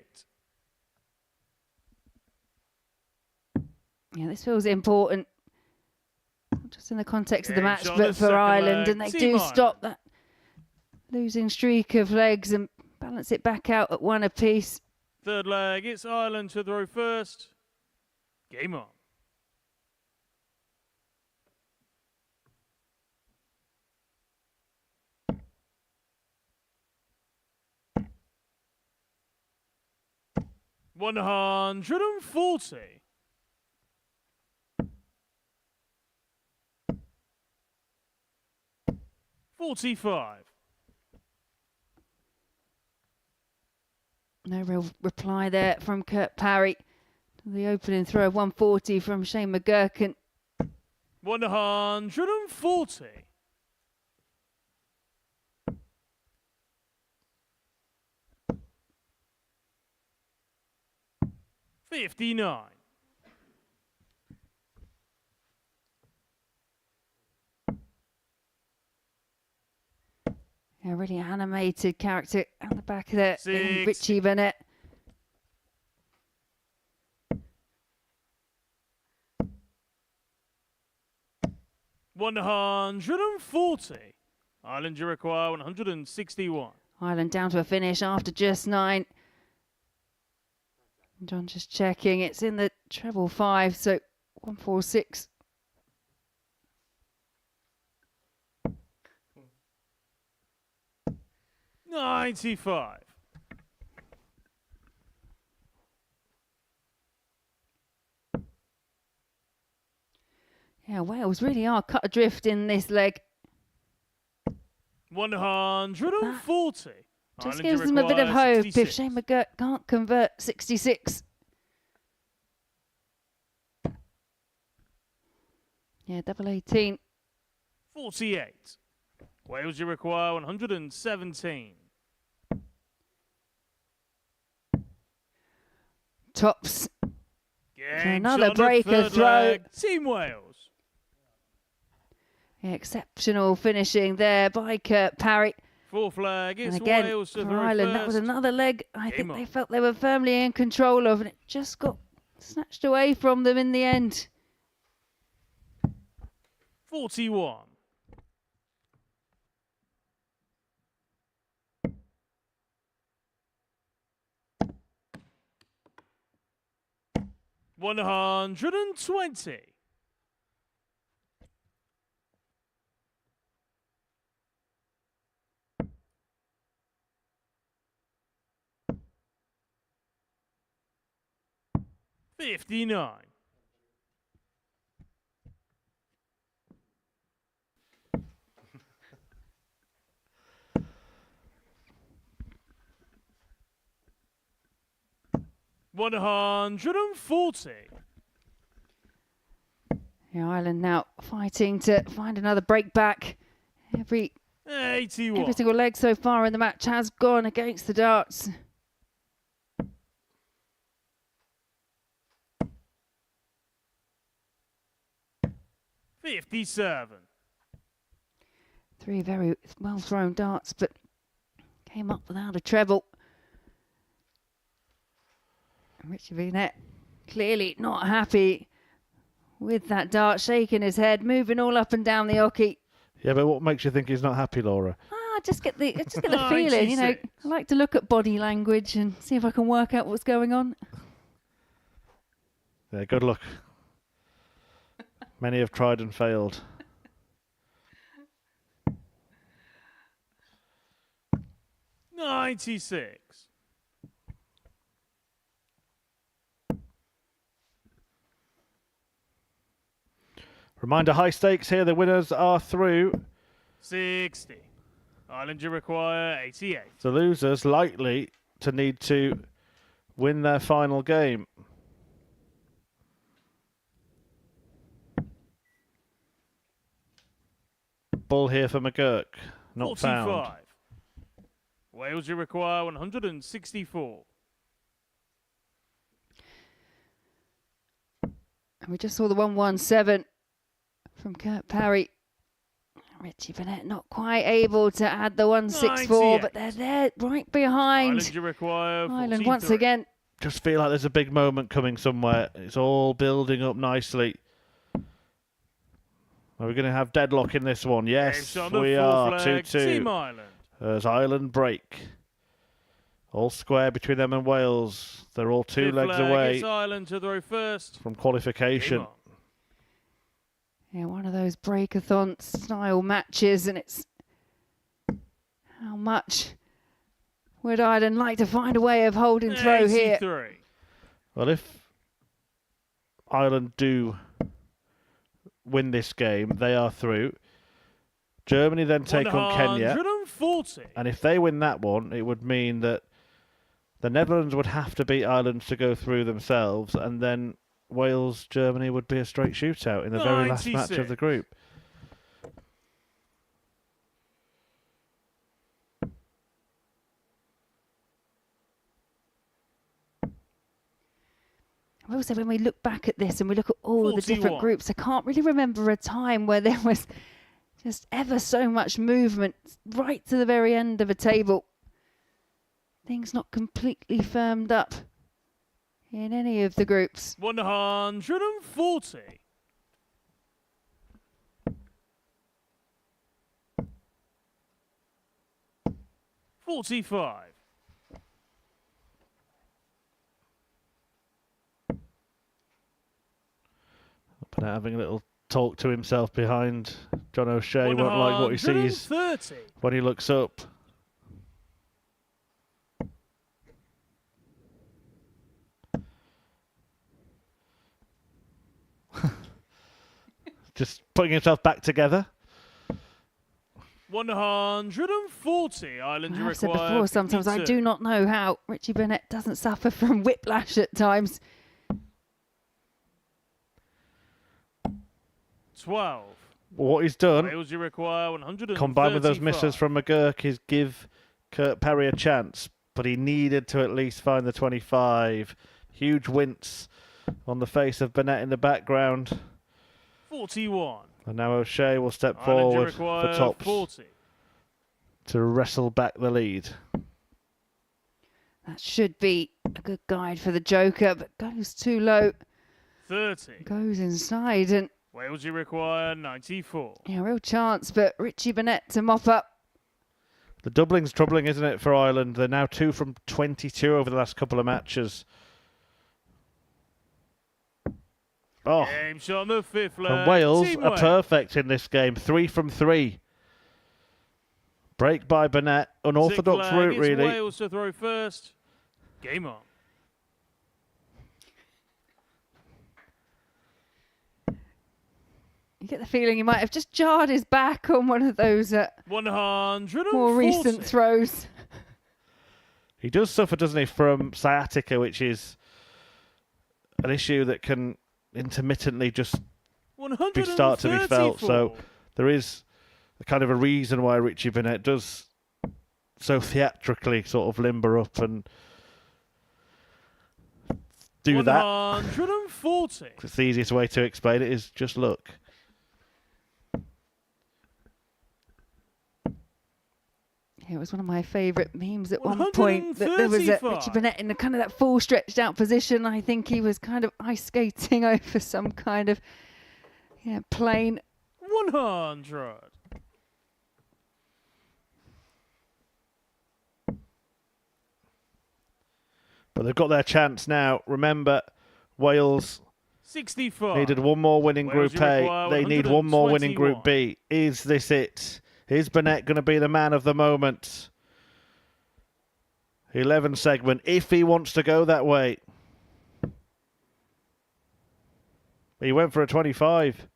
Speaker 4: Yeah, this feels important. Not just in the context of the
Speaker 1: Game
Speaker 4: match,
Speaker 1: shot,
Speaker 4: but
Speaker 1: the
Speaker 4: for
Speaker 1: second
Speaker 4: Ireland.
Speaker 1: leg.
Speaker 4: And they
Speaker 1: Team
Speaker 4: do
Speaker 1: Ireland.
Speaker 4: stop that losing streak of legs and balance it back out at one apiece.
Speaker 1: Third leg, it's Ireland to throw first. Game on. $140. $45.
Speaker 4: No real reply there from Kurt Parry. The opening throw of 140 from Shane McGurkin.
Speaker 1: 140. $59.
Speaker 4: A really animated character at the back of there, in
Speaker 1: 60.
Speaker 4: Richie Bennett.
Speaker 1: $140. Ireland, you require 161.
Speaker 4: Ireland down to a finish after just 9. John just checking. It's in the treble 5, so 146.
Speaker 1: $95.
Speaker 4: Yeah, Wales really are cut adrift in this leg.
Speaker 1: 140.
Speaker 4: Just
Speaker 1: Ireland,
Speaker 4: gives
Speaker 1: you
Speaker 4: them a bit of
Speaker 1: require
Speaker 4: hope
Speaker 1: 66.
Speaker 4: if Shane McGurk can't convert 66. Yeah, double 18.
Speaker 1: 48. Wales, you require 117.
Speaker 4: Tops.
Speaker 1: Game
Speaker 4: another
Speaker 1: shot, the
Speaker 4: breaker
Speaker 1: third
Speaker 4: throw.
Speaker 1: leg. Team Wales.
Speaker 4: Yeah, exceptional finishing there by Kurt Parry.
Speaker 1: Fourth leg, it's
Speaker 4: And again,
Speaker 1: Wales to
Speaker 4: for
Speaker 1: throw
Speaker 4: Ireland,
Speaker 1: first.
Speaker 4: that was another leg I
Speaker 1: Game
Speaker 4: think
Speaker 1: on.
Speaker 4: they felt they were firmly in control of, and it just got snatched away from them in the end.
Speaker 1: 41. $120. $59. $140.
Speaker 4: Yeah, Ireland now fighting to find another break back. Every
Speaker 1: 81.
Speaker 4: single leg so far in the match has gone against the darts.
Speaker 1: $57.
Speaker 4: 3 very well thrown darts, but came up without a treble. And Richard Bennett clearly not happy with that dart, shaking his head, moving all up and down the oche.
Speaker 2: Yeah, but what makes you think he's not happy, Laura?
Speaker 4: I just get the feeling, you know.
Speaker 1: 96.
Speaker 4: I like to look at body language and see if I can work out what's going on.
Speaker 2: Yeah, good luck. Many have tried and failed.
Speaker 1: $96.
Speaker 2: Reminder, high stakes here. The winners are through.
Speaker 1: 60. Ireland, you require 88.
Speaker 2: The losers likely to need to win their final game. Ball here for McGurk. Not
Speaker 1: 45.
Speaker 2: found.
Speaker 1: Wales, you require 164.
Speaker 4: And we just saw the 117 from Kurt Parry. Richie Burnett not quite able to add the 164, but they're there right behind.
Speaker 1: Ireland, you require 43.
Speaker 4: Ireland once again.
Speaker 2: Just feel like there's a big moment coming somewhere. It's all building up nicely. Are we going to have deadlock in this one? Yes, we are. 2-2.
Speaker 1: Team Ireland.
Speaker 2: As Ireland break. All square between them and Wales. They're all two
Speaker 1: Fifth
Speaker 2: legs
Speaker 1: leg,
Speaker 2: away
Speaker 1: it's Ireland to throw first.
Speaker 2: from qualification.
Speaker 1: Game on.
Speaker 4: Yeah, one of those breakathon style matches, and it's how much would Ireland like to find a way of holding throw here?
Speaker 1: 83.
Speaker 2: Well, if Ireland do win this game, they are through. Germany then take on Kenya.
Speaker 1: 140.
Speaker 2: And if they win that one, it would mean that the Netherlands would have to beat Ireland to go through themselves, and then Wales, Germany would be a straight shootout in the very last match of the
Speaker 1: 96.
Speaker 2: group.
Speaker 4: Also, when we look back at this and we look at all the different
Speaker 1: 41.
Speaker 4: groups, I can't really remember a time where there was just ever so much movement right to the very end of a table. Things not completely firmed up in any of the groups.
Speaker 1: 140. $45.
Speaker 2: But having a little talk to himself behind John O'Shea, won't like what he sees
Speaker 1: 130.
Speaker 2: when he looks up. Just putting himself back together.
Speaker 1: 140. Ireland, you
Speaker 4: I've said
Speaker 1: require
Speaker 4: before, sometimes I
Speaker 1: 52.
Speaker 4: do not know how Richie Burnett doesn't suffer from whiplash at times.
Speaker 1: 12.
Speaker 2: What he's done,
Speaker 1: Wales, you require 135.
Speaker 2: combined with those misses from McGurk, is give Kurt Parry a chance, but he needed to at least find the 25. Huge wince on the face of Burnett in the background.
Speaker 1: 41.
Speaker 2: And now O'Shea will step
Speaker 1: Ireland, you
Speaker 2: forward for
Speaker 1: require
Speaker 2: tops
Speaker 1: 40.
Speaker 2: to wrestle back the lead.
Speaker 4: That should be a good guide for the Joker, but goes too low.
Speaker 1: 30.
Speaker 4: Goes inside, and
Speaker 1: Wales, you require 94.
Speaker 4: yeah, real chance, but Richie Burnett to mop up.
Speaker 2: The doubling's troubling, isn't it, for Ireland? They're now 2 from 22 over the last couple of matches. Oh,
Speaker 1: Game shot on the fifth leg.
Speaker 2: and Wales
Speaker 1: Team
Speaker 2: are
Speaker 1: Wales.
Speaker 2: perfect in this game. 3 from 3. Break by Burnett. Unorthodox
Speaker 1: Sixth leg,
Speaker 2: route,
Speaker 1: it's
Speaker 2: really.
Speaker 1: Wales to throw first. Game on.
Speaker 4: You get the feeling he might have just jarred his back on one of those
Speaker 1: 140.
Speaker 4: more recent throws.
Speaker 2: He does suffer, doesn't he, from sciatica, which is an issue that can intermittently just start to be felt. So there is a kind of a reason why Richie Burnett does so theatrically sort of limber up and do that.
Speaker 1: 140.
Speaker 2: It's the easiest way to explain it is just look.
Speaker 4: It was one of my favourite memes at one point. That there was a
Speaker 1: 135.
Speaker 4: Richie Burnett in the kind of that full stretched out position. I think he was kind of ice skating over some kind of plane.
Speaker 1: 100.
Speaker 2: But they've got their chance now. Remember, Wales
Speaker 1: 65.
Speaker 2: needed one more win in
Speaker 1: Wales,
Speaker 2: Group
Speaker 1: you
Speaker 2: A.
Speaker 1: require
Speaker 2: They need one more win in Group
Speaker 1: 121.
Speaker 2: B. Is this it? Is Burnett going to be the man of the moment? 11 segment, if he wants to go that way. He went for a 25.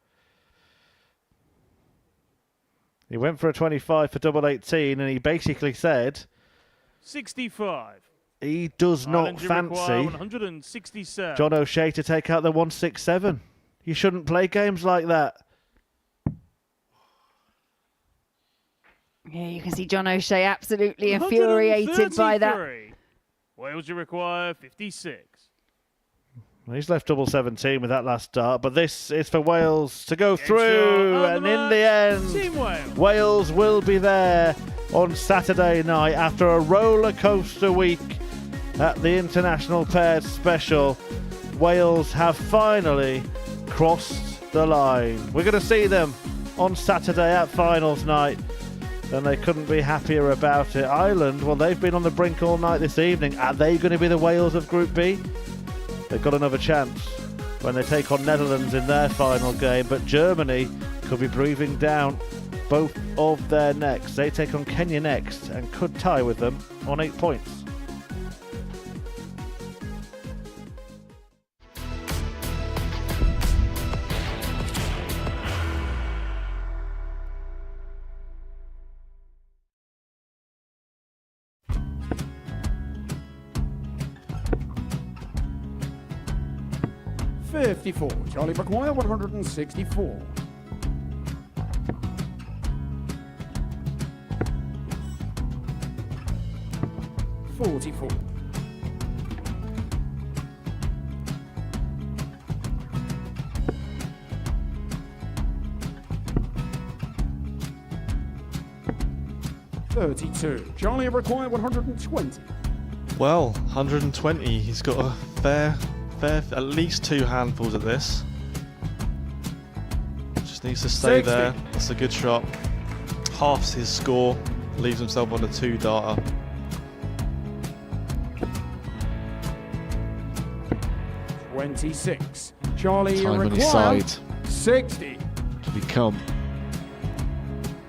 Speaker 2: He went for a 25 for double 18, and he basically said
Speaker 1: 65.
Speaker 2: he does not
Speaker 1: Ireland, you require
Speaker 2: fancy
Speaker 1: 167.
Speaker 2: John O'Shea to take out the 167. You shouldn't play games like that.
Speaker 4: Yeah, you can see John O'Shea absolutely infuriated by that.
Speaker 1: 133. Wales, you require 56.
Speaker 2: He's left double 17 with that last dart, but this is for Wales to go
Speaker 1: Game
Speaker 2: through,
Speaker 1: shot,
Speaker 2: and in the end,
Speaker 1: Team Wales.
Speaker 2: Wales will be there on Saturday night after a roller coaster week at the International Pairs Special. Wales have finally crossed the line. We're going to see them on Saturday at finals night, and they couldn't be happier about it. Ireland, well, they've been on the brink all night this evening. Are they going to be the Wales of Group B? They've got another chance when they take on Netherlands in their final game, but Germany could be breathing down both of their necks. They take on Kenya next and could tie with them on 8 points.
Speaker 8: Charlie McGuire, 164. 44. 32. Charlie required 120.
Speaker 9: Well, 120. He's got a fair, at least 2 handfuls at this. Just needs to stay
Speaker 8: 60.
Speaker 9: there. That's a good shot. Halves his score. Leaves himself on a 2-darter.
Speaker 8: $26. Charlie
Speaker 10: Time on his
Speaker 8: required
Speaker 10: side
Speaker 8: 60.
Speaker 10: to become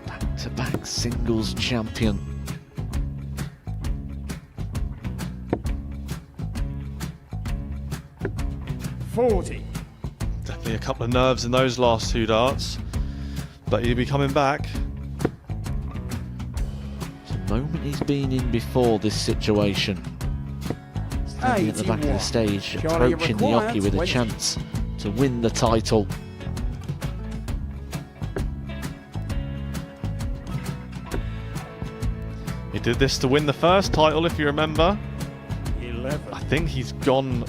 Speaker 10: back-to-back singles champion.
Speaker 8: $40.
Speaker 9: Definitely a couple of nerves in those last 2 darts. But he'll be coming back.
Speaker 10: It's a moment he's been in before this situation. Standing at the back of the
Speaker 8: 81.
Speaker 10: stage,
Speaker 8: Charlie
Speaker 10: approaching the
Speaker 8: required
Speaker 10: hockey with a
Speaker 8: 20.
Speaker 10: chance to win the title.
Speaker 9: He did this to win the first title, if you remember.
Speaker 8: 11.
Speaker 9: I think he's gone.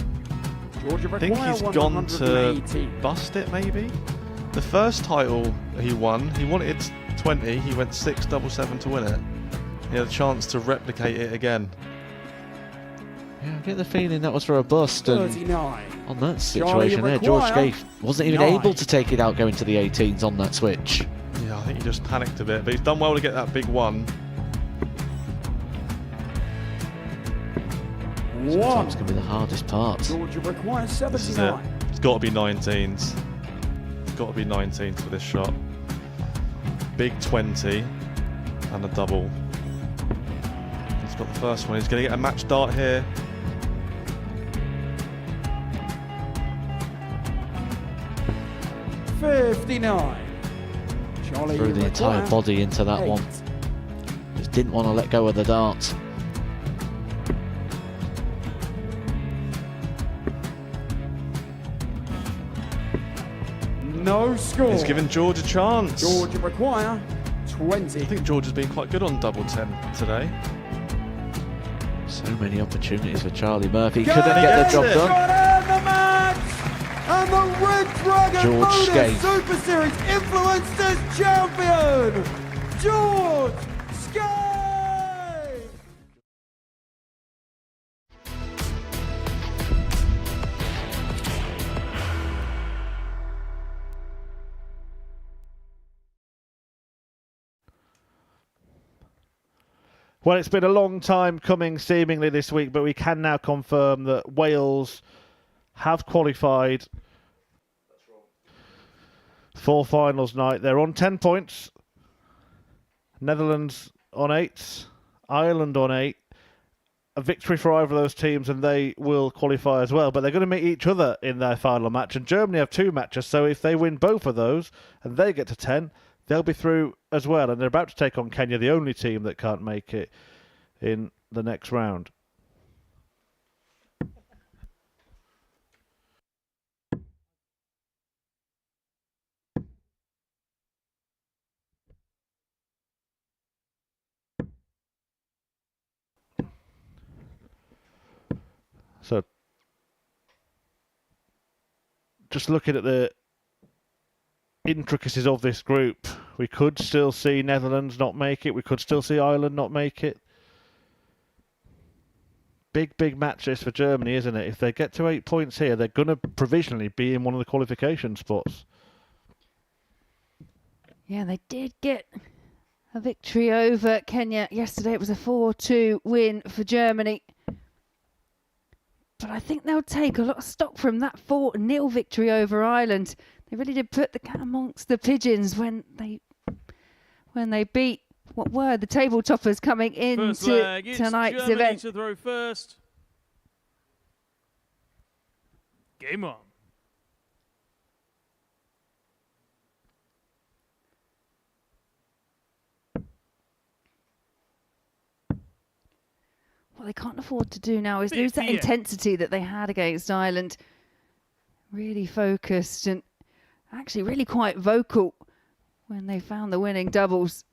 Speaker 8: Georgia
Speaker 9: I think
Speaker 8: require
Speaker 9: he's gone to
Speaker 8: 118.
Speaker 9: bust it, maybe. The first title he won, he wanted 20. He went 6-7-7 to win it. He had a chance to replicate it again.
Speaker 10: Yeah, I get the feeling that was for a bust, and
Speaker 8: 39.
Speaker 10: on that situation there, George
Speaker 8: require
Speaker 10: Scaife wasn't even
Speaker 8: 9.
Speaker 10: able to take it out going to the 18s on that switch.
Speaker 9: Yeah, I think he just panicked a bit, but he's done well to get that big one.
Speaker 10: Sometimes can be the hardest part.
Speaker 8: Georgia requires
Speaker 9: This is it.
Speaker 8: 79.
Speaker 9: It's got to be 19s. It's got to be 19s for this shot. Big 20 and a double. He's got the first one. He's going to get a match dart here.
Speaker 8: $59. Charlie
Speaker 10: Threw the entire
Speaker 8: require
Speaker 10: body into that
Speaker 8: 8.
Speaker 10: one. Just didn't want to let go of the dart.
Speaker 8: No score.
Speaker 9: He's given George a chance.
Speaker 8: Georgia require 20.
Speaker 9: I think George has been quite good on double 10 today.
Speaker 10: So many opportunities for Charlie Murphy.
Speaker 8: Go
Speaker 10: Couldn't get the job
Speaker 9: it.
Speaker 10: done.
Speaker 8: Got in the match! And the Red Dragon
Speaker 10: George
Speaker 8: Modus
Speaker 10: Scaife.
Speaker 8: Super Series Influencers Champion, George Scaife!
Speaker 2: Well, it's been a long time coming seemingly this week, but we can now confirm that Wales have qualified for finals night. They're on 10 points. Netherlands on 8, Ireland on 8. A victory for either of those teams and they will qualify as well. But they're going to meet each other in their final match. And Germany have 2 matches, so if they win both of those and they get to 10, they'll be through as well. And they're about to take on Kenya, the only team that can't make it in the next round. So, just looking at the intricacies of this group, we could still see Netherlands not make it. We could still see Ireland not make it. Big match this for Germany, isn't it? If they get to 8 points here, they're going to provisionally be in one of the qualification spots.
Speaker 4: Yeah, they did get a victory over Kenya yesterday. It was a 4-2 win for Germany. But I think they'll take a lot of stock from that 4-0 victory over Ireland. They really did put the cat amongst the pigeons when they beat what were the table toppers coming into tonight's
Speaker 1: Germany
Speaker 4: event.
Speaker 1: to throw first. Game on.
Speaker 4: What they can't afford to do now is lose that intensity that they had against Ireland. Really focused and actually really quite vocal when they found the winning doubles.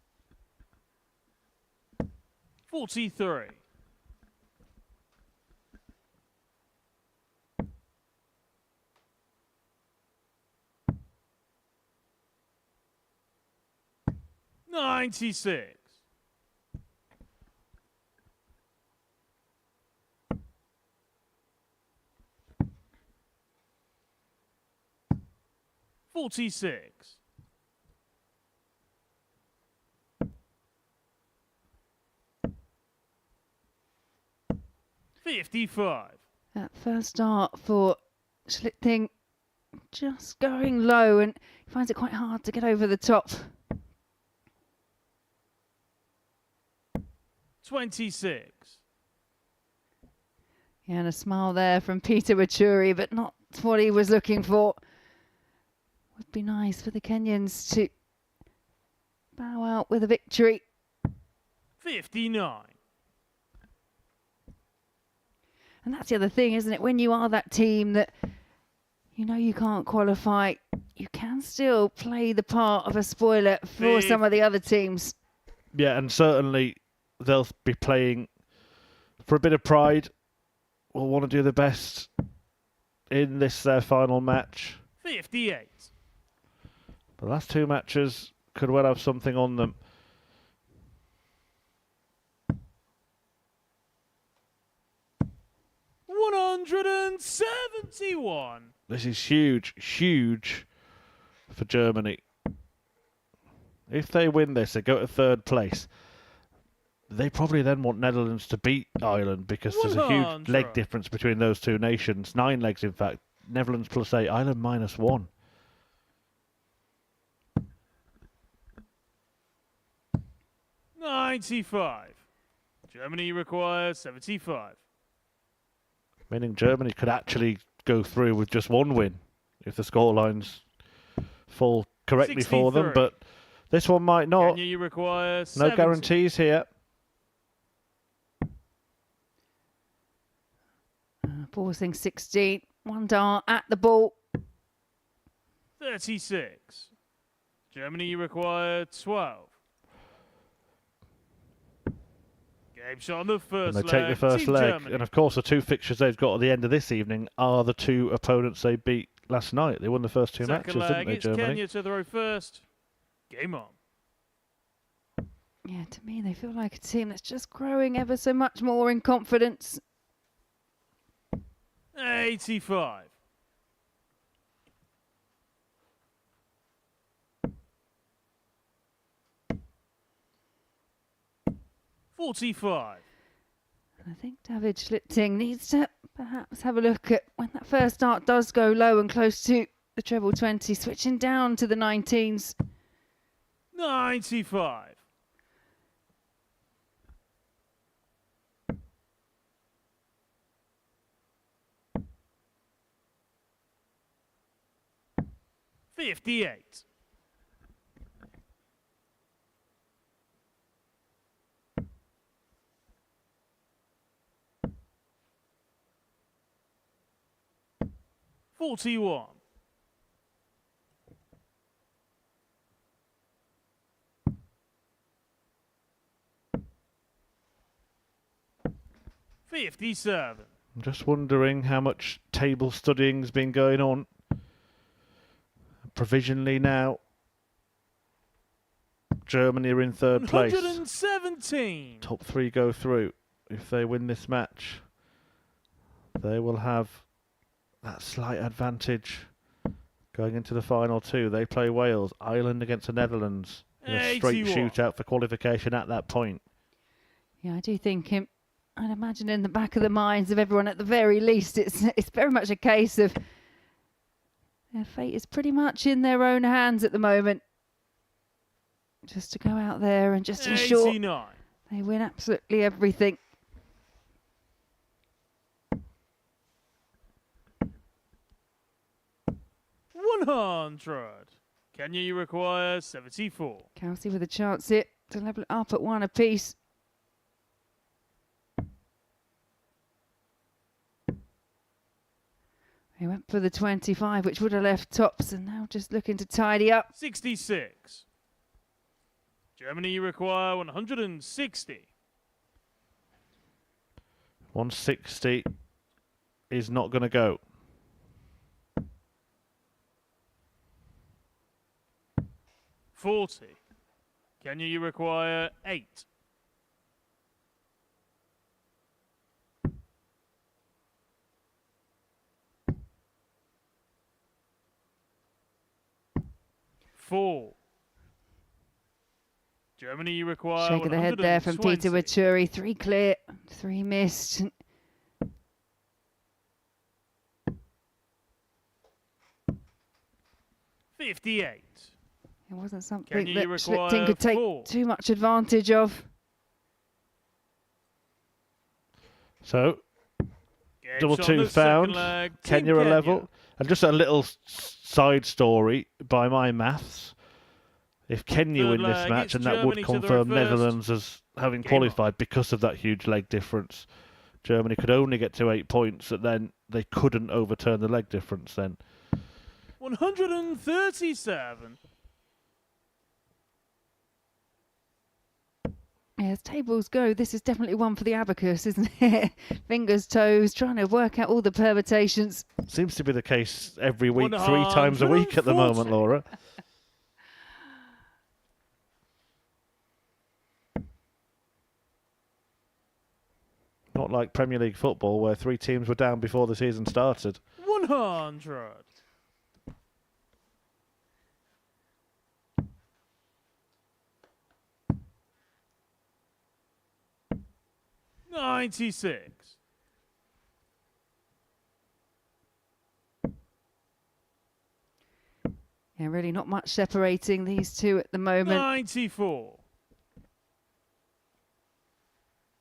Speaker 1: 43. $96. 46. 55.
Speaker 4: That first start for Schlichting just going low and he finds it quite hard to get over the top.
Speaker 1: 26.
Speaker 4: Yeah, and a smile there from Peter Wachuri, but not what he was looking for. Would be nice for the Kenyans to bow out with a victory.
Speaker 1: 59.
Speaker 4: And that's the other thing, isn't it? When you are that team that you know you can't qualify, you can still play the part of a spoiler for some of the other teams.
Speaker 2: Yeah, and certainly they'll be playing for a bit of pride. Will want to do the best in this their final match.
Speaker 1: 58.
Speaker 2: The last 2 matches could well have something on them.
Speaker 1: $171.
Speaker 2: This is huge for Germany. If they win this, they go to 3rd place. They probably then want Netherlands to beat Ireland because there's a huge leg difference between those 2 nations. 9 legs, in fact. Netherlands +8, Ireland -1.
Speaker 1: $95. Germany requires 75.
Speaker 2: Meaning Germany could actually go through with just 1 win if the scorelines fall correctly for them, but this one might not.
Speaker 1: Kenya, you require
Speaker 2: no
Speaker 1: 70.
Speaker 2: guarantees here.
Speaker 4: Forcing 16. 1 dart at the ball.
Speaker 1: 36. Germany, you require 12. Game shot on the first
Speaker 2: And they
Speaker 1: leg.
Speaker 2: take the first
Speaker 1: Team
Speaker 2: leg.
Speaker 1: Germany.
Speaker 2: And of course, the 2 fixtures they've got at the end of this evening are the 2 opponents they beat last night. They won the first 2
Speaker 1: Second
Speaker 2: matches,
Speaker 1: leg,
Speaker 2: didn't they,
Speaker 1: it's
Speaker 2: Germany?
Speaker 1: Kenya to throw first. Game on.
Speaker 4: Yeah, to me, they feel like a team that's just growing ever so much more in confidence.
Speaker 1: 85. 45.
Speaker 4: I think David Schlichting needs to perhaps have a look at when that first start does go low and close to the treble 20, switching down to the 19s.
Speaker 1: 95. $58. $41. $57.
Speaker 2: I'm just wondering how much table studying's been going on. Provisionally now, Germany are in third place.
Speaker 1: 117.
Speaker 2: Top three go through. If they win this match, they will have that slight advantage going into the final two. They play Wales, Ireland against the Netherlands in a straight
Speaker 1: 81.
Speaker 2: shootout for qualification at that point.
Speaker 4: Yeah, I do think I'd imagine in the back of the minds of everyone at the very least, it's very much a case of their fate is pretty much in their own hands at the moment. Just to go out there and just ensure
Speaker 1: 89.
Speaker 4: they win absolutely everything.
Speaker 1: $100. Kenya, you require 74.
Speaker 4: Kelsey with a chance here to level it up at one apiece. He went for the 25, which would have left tops, and now just looking to tidy up.
Speaker 1: 66. Germany, you require 160.
Speaker 2: 160 is not going to go.
Speaker 1: $40. Kenya, you require 8. $4. Germany, you require
Speaker 4: Shake of the head there from Peter
Speaker 1: 120.
Speaker 4: Waturi. 3 clear, 3 missed.
Speaker 1: $58.
Speaker 4: It wasn't something
Speaker 1: Kenya,
Speaker 4: that
Speaker 1: you require
Speaker 4: Schlichting could take
Speaker 1: 4.
Speaker 4: too much advantage of.
Speaker 2: So,
Speaker 1: Game
Speaker 2: double
Speaker 1: shot
Speaker 2: two
Speaker 1: on the
Speaker 2: found.
Speaker 1: second leg. Team
Speaker 2: Kenya are level. And just a little side story by my maths. If Kenya
Speaker 1: Third
Speaker 2: win this
Speaker 1: leg,
Speaker 2: match,
Speaker 1: it's
Speaker 2: and that
Speaker 1: Germany
Speaker 2: would
Speaker 1: to the
Speaker 2: confirm
Speaker 1: reversed.
Speaker 2: Netherlands as having
Speaker 1: Game on.
Speaker 2: qualified because of that huge leg difference. Germany could only get to 8 points, and then they couldn't overturn the leg difference then.
Speaker 1: 137.
Speaker 4: Yeah, as tables go, this is definitely one for the abacus, isn't it? Fingers, toes, trying to work out all the permutations.
Speaker 2: Seems to be the case every week, 3 times a week at the
Speaker 1: 140.
Speaker 2: moment, Laura. Not like Premier League football, where 3 teams were down before the season started.
Speaker 1: 100. $96.
Speaker 4: Yeah, really not much separating these two at the moment.
Speaker 1: 94.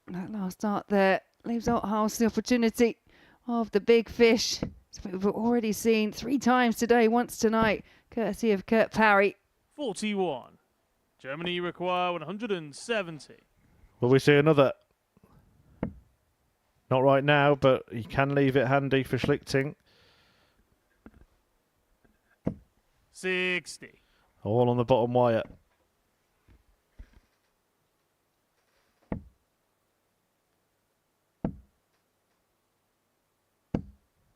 Speaker 4: That last start there leaves Althaus the opportunity of the big fish. So we've already seen 3 times today, once tonight, courtesy of Kurt Parry.
Speaker 1: 41. Germany require 170.
Speaker 2: Will we see another? Not right now, but he can leave it handy for Schlichting.
Speaker 1: 60.
Speaker 2: All on the bottom wire.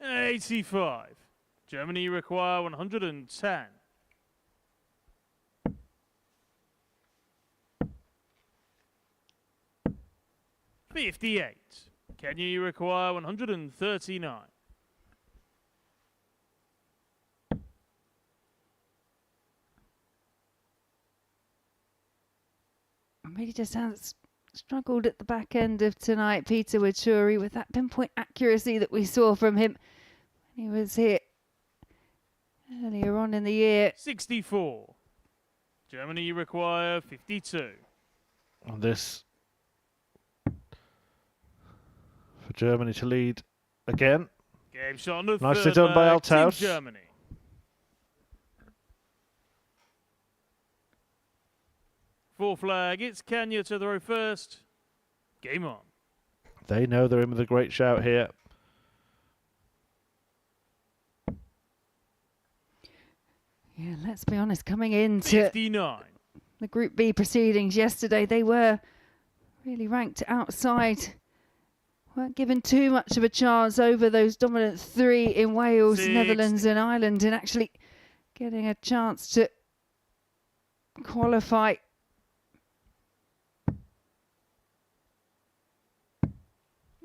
Speaker 1: $85. Germany require 110. $58. Kenya, you require 139.
Speaker 4: Really just sounds struggled at the back end of tonight, Peter Wachuri, with that pinpoint accuracy that we saw from him when he was here earlier on in the year.
Speaker 1: 64. Germany, you require 52.
Speaker 2: And this for Germany to lead again.
Speaker 1: Game shot on the
Speaker 2: Nicely
Speaker 1: third
Speaker 2: done by
Speaker 1: leg, Team
Speaker 2: Althaus.
Speaker 1: Germany. Fourth flag, it's Kenya to throw first. Game on.
Speaker 2: They know they're in with a great shout here.
Speaker 4: Yeah, let's be honest, coming into
Speaker 1: 59.
Speaker 4: the Group B proceedings yesterday, they were really ranked outside. Weren't given too much of a chance over those dominant three in Wales,
Speaker 1: 60.
Speaker 4: Netherlands and Ireland, and actually getting a chance to qualify.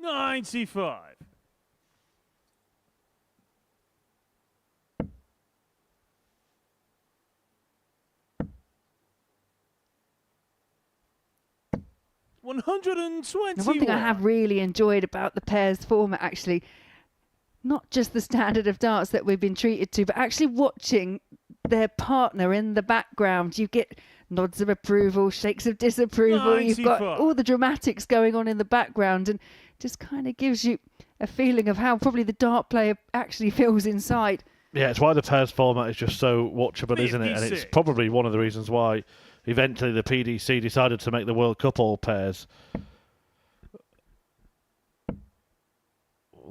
Speaker 1: $95. $120.
Speaker 4: Now, one thing I have really enjoyed about the pairs format, actually, not just the standard of darts that we've been treated to, but actually watching their partner in the background. You get nods of approval, shakes of disapproval. You've got
Speaker 1: 95.
Speaker 4: all the dramatics going on in the background, and just kind of gives you a feeling of how probably the dart player actually feels inside.
Speaker 2: Yeah, it's why the pairs format is just so watchable, isn't it? And it's
Speaker 1: 56.
Speaker 2: probably one of the reasons why eventually the PDC decided to make the World Cup all pairs.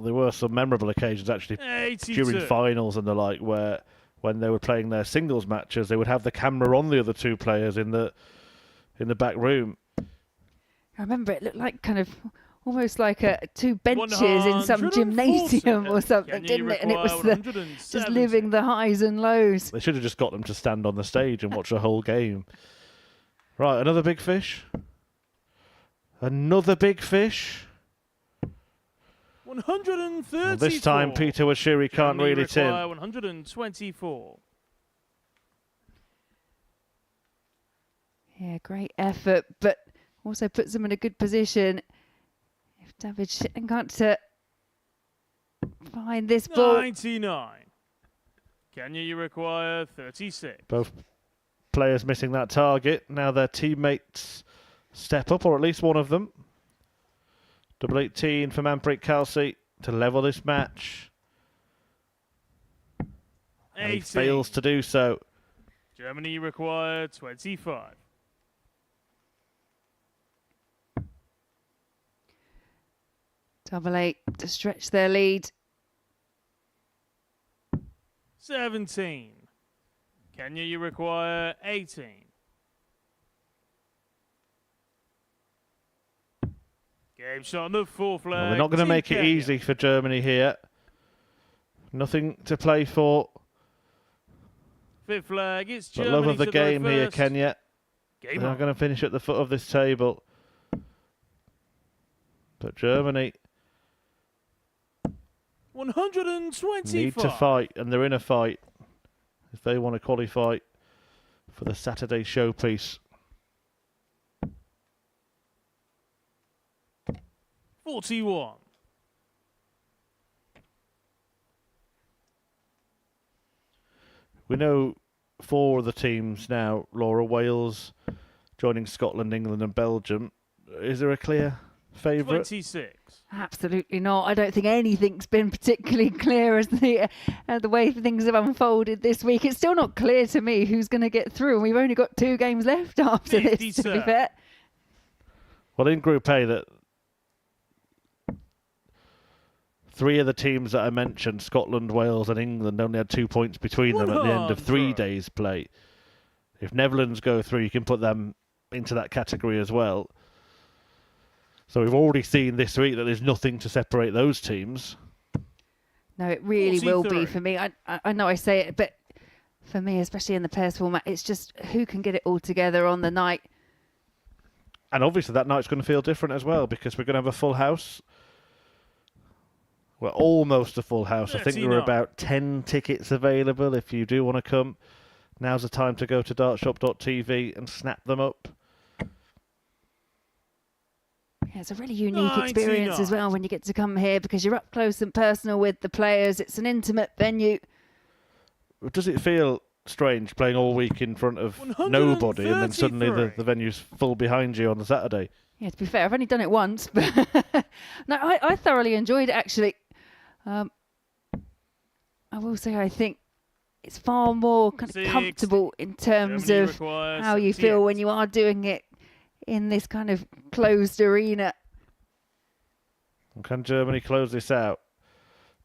Speaker 2: There were some memorable occasions actually
Speaker 1: 82.
Speaker 2: during finals and the like where when they were playing their singles matches, they would have the camera on the other two players in the back room.
Speaker 4: I remember it looked like kind of almost like two benches in some
Speaker 1: 140.
Speaker 4: gymnasium or something,
Speaker 1: Kenya,
Speaker 4: didn't it? And it was
Speaker 1: require
Speaker 4: just
Speaker 1: 170.
Speaker 4: living the highs and lows.
Speaker 2: They should have just got them to stand on the stage and watch the whole game. Right, another big fish. Another big fish.
Speaker 1: 134.
Speaker 2: Well, this time Peter Wachuri can't
Speaker 1: Germany
Speaker 2: reel it in.
Speaker 1: require 124.
Speaker 4: Yeah, great effort, but also puts them in a good position. If David Shitton can't find this ball.
Speaker 1: 99. Kenya, you require 36.
Speaker 2: Both players missing that target. Now their teammates step up, or at least one of them. Double 18 for Manpreet Kelsey to level this match. And he
Speaker 1: 18.
Speaker 2: fails to do so.
Speaker 1: Germany, you require 25.
Speaker 4: Double 8 to stretch their lead.
Speaker 1: 17. Kenya, you require 18. Game shot on the fourth leg.
Speaker 2: Well, they're not going to
Speaker 1: Team
Speaker 2: make it
Speaker 1: Kenya.
Speaker 2: easy for Germany here. Nothing to play for.
Speaker 1: Fifth flag, it's
Speaker 2: But
Speaker 1: Germany
Speaker 2: love of the
Speaker 1: to throw
Speaker 2: game here,
Speaker 1: first.
Speaker 2: Kenya.
Speaker 1: Game
Speaker 2: They're
Speaker 1: on.
Speaker 2: going to finish at the foot of this table. But Germany
Speaker 1: 125.
Speaker 2: need to fight, and they're in a fight if they want to qualify for the Saturday showpiece.
Speaker 1: 41.
Speaker 2: We know four of the teams now, Laura, Wales joining Scotland, England and Belgium. Is there a clear favourite?
Speaker 1: 26.
Speaker 4: Absolutely not. I don't think anything's been particularly clear as the way things have unfolded this week. It's still not clear to me who's going to get through, and we've only got 2 games left after this, to be
Speaker 1: 57.
Speaker 4: fair.
Speaker 2: Well, in Group A, that 3 of the teams that I mentioned, Scotland, Wales and England, only had 2 points between them at the end of 3
Speaker 1: 100.
Speaker 2: days' play. If Netherlands go through, you can put them into that category as well. So we've already seen this week that there's nothing to separate those teams.
Speaker 4: No, it really will be
Speaker 1: 43.
Speaker 4: for me. I know I say it, but for me, especially in the pairs format, it's just who can get it all together on the night.
Speaker 2: And obviously that night's going to feel different as well because we're going to have a full house. We're almost a full house. I think there are
Speaker 1: 39.
Speaker 2: about 10 tickets available if you do want to come. Now's the time to go to dartshop.tv and snap them up.
Speaker 4: Yeah, it's a really unique experience as well when you get to come here because you're up close and personal with the players. It's an intimate venue.
Speaker 2: Does it feel strange playing all week in front of nobody and then suddenly the venue's full behind you on the Saturday?
Speaker 4: Yeah, to be fair, I've only done it once, but no, I thoroughly enjoyed it actually. I will say I think it's far more kind of comfortable in terms of how you feel when you are doing it in this kind of closed arena.
Speaker 2: And can Germany close this out?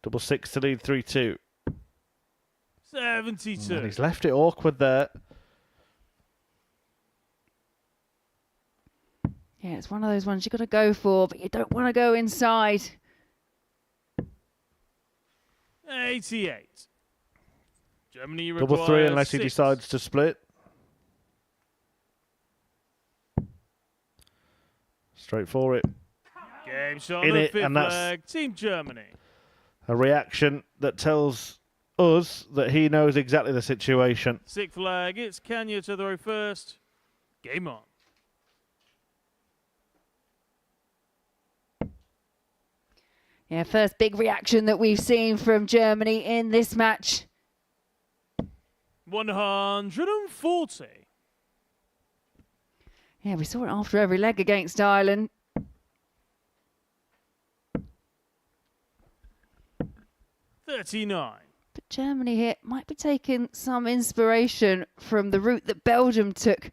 Speaker 2: 6-6 to lead 3-2.
Speaker 1: 72.
Speaker 2: And he's left it awkward there.
Speaker 4: Yeah, it's one of those ones you've got to go for, but you don't want to go inside.
Speaker 1: 88. Germany requires
Speaker 2: Double three unless he
Speaker 1: 6.
Speaker 2: decides to split. Straight for it.
Speaker 1: Game shot
Speaker 2: In
Speaker 1: on the
Speaker 2: it,
Speaker 1: fifth
Speaker 2: and that's
Speaker 1: leg. Team Germany.
Speaker 2: a reaction that tells us that he knows exactly the situation.
Speaker 1: Sixth leg. It's Kenya to throw first. Game on.
Speaker 4: Yeah, first big reaction that we've seen from Germany in this match.
Speaker 1: 140.
Speaker 4: Yeah, we saw it after every leg against Ireland.
Speaker 1: $39.
Speaker 4: But Germany here might be taking some inspiration from the route that Belgium took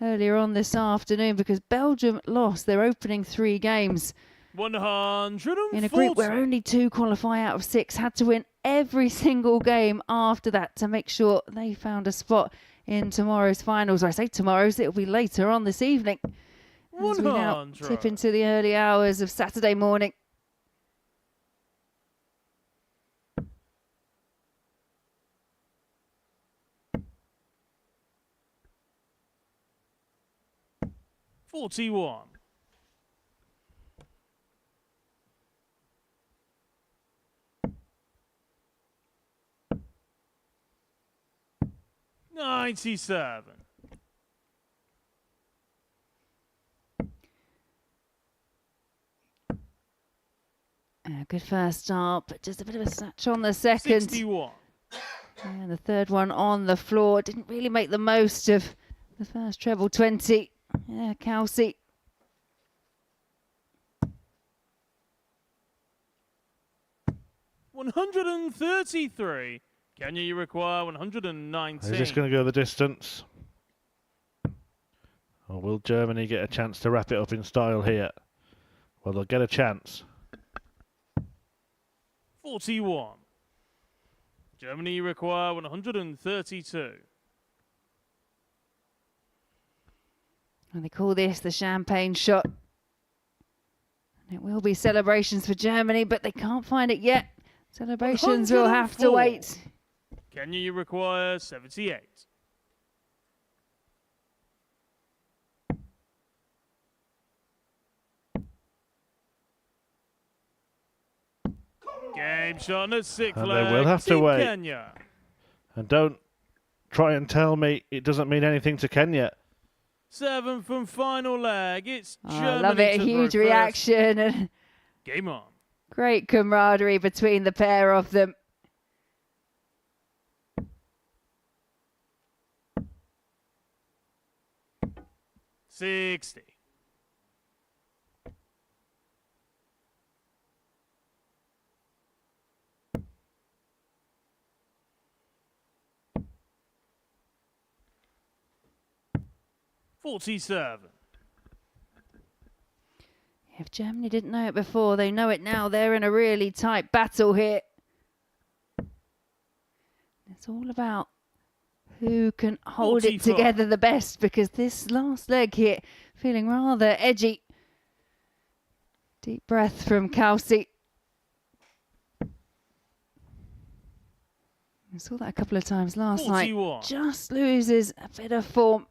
Speaker 4: earlier on this afternoon because Belgium lost their opening 3 games.
Speaker 1: 140.
Speaker 4: In a group where only 2 qualify out of 6, had to win every single game after that to make sure they found a spot in tomorrow's finals. Or I say tomorrow's, it'll be later on this evening. As we now tip into the early hours of Saturday morning.
Speaker 1: $41. $97.
Speaker 4: Good first start, but just a bit of a snatch on the second.
Speaker 1: 61.
Speaker 4: And the third one on the floor. Didn't really make the most of the first treble 20. Yeah, Kelsey.
Speaker 1: $133. Kenya, you require 119.
Speaker 2: Is this going to go the distance? Or will Germany get a chance to wrap it up in style here? Well, they'll get a chance.
Speaker 1: 41. Germany, you require 132.
Speaker 4: And they call this the champagne shot. And it will be celebrations for Germany, but they can't find it yet. Celebrations will have to wait.
Speaker 1: Kenya, you require 78. Game shot on the sixth
Speaker 2: And
Speaker 1: leg.
Speaker 2: they will have to
Speaker 1: Team
Speaker 2: wait.
Speaker 1: Kenya.
Speaker 2: And don't try and tell me it doesn't mean anything to Kenya.
Speaker 1: 7 from final leg. It's Germany.
Speaker 4: I love it.
Speaker 1: to
Speaker 4: Huge
Speaker 1: throw
Speaker 4: reaction and
Speaker 1: first. Game on.
Speaker 4: great camaraderie between the pair of them.
Speaker 1: $60. $47.
Speaker 4: If Germany didn't know it before, they know it now. They're in a really tight battle here. It's all about who can hold it
Speaker 1: 45.
Speaker 4: together the best because this last leg here, feeling rather edgy. Deep breath from Kelsey. I saw that a couple of times last
Speaker 1: 41.
Speaker 4: night. Just loses a bit of form.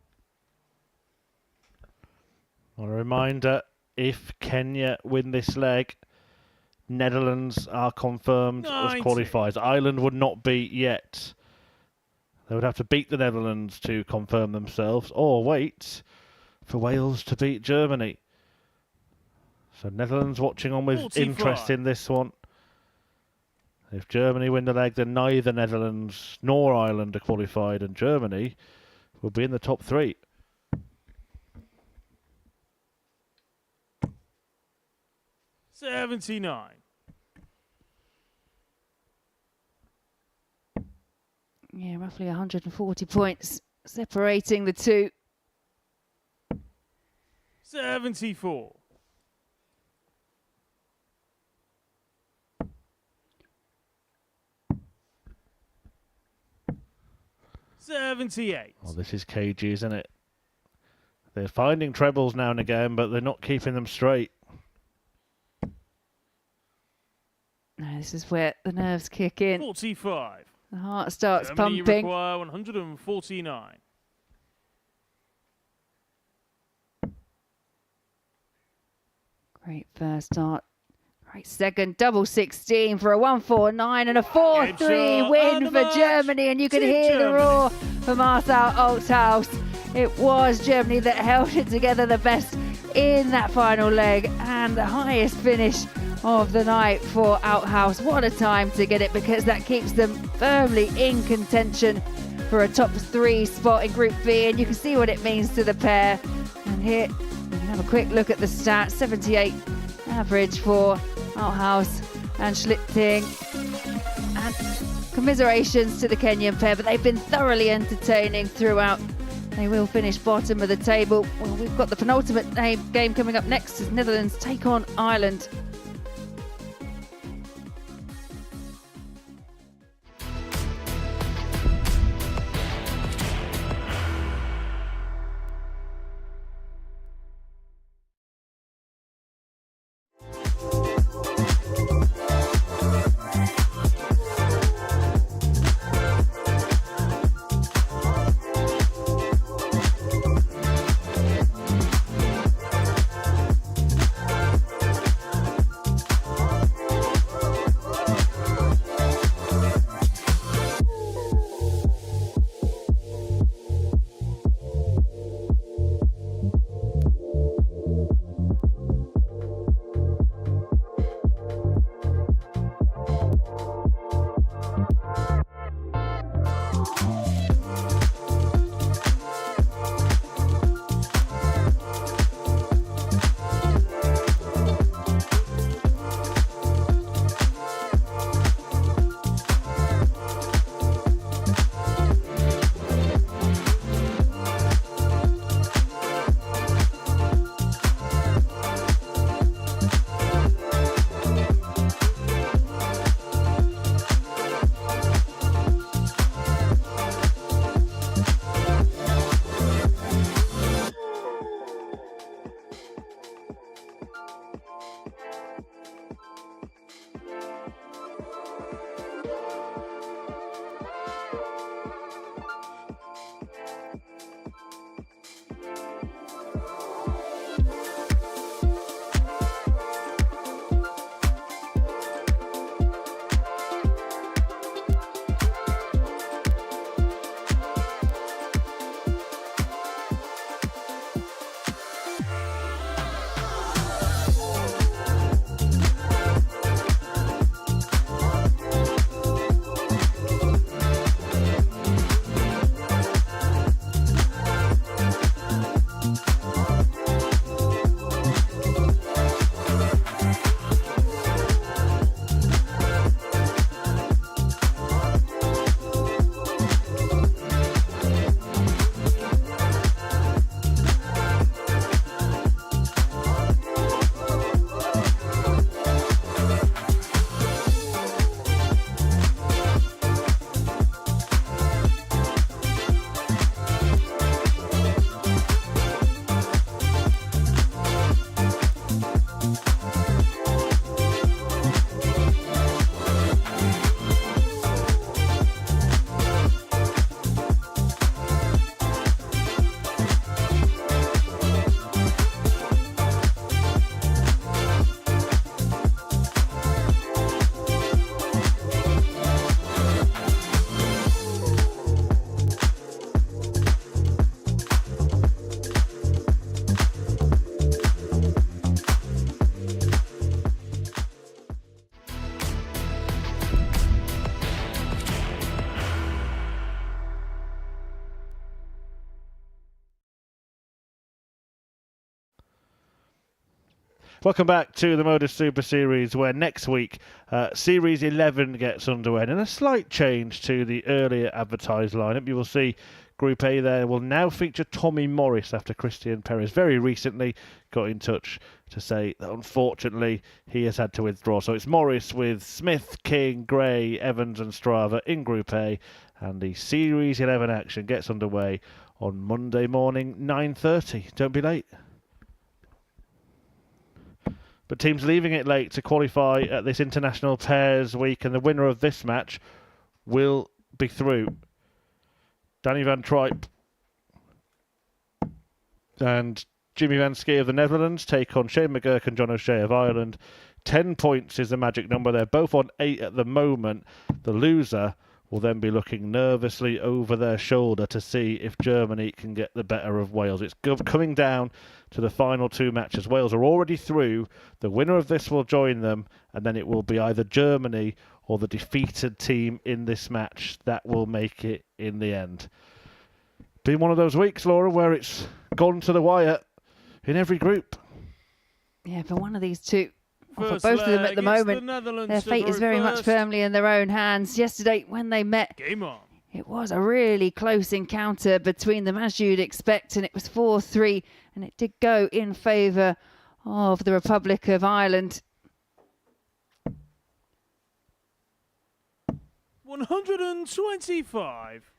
Speaker 2: Well, a reminder, if Kenya win this leg, Netherlands are confirmed as
Speaker 1: 90.
Speaker 2: qualifiers. Ireland would not be yet. They would have to beat the Netherlands to confirm themselves, or wait for Wales to beat Germany. So Netherlands watching on with
Speaker 1: 45.
Speaker 2: interest in this one. If Germany win the leg, then neither Netherlands nor Ireland are qualified, and Germany will be in the top 3.
Speaker 1: $79.
Speaker 4: Yeah, roughly 140 points separating the two.
Speaker 1: 74. 78.
Speaker 2: Oh, this is cagey, isn't it? They're finding trebles now and again, but they're not keeping them straight.
Speaker 4: No, this is where the nerves kick in.
Speaker 1: 45.
Speaker 4: The heart starts
Speaker 1: Germany
Speaker 4: pumping.
Speaker 1: require 149.
Speaker 4: Great first start. Great second. Double 16 for a 149 and a 4-3
Speaker 1: shot,
Speaker 4: win
Speaker 1: and the
Speaker 4: for
Speaker 1: match.
Speaker 4: Germany. And you can
Speaker 1: Team
Speaker 4: hear the
Speaker 1: Germany.
Speaker 4: roar from Marcel Althaus. It was Germany that held it together the best in that final leg, and the highest finish of the night for Althaus. What a time to get it, because that keeps them firmly in contention for a top 3 spot in Group B, and you can see what it means to the pair. And here we can have a quick look at the stats. 78 average for Althaus and Schlichting. And commiserations to the Kenyan pair, but they've been thoroughly entertaining throughout. They will finish bottom of the table. Well, we've got the penultimate game coming up next as Netherlands take on Ireland.
Speaker 2: Welcome back to the Modus Super Series, where next week Series 11 gets underway. And a slight change to the earlier advertised lineup. You will see Group A there will now feature Tommy Morris after Christian Perez very recently got in touch to say that unfortunately he has had to withdraw. So it's Morris with Smith, King, Gray, Evans and Strava in Group A. And the Series 11 action gets underway on Monday morning, 9:30. Don't be late. But teams leaving it late to qualify at this International Pairs Week, and the winner of this match will be through. Danny van Tripe and Jimmy Van Schie of the Netherlands take on Shane McGurk and John O'Shea of Ireland. 10 points is the magic number. They're both on 8 at the moment. The loser will then be looking nervously over their shoulder to see if Germany can get the better of Wales. It's coming down to the final 2 matches. Wales are already through. The winner of this will join them, and then it will be either Germany or the defeated team in this match that will make it in the end. Been one of those weeks, Laura, where it's gone to the wire in every group.
Speaker 4: Yeah, for one of these two. Well, for
Speaker 1: First
Speaker 4: both of them at the
Speaker 1: leg, it's
Speaker 4: moment,
Speaker 1: the Netherlands
Speaker 4: their
Speaker 1: to
Speaker 4: fate is
Speaker 1: throw
Speaker 4: very much
Speaker 1: first.
Speaker 4: firmly in their own hands. Yesterday, when they met,
Speaker 1: Game on.
Speaker 4: it was a really close encounter between them, as you'd expect, and it was 4-3, and it did go in favour of the Republic of Ireland.
Speaker 1: 125.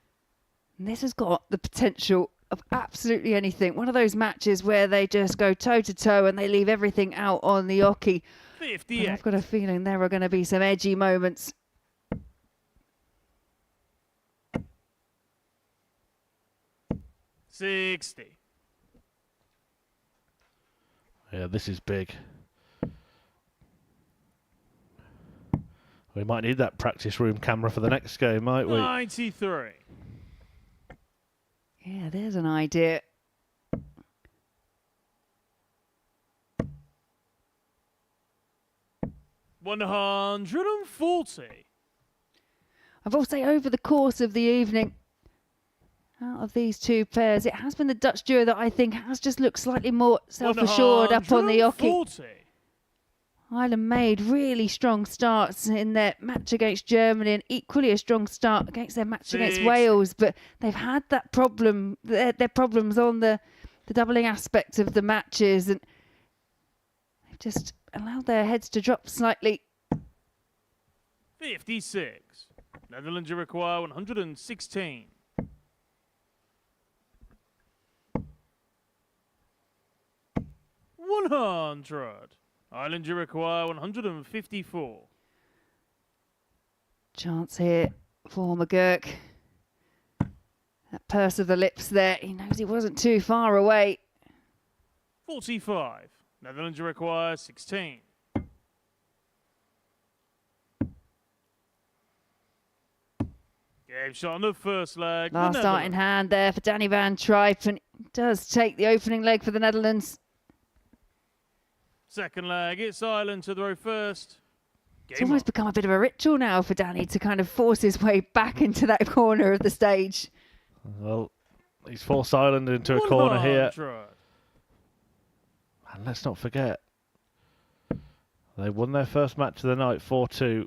Speaker 4: And this has got the potential of absolutely anything. One of those matches where they just go toe-to-toe and they leave everything out on the oche.
Speaker 1: 58.
Speaker 4: But I've got a feeling there are going to be some edgy moments.
Speaker 1: $60.
Speaker 2: Yeah, this is big. We might need that practice room camera for the next game, might we?
Speaker 1: 93.
Speaker 4: Yeah, there's an idea.
Speaker 1: $140.
Speaker 4: I will say over the course of the evening, out of these two pairs, it has been the Dutch duo that I think has just looked slightly more self-assured up on the oche.
Speaker 1: 140.
Speaker 4: Ireland made really strong starts in their match against Germany and equally a strong start against their match against
Speaker 1: 60.
Speaker 4: Wales, but they've had that problem, their problems on the doubling aspect of the matches, and they've just allowed their heads to drop slightly.
Speaker 1: 56. Netherlands require 116. $100. Ireland require 154.
Speaker 4: Chance here for McGurk. That purse of the lips there, he knows he wasn't too far away.
Speaker 1: 45. Netherlands require 16. Game shot on the first leg. the
Speaker 4: Last start in
Speaker 1: Netherlands.
Speaker 4: hand there for Danny van Tripe, and he does take the opening leg for the Netherlands.
Speaker 1: Second leg, it's Ireland to throw first.
Speaker 4: It's
Speaker 1: Game
Speaker 4: almost
Speaker 1: on.
Speaker 4: become a bit of a ritual now for Danny to kind of force his way back into that corner of the stage.
Speaker 2: Well, he's forced Ireland into a corner here.
Speaker 1: 100.
Speaker 2: And let's not forget, they won their first match of the night 4-2.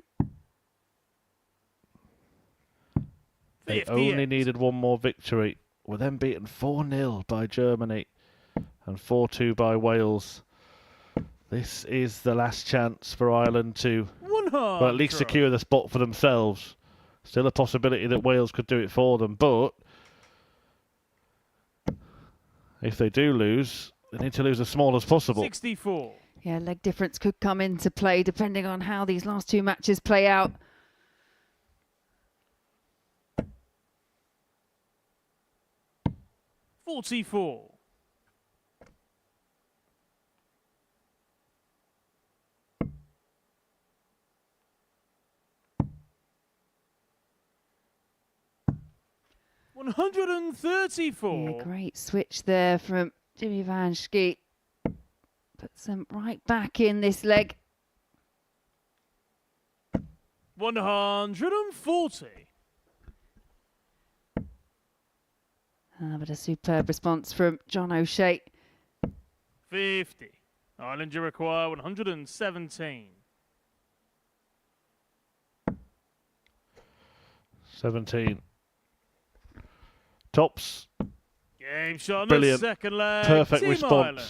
Speaker 2: They
Speaker 1: 58.
Speaker 2: only needed one more victory. Were then beaten 4-0 by Germany and 4-2 by Wales. This is the last chance for Ireland to,
Speaker 1: 100.
Speaker 2: well, at least secure the spot for themselves. Still a possibility that Wales could do it for them, but if they do lose, they need to lose as small as possible.
Speaker 1: 64.
Speaker 4: Yeah, leg difference could come into play depending on how these last two matches play out.
Speaker 1: $44. $134.
Speaker 4: Yeah, great switch there from Jimmy Van Schie. Puts them right back in this leg.
Speaker 1: 140.
Speaker 4: But a superb response from John O'Shea.
Speaker 1: 50. Ireland, you require 117.
Speaker 2: 17. Tops.
Speaker 1: Game shot on
Speaker 2: Brilliant.
Speaker 1: the second leg.
Speaker 2: Perfect
Speaker 1: Team
Speaker 2: response.
Speaker 1: Ireland.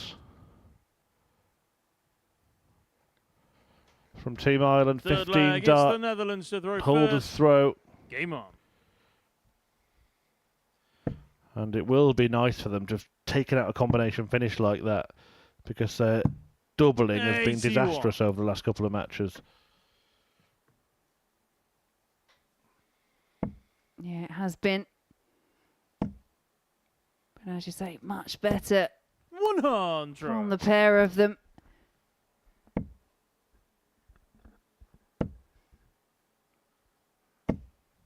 Speaker 2: From Team Ireland,
Speaker 1: Third
Speaker 2: 15
Speaker 1: leg, it's the
Speaker 2: dart.
Speaker 1: Netherlands to throw
Speaker 2: Hold
Speaker 1: first.
Speaker 2: of throw.
Speaker 1: Game on.
Speaker 2: And it will be nice for them to have taken out a combination finish like that, because their doubling has been
Speaker 1: 81.
Speaker 2: disastrous over the last couple of matches.
Speaker 4: Yeah, it has been. But as you say, much better
Speaker 1: 100.
Speaker 4: from the pair of them.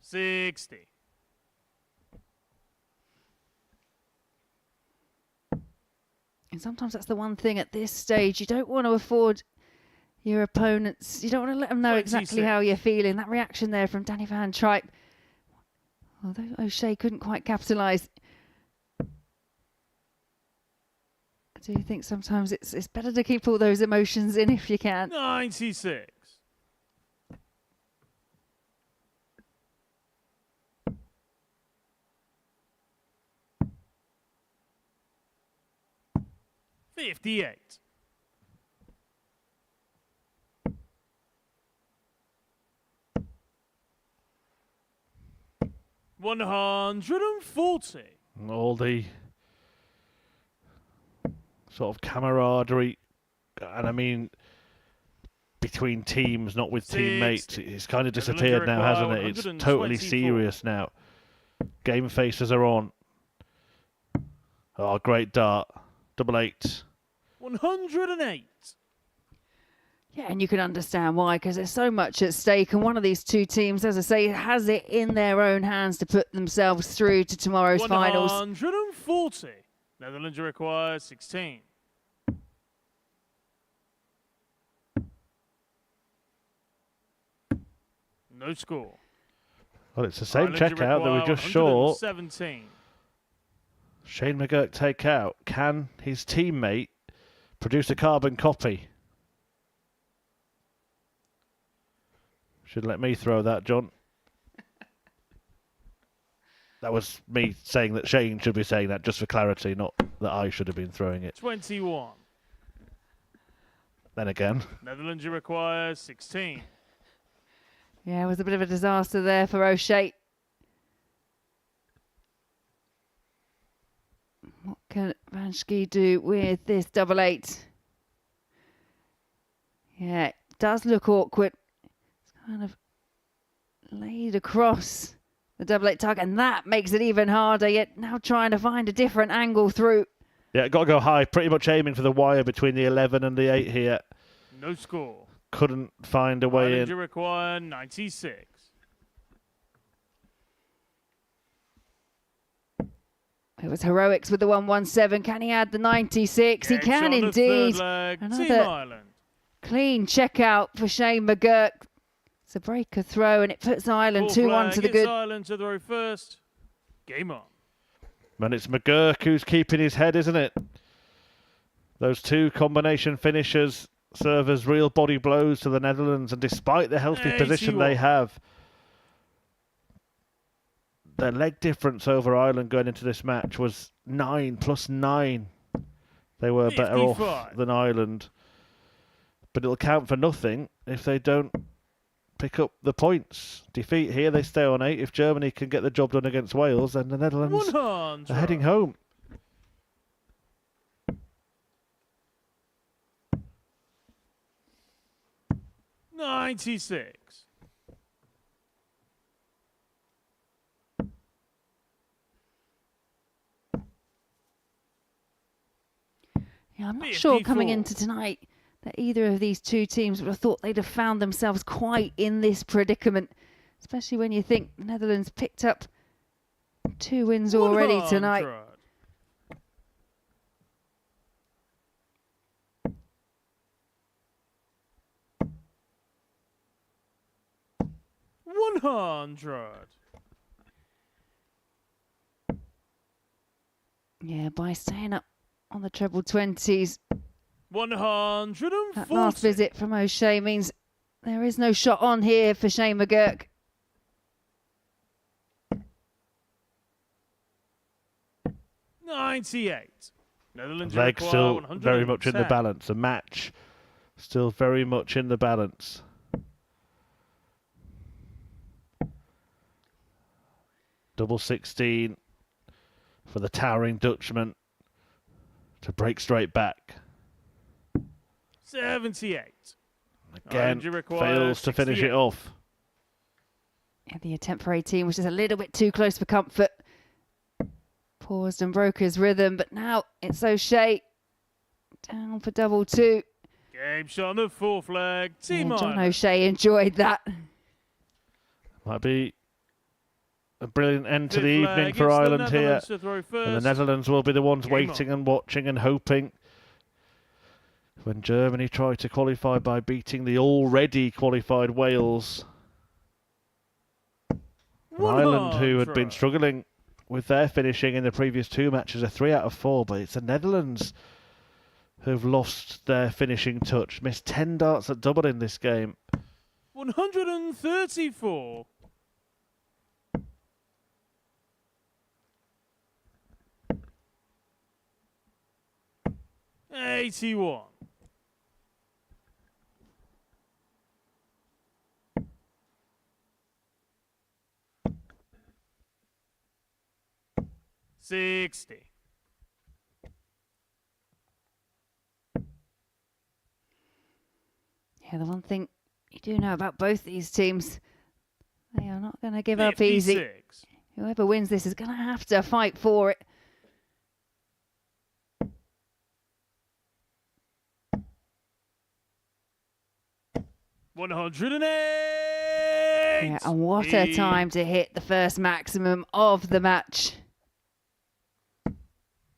Speaker 1: $60.
Speaker 4: And sometimes that's the one thing at this stage. You don't want to afford your opponents. You don't want to let them know exactly
Speaker 1: 26.
Speaker 4: how you're feeling. That reaction there from Danny Van Tripe. Although O'Shea couldn't quite capitalise. I do think sometimes it's better to keep all those emotions in if you can.
Speaker 1: 96. $58. $140.
Speaker 2: And all the sort of camaraderie, and I mean between teams, not with teammates, it's kind of disappeared now, hasn't it? It's totally
Speaker 1: 124.
Speaker 2: serious now. Game faces are on. Oh, great dart. 88.
Speaker 1: 108.
Speaker 4: Yeah, and you can understand why, because there's so much at stake. And one of these two teams, as I say, has it in their own hands to put themselves through to tomorrow's finals.
Speaker 1: 140. Netherlands require 16. No score.
Speaker 2: Well, it's the same
Speaker 1: Ireland
Speaker 2: checkout that we
Speaker 1: require
Speaker 2: just saw
Speaker 1: 117.
Speaker 2: Shane McGurk take out. Can his teammate produce a carbon copy? Should let me throw that, John. That was me saying that Shane should be saying that, just for clarity, not that I should have been throwing it.
Speaker 1: 21.
Speaker 2: Then again.
Speaker 1: Netherlands require 16.
Speaker 4: Yeah, it was a bit of a disaster there for O'Shea. What can Vanschke do with this 88? Yeah, it does look awkward. It's kind of laid across the 88 target, and that makes it even harder. Yet now trying to find a different angle through.
Speaker 2: Yeah, got to go high. Pretty much aiming for the wire between the 11 and the 8 here.
Speaker 1: No score.
Speaker 2: Couldn't find a way
Speaker 1: Ireland
Speaker 2: in.
Speaker 1: require 96.
Speaker 4: It was heroics with the 117. Can he add the 96? He
Speaker 1: Game
Speaker 4: can
Speaker 1: shot on the
Speaker 4: indeed.
Speaker 1: third leg. Team
Speaker 4: Another
Speaker 1: Ireland.
Speaker 4: clean checkout for Shane McGurk. It's a breaker throw, and it puts Ireland 2-1 to the good.
Speaker 1: Ireland to throw first. Game on.
Speaker 2: And it's McGurk who's keeping his head, isn't it? Those two combination finishers serve as real body blows to the Netherlands, and despite the healthy position they have, their leg difference over Ireland going into this match was 9 plus 9. They were better off
Speaker 1: 55.
Speaker 2: than Ireland. But it'll count for nothing if they don't pick up the points. Defeat here, they stay on 8. If Germany can get the job done against Wales, then the Netherlands
Speaker 1: 100.
Speaker 2: are heading home.
Speaker 1: $96.
Speaker 4: Yeah, I'm not sure coming
Speaker 1: 54.
Speaker 4: into tonight that either of these two teams would have thought they'd have found themselves quite in this predicament, especially when you think the Netherlands picked up 2 wins already tonight.
Speaker 1: 100.
Speaker 4: Yeah, by staying up on the treble 20s,
Speaker 1: 140.
Speaker 4: That last visit from O'Shea means there is no shot on here for Shane McGurk.
Speaker 1: $98. Netherlands
Speaker 2: Leg
Speaker 1: require
Speaker 2: still
Speaker 1: 110.
Speaker 2: very much in the balance. The match still very much in the balance. Double 16 for the towering Dutchman to break straight back.
Speaker 1: 78.
Speaker 2: Again, fails to finish it off.
Speaker 4: Yeah, the attempt for 18 was just a little bit too close for comfort. Paused and broke his rhythm, but now it's O'Shea down for double 2.
Speaker 1: Game shot on the fourth leg. Team
Speaker 4: John
Speaker 1: Ireland.
Speaker 4: O'Shea enjoyed that.
Speaker 2: Might be a brilliant end to
Speaker 1: Fifth
Speaker 2: the evening
Speaker 1: leg,
Speaker 2: for
Speaker 1: it's the
Speaker 2: Ireland here.
Speaker 1: Netherlands to throw
Speaker 2: And the
Speaker 1: first.
Speaker 2: Netherlands will be the ones
Speaker 1: Game
Speaker 2: waiting and watching and hoping. When Germany tried to qualify by beating the already qualified Wales. And Ireland, who had been struggling with their finishing in the previous 2 matches, a 3 out of 4, but it's the Netherlands who've lost their finishing touch. Missed 10 darts at double in this game.
Speaker 1: 134. $81. $60.
Speaker 4: Yeah, the one thing you do know about both these teams, they are not going to give up easy.
Speaker 1: 56.
Speaker 4: Whoever wins this is going to have to fight for it.
Speaker 1: $108.
Speaker 4: Yeah, and what a time to hit the first maximum of the match.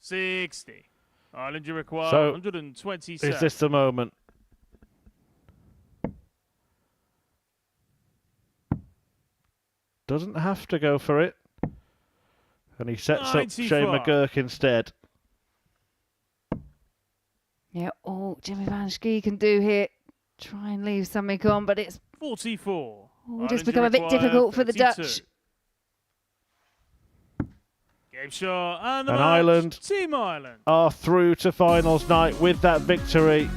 Speaker 1: 60. Ireland, you require
Speaker 2: So,
Speaker 1: 127.
Speaker 2: is this the moment? Doesn't have to go for it. And he sets up Shane
Speaker 1: 95.
Speaker 2: McGurk instead.
Speaker 4: Yeah, all Jimmy Van Schie can do here, try and leave something on, but it's
Speaker 1: 44.
Speaker 4: just
Speaker 1: Ireland,
Speaker 4: become
Speaker 1: you
Speaker 4: a bit
Speaker 1: require
Speaker 4: difficult for the
Speaker 1: 32.
Speaker 4: Dutch.
Speaker 1: Game shot and the
Speaker 2: And
Speaker 1: match.
Speaker 2: Ireland
Speaker 1: Team Ireland.
Speaker 2: are through to finals night with that victory.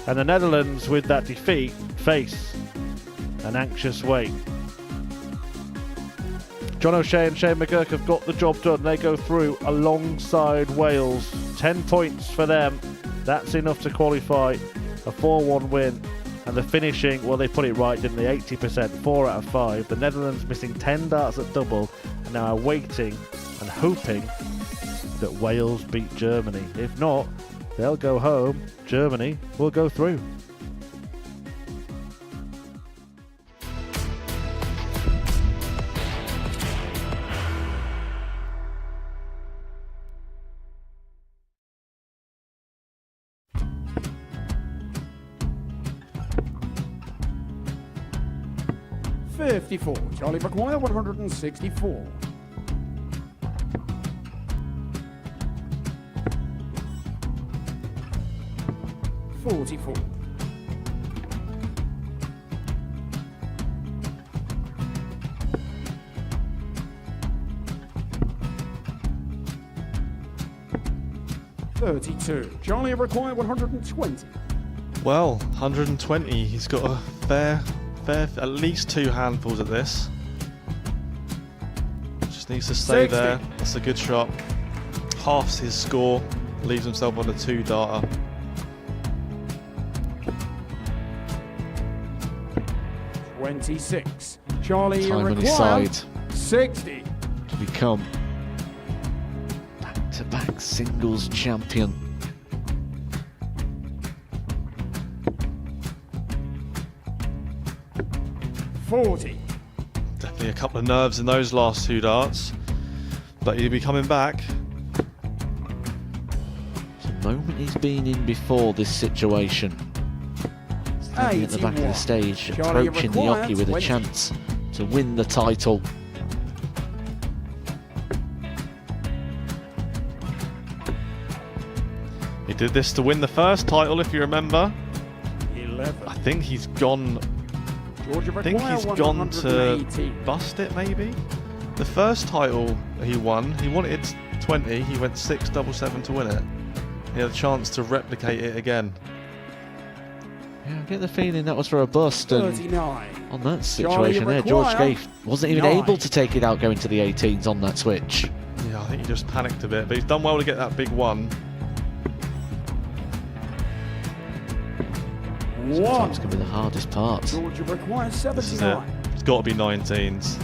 Speaker 2: And the Netherlands, with that defeat, face an anxious wait. John O'Shea and Shane McGurk have got the job done. They go through alongside Wales. 10 points for them. That's enough to qualify. A 4-1 win. And the finishing, well, they put it right, didn't they? 80%, 4 out of 5. The Netherlands missing 10 darts at double and now are waiting and hoping that Wales beat Germany. If not, they'll go home. Germany will go through.
Speaker 8: Charlie McGuire, 164. 44. 32. Charlie required 120.
Speaker 9: Well, 120. He's got a fair, at least 2 handfuls at this. Just needs to stay
Speaker 8: 60.
Speaker 9: there. That's a good shot. Halves his score. Leaves himself on a 2-darter.
Speaker 8: $26. Charlie
Speaker 10: Time on his
Speaker 8: required
Speaker 10: side
Speaker 8: 60.
Speaker 10: to become back-to-back singles champion.
Speaker 8: $40.
Speaker 9: Definitely a couple of nerves in those last 2 darts. But he'll be coming back.
Speaker 10: It's a moment he's been in before this situation. Standing at the back of the
Speaker 8: 81.
Speaker 10: stage,
Speaker 8: Charlie
Speaker 10: approaching the
Speaker 8: required
Speaker 10: hockey with a
Speaker 8: 20.
Speaker 10: chance to win the title.
Speaker 9: He did this to win the first title, if you remember.
Speaker 8: 11.
Speaker 9: I think he's gone.
Speaker 8: Georgia
Speaker 9: I think he's gone to bust it, maybe. The first title he wanted 20. He went 6-7-7 to win it. He had a chance to replicate it again.
Speaker 10: Yeah, I get the feeling that was for a bust. And
Speaker 8: 39.
Speaker 10: on that situation there, George Gage wasn't even able to take it out going to the 18s on that switch.
Speaker 9: Yeah, I think he just panicked a bit, but he's done well to get that big one.
Speaker 10: Sometimes can be the hardest part.
Speaker 8: Georgia requires
Speaker 9: This is it.
Speaker 8: 79.
Speaker 9: It's got to be 19s.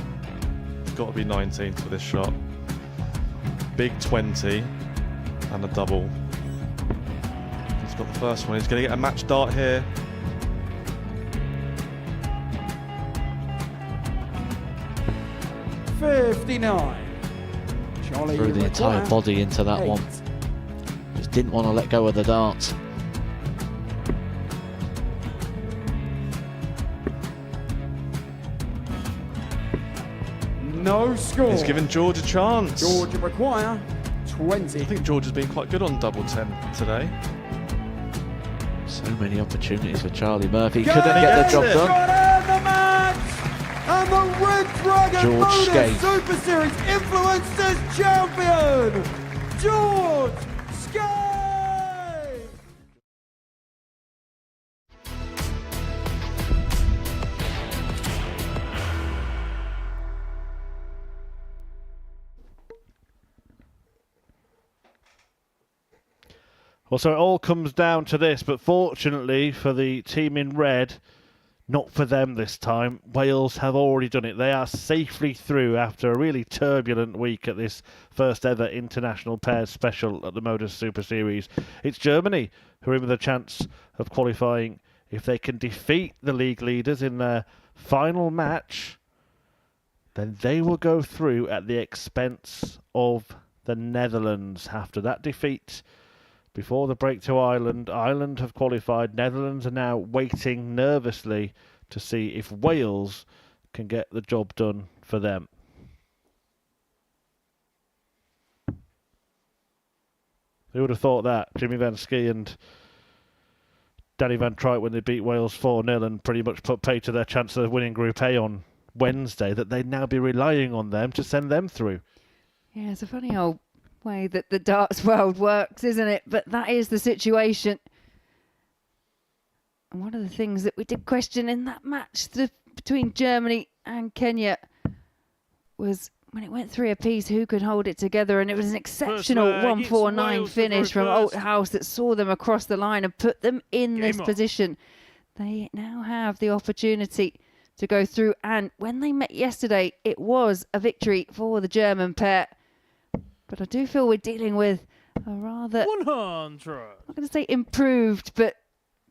Speaker 9: It's got to be 19s for this shot. Big 20 and a double. He's got the first one. He's going to get a match dart here.
Speaker 8: Charlie
Speaker 10: Threw the entire body into that one. Just didn't want to let go of the dart.
Speaker 8: No score.
Speaker 9: He's given George a chance.
Speaker 8: Georgia require 20.
Speaker 9: I think George has been quite good on double 10 today.
Speaker 10: So many opportunities for Charlie Murphy. Couldn't get the job done.
Speaker 8: The match! And the Red Dragon
Speaker 10: George
Speaker 8: Modus
Speaker 10: Skate.
Speaker 8: Super Series Influencers Champion, George Skate!
Speaker 2: Well, so it all comes down to this, but fortunately for the team in red, not for them this time. Wales have already done it. They are safely through after a really turbulent week at this first ever international pairs special at the Modus Super Series. It's Germany who are in with a chance of qualifying if they can defeat the league leaders in their final match. Then they will go through at the expense of the Netherlands. After that defeat before the break to Ireland, Ireland have qualified. Netherlands are now waiting nervously to see if Wales can get the job done for them. Who would have thought that? Jimmy Van Ski and Danny Van Truyt, when they beat Wales 4-0 and pretty much put pay to their chance of winning Group A on Wednesday, that they'd now be relying on them to send them through.
Speaker 4: Yeah, it's a funny old way that the darts world works, isn't it? But that is the situation. And one of the things that we did question in that match between Germany and Kenya was when it went 3 apiece, who could hold it together? And it was an exceptional 1-4-9 finish from Althouse that saw them across the line and put them in this position. They now have the opportunity to go through. And when they met yesterday, it was a victory for the German pair. But I do feel we're dealing with a rather,
Speaker 1: 100.
Speaker 4: I'm not going to say improved, but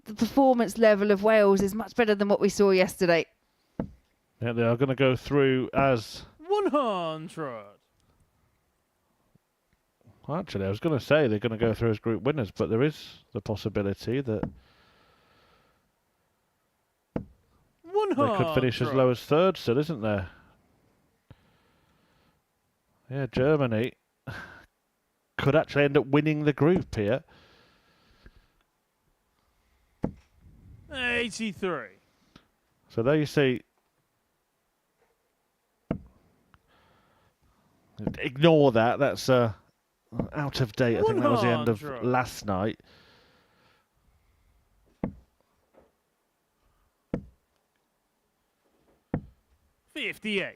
Speaker 4: the performance level of Wales is much better than what we saw yesterday.
Speaker 2: Yeah, they are going to go through as
Speaker 1: 100.
Speaker 2: Actually, I was going to say they're going to go through as group winners, but there is the possibility that
Speaker 1: 100.
Speaker 2: they could finish as low as third still, isn't there? Yeah, Germany could actually end up winning the group here.
Speaker 1: 83.
Speaker 2: So there you see. Ignore that. That's out of date. I think that was the end of last night.
Speaker 1: $58.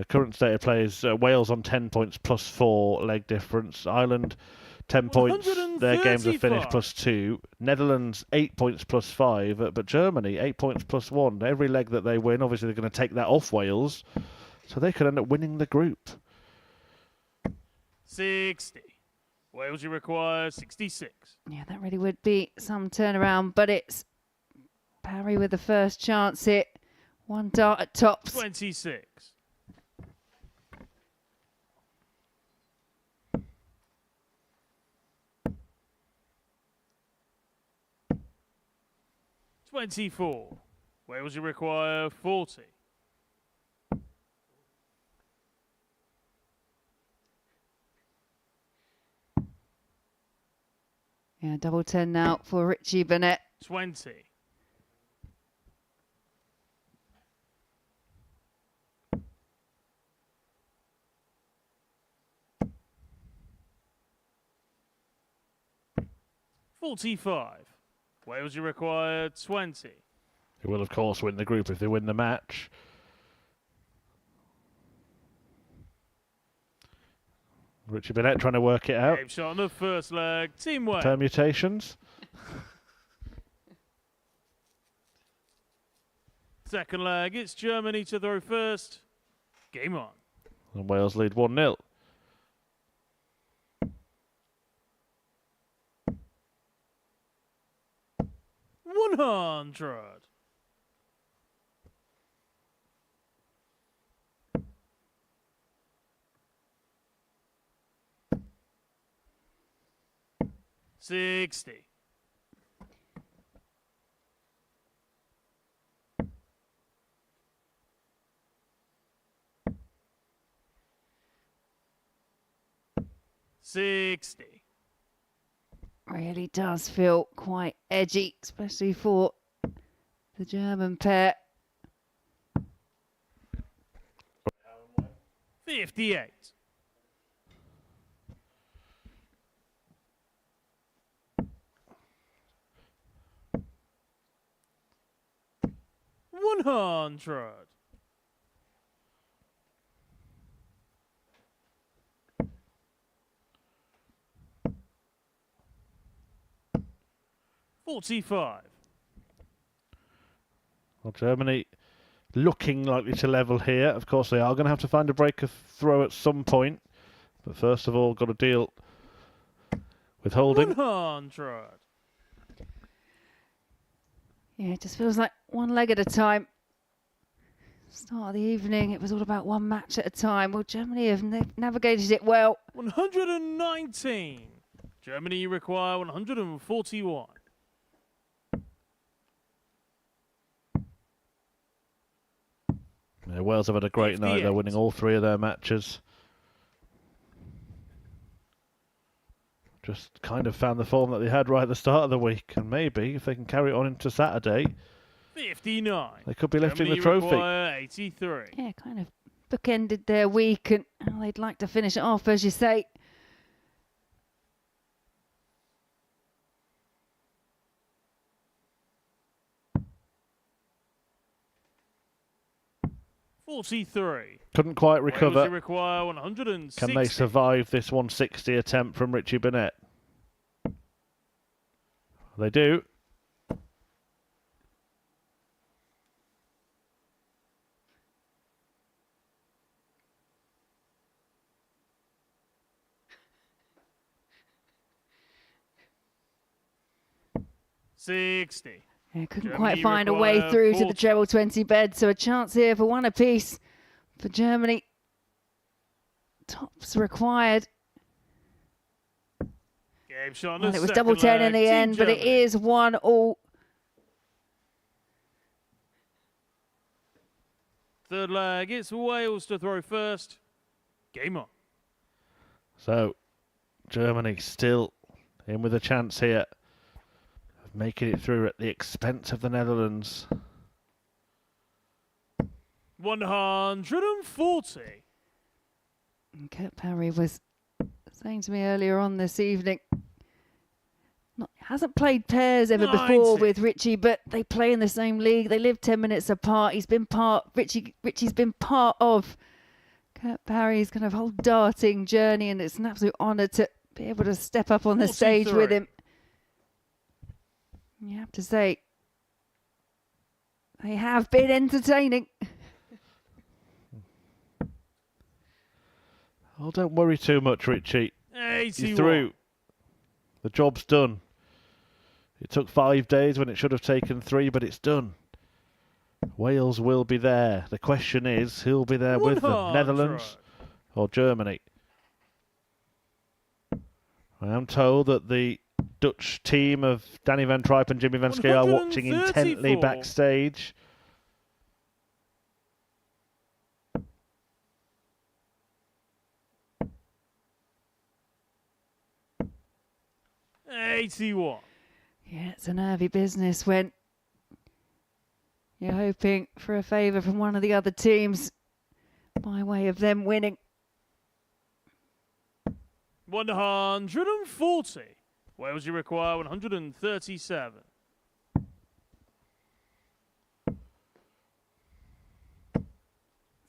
Speaker 2: Current state of play is Wales on 10 points plus 4 leg difference. Ireland 10 points. Their games are finished plus 2. Netherlands 8 points plus 5. But Germany 8 points plus 1. Every leg that they win, obviously they're going to take that off Wales. So they could end up winning the group.
Speaker 1: 60. Wales, you require 66.
Speaker 4: Yeah, that really would be some turnaround, but it's Parry with the first chance hit. One dart at tops.
Speaker 1: 26. $24. Wales, you require 40.
Speaker 4: Yeah, double 10 now for Richie Burnett.
Speaker 1: 20. $45. Wales, you require 20.
Speaker 2: Who will, of course, win the group if they win the match. Richie Burnett trying to work it out.
Speaker 1: Game shot on the first leg. Team Wales.
Speaker 2: Permutations.
Speaker 1: Second leg, it's Germany to throw first. Game on.
Speaker 2: And Wales lead 1-0.
Speaker 1: $100. $60. $60.
Speaker 4: Really does feel quite edgy, especially for the German pair.
Speaker 1: 58. $100. $45.
Speaker 2: Well, Germany looking likely to level here. Of course, they are going to have to find a break of throw at some point. But first of all, got to deal with holding.
Speaker 1: 100.
Speaker 4: Yeah, it just feels like one leg at a time. Start of the evening, it was all about one match at a time. Well, Germany have navigated it well.
Speaker 1: 119. Germany, you require 141.
Speaker 2: Yeah, Wales have had a great night. They're
Speaker 1: 58.
Speaker 2: winning all three of their matches. Just kind of found the form that they had right at the start of the week. And maybe, if they can carry it on into Saturday,
Speaker 1: 59.
Speaker 2: they could be lifting
Speaker 1: Germany
Speaker 2: the trophy.
Speaker 1: require 83.
Speaker 4: Yeah, kind of bookended their week, and they'd like to finish it off, as you say.
Speaker 1: $43.
Speaker 2: Couldn't quite
Speaker 1: Wales,
Speaker 2: recover.
Speaker 1: you require 160.
Speaker 2: Can they survive this 160 attempt from Richie Burnett? They do.
Speaker 1: $60.
Speaker 4: Yeah, couldn't
Speaker 1: Germany
Speaker 4: quite find a way
Speaker 1: require
Speaker 4: through to
Speaker 1: 40.
Speaker 4: the treble 20 bed, so a chance here for one apiece for Germany. Tops required.
Speaker 1: Game shot on
Speaker 4: Well,
Speaker 1: the
Speaker 4: it was
Speaker 1: second
Speaker 4: double 10 in
Speaker 1: leg.
Speaker 4: the
Speaker 1: Team
Speaker 4: end, but it
Speaker 1: Germany.
Speaker 4: is 1-1.
Speaker 1: Third leg, it's Wales to throw first. Game on.
Speaker 2: So, Germany still in with a chance here of making it through at the expense of the Netherlands.
Speaker 1: 140.
Speaker 4: And Kurt Parry was saying to me earlier on this evening, hasn't played pairs ever before
Speaker 1: 90.
Speaker 4: with Richie, but they play in the same league. They live 10 minutes apart. Richie's been part of Kurt Parry's kind of whole darting journey, and it's an absolute honour to be able to step up on the stage with
Speaker 1: 43.
Speaker 4: him. You have to say, they have been entertaining.
Speaker 2: Oh, don't worry too much, Richie.
Speaker 1: 81.
Speaker 2: You're through. The job's done. It took 5 days when it should have taken 3, but it's done. Wales will be there. The question is, who'll be there with them?
Speaker 1: 100.
Speaker 2: Netherlands or Germany? I am told that the Dutch team of Danny van Tripe and Jimmy van Skee are watching intently
Speaker 1: 134.
Speaker 2: backstage.
Speaker 1: 81.
Speaker 4: Yeah, it's a nervy business when you're hoping for a favour from one of the other teams by way of them winning.
Speaker 1: 140. Wales, you require 137.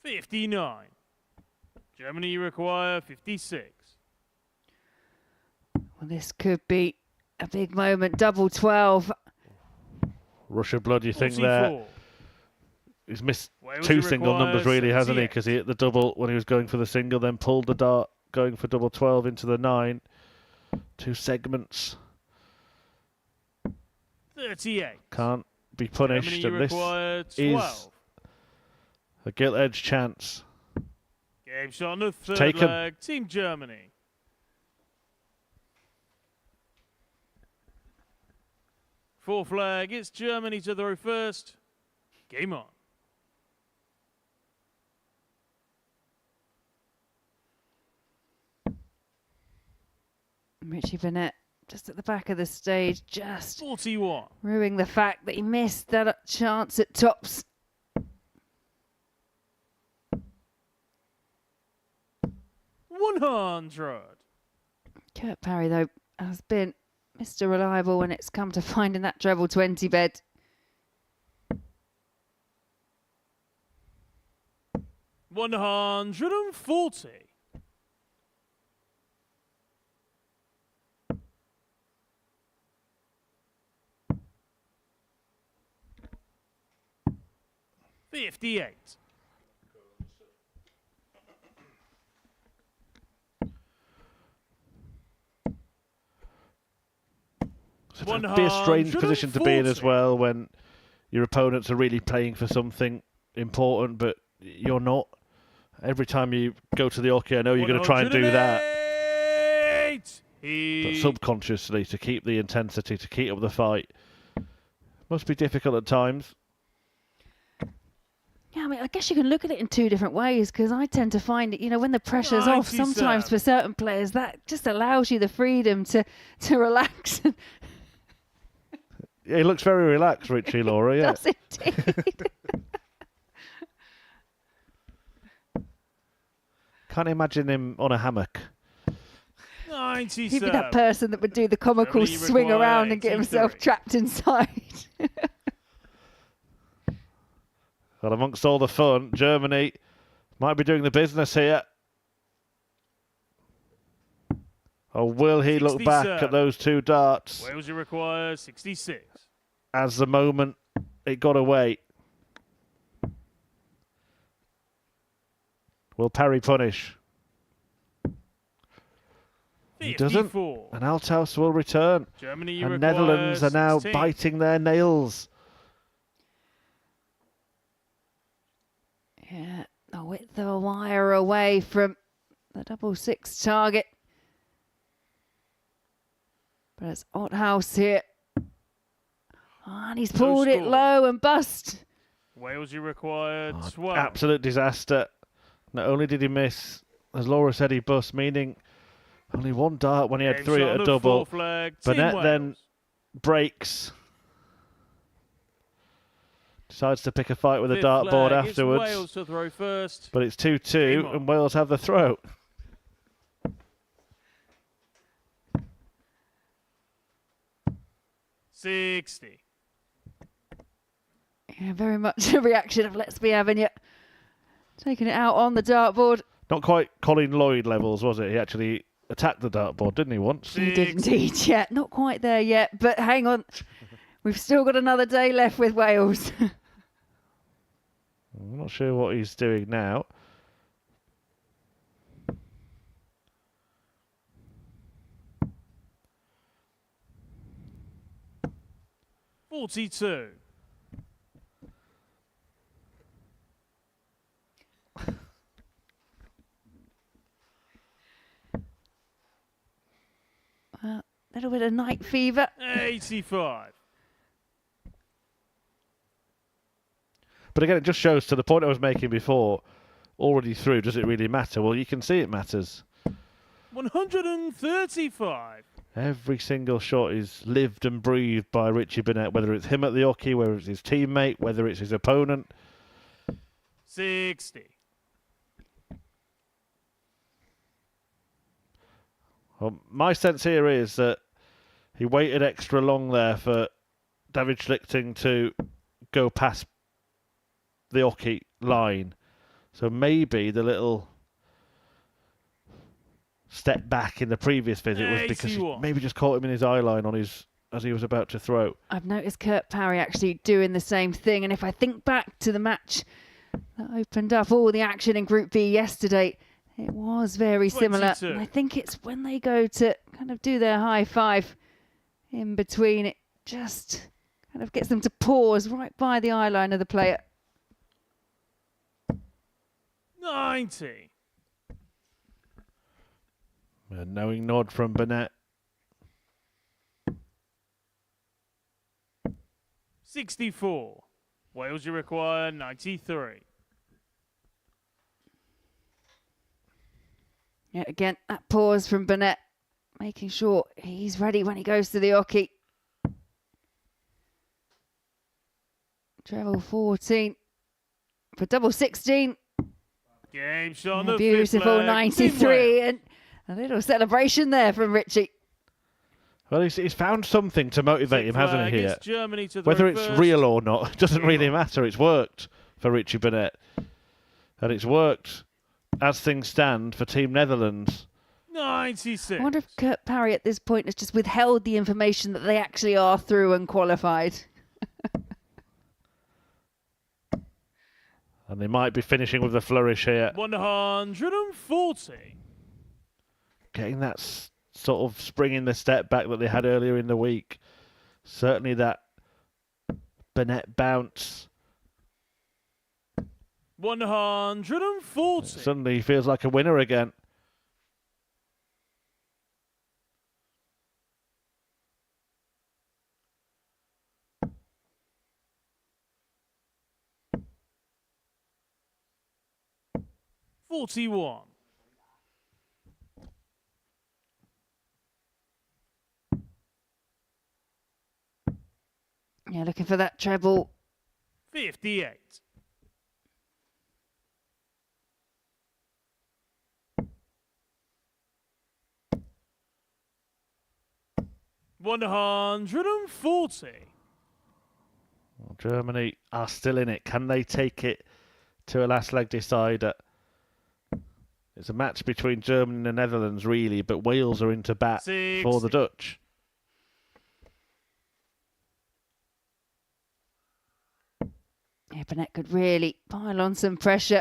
Speaker 1: $59. Germany, you require 56.
Speaker 4: Well, this could be a big moment. Double 12.
Speaker 2: Rush of blood, you think
Speaker 1: 44.
Speaker 2: there? He's missed
Speaker 1: Wales,
Speaker 2: two
Speaker 1: you
Speaker 2: single
Speaker 1: require
Speaker 2: numbers, really, hasn't he?
Speaker 1: 78.
Speaker 2: Because he hit the double when he was going for the single, then pulled the dart, going for double 12 into the 9. 2 segments.
Speaker 1: 38.
Speaker 2: Can't be punished,
Speaker 1: Germany, you
Speaker 2: and this
Speaker 1: require
Speaker 2: is
Speaker 1: 12.
Speaker 2: a gilt-edged chance.
Speaker 1: Game shot on the third
Speaker 2: Taken.
Speaker 1: leg. Team Germany. Fourth leg. It's Germany to throw first. Game on.
Speaker 4: Richie Burnett just at the back of the stage, just
Speaker 1: 41.
Speaker 4: ruining the fact that he missed that chance at tops.
Speaker 1: $100.
Speaker 4: Kurt Parry, though, has been Mr. Reliable when it's come to finding that treble 20 bed.
Speaker 1: $140. $58.
Speaker 2: It'd be a strange position to be in as well when your opponents are really playing for something important, but you're not. Every time you go to the Oki, I know you're going to try and do that. But subconsciously, to keep the intensity, to keep up the fight, must be difficult at times.
Speaker 4: Yeah, I mean, I guess you can look at it in two different ways, because I tend to find it, you know, when the pressure's off, sometimes for certain players, that just allows you the freedom to relax.
Speaker 2: Yeah, he looks very relaxed, Richie, Laura. Yeah.
Speaker 4: Does indeed.
Speaker 2: Can't imagine him on a hammock.
Speaker 1: 97.
Speaker 4: He'd be that person that would do the comical
Speaker 1: Germany
Speaker 4: swing
Speaker 1: require
Speaker 4: around and get himself
Speaker 1: 83.
Speaker 4: trapped inside.
Speaker 2: Well, amongst all the fun, Germany might be doing the business here. Or will he look back
Speaker 1: 67.
Speaker 2: at those 2 darts
Speaker 1: Wales, you require 66.
Speaker 2: as the moment it got away? Will Parry punish? He doesn't.
Speaker 1: 54.
Speaker 2: And Althaus will return.
Speaker 1: Germany, you
Speaker 2: And
Speaker 1: require
Speaker 2: Netherlands are now
Speaker 1: 16.
Speaker 2: biting their nails.
Speaker 4: Yeah, a width of a wire away from the double 6 target. But it's Althaus here. And he's pulled it
Speaker 1: score.
Speaker 4: low and bust.
Speaker 1: Wales, you require 12.
Speaker 2: Absolute disaster. Not only did he miss, as Laura said, he bust, meaning only 1 dart when he had
Speaker 1: Game
Speaker 2: 3
Speaker 1: shot
Speaker 2: at
Speaker 1: on
Speaker 2: a
Speaker 1: the
Speaker 2: double.
Speaker 1: fourth leg. Team
Speaker 2: Burnett then
Speaker 1: Wales.
Speaker 2: breaks. Decides to pick a fight with a
Speaker 1: Fifth
Speaker 2: dartboard
Speaker 1: leg, it's
Speaker 2: afterwards.
Speaker 1: Wales to throw first.
Speaker 2: But it's
Speaker 1: Game
Speaker 2: 2-2
Speaker 1: on.
Speaker 2: and Wales have the throw.
Speaker 1: $60.
Speaker 4: Yeah, very much a reaction of let's be having you. Taking it out on the dartboard.
Speaker 2: Not quite Colin Lloyd levels, was it? He actually attacked the dartboard, didn't he, once?
Speaker 4: He did indeed, yeah. Not quite there yet, but hang on. We've still got another day left with Wales.
Speaker 2: I'm not sure what he's doing now.
Speaker 1: $42.
Speaker 4: A little bit of night fever.
Speaker 1: 85.
Speaker 2: But again, it just shows to the point I was making before, already through, does it really matter? Well, you can see it matters.
Speaker 1: 135.
Speaker 2: Every single shot is lived and breathed by Richie Burnett, whether it's him at the hockey, whether it's his teammate, whether it's his opponent.
Speaker 1: 60.
Speaker 2: Well, my sense here is that he waited extra long there for David Schlichting to go past the hockey line. So maybe the little step back in the previous visit was because he maybe just caught him in his eye line on his as he was about to throw.
Speaker 4: I've noticed Kurt Parry actually doing the same thing. And if I think back to the match that opened up all the action in Group B yesterday, it was very similar. And I think it's when they go to kind of do their high five in between, it just kind of gets them to pause right by the eye line of the player.
Speaker 1: 90.
Speaker 2: A knowing nod from Burnett.
Speaker 1: 64. Wales, you require 93.
Speaker 4: Yeah, again, that pause from Burnett, making sure he's ready when he goes to the hockey. Treble 14 for double 16.
Speaker 1: Game shot on the
Speaker 4: beautiful 93, and a little celebration there from Richie.
Speaker 2: Well, he's found something to motivate him, hasn't he, here?
Speaker 1: Germany to
Speaker 2: whether it's
Speaker 1: first.
Speaker 2: real or not, it doesn't really matter. It's worked for Richie Burnett. And it's worked, as things stand, for Team Netherlands.
Speaker 1: 96.
Speaker 4: I wonder if Kurt Parry at this point has just withheld the information that they actually are through and qualified.
Speaker 2: And they might be finishing with a flourish here.
Speaker 1: 140.
Speaker 2: Getting that sort of spring in the step back that they had earlier in the week. Certainly that Burnett bounce.
Speaker 1: 140.
Speaker 2: Suddenly he feels like a winner again.
Speaker 1: $41.
Speaker 4: Yeah, looking for that treble.
Speaker 1: 58. $140.
Speaker 2: Well, Germany are still in it. Can they take it to a last leg decider? It's a match between Germany and the Netherlands, really, but Wales are into bat for the Dutch.
Speaker 4: Yeah, Burnett could really pile on some pressure.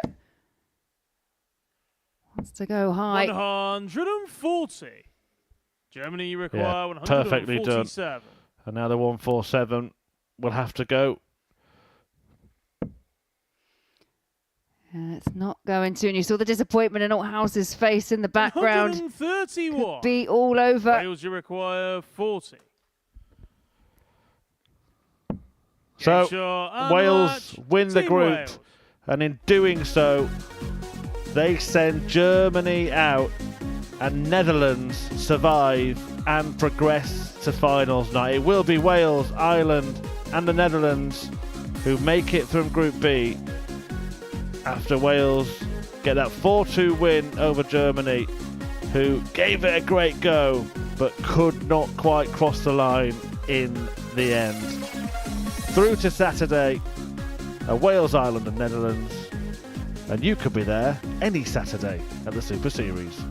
Speaker 4: Wants to go high.
Speaker 1: 140. Germany, you require
Speaker 2: Yeah,
Speaker 1: 147.
Speaker 2: perfectly done. And now the 147 will have to go.
Speaker 4: It's not going to. And you saw the disappointment in Althouse's face in the background.
Speaker 1: 131.
Speaker 4: Could be all over.
Speaker 1: Wales, you require 40.
Speaker 2: So Wales win the
Speaker 1: Team
Speaker 2: group,
Speaker 1: Wales.
Speaker 2: and in doing so, they send Germany out, and Netherlands survive and progress to finals night. It will be Wales, Ireland, and the Netherlands who make it from Group B after Wales get that 4-2 win over Germany, who gave it a great go but could not quite cross the line in the end. Through to Saturday, Wales, Ireland and Netherlands, and you could be there any Saturday at the Super Series.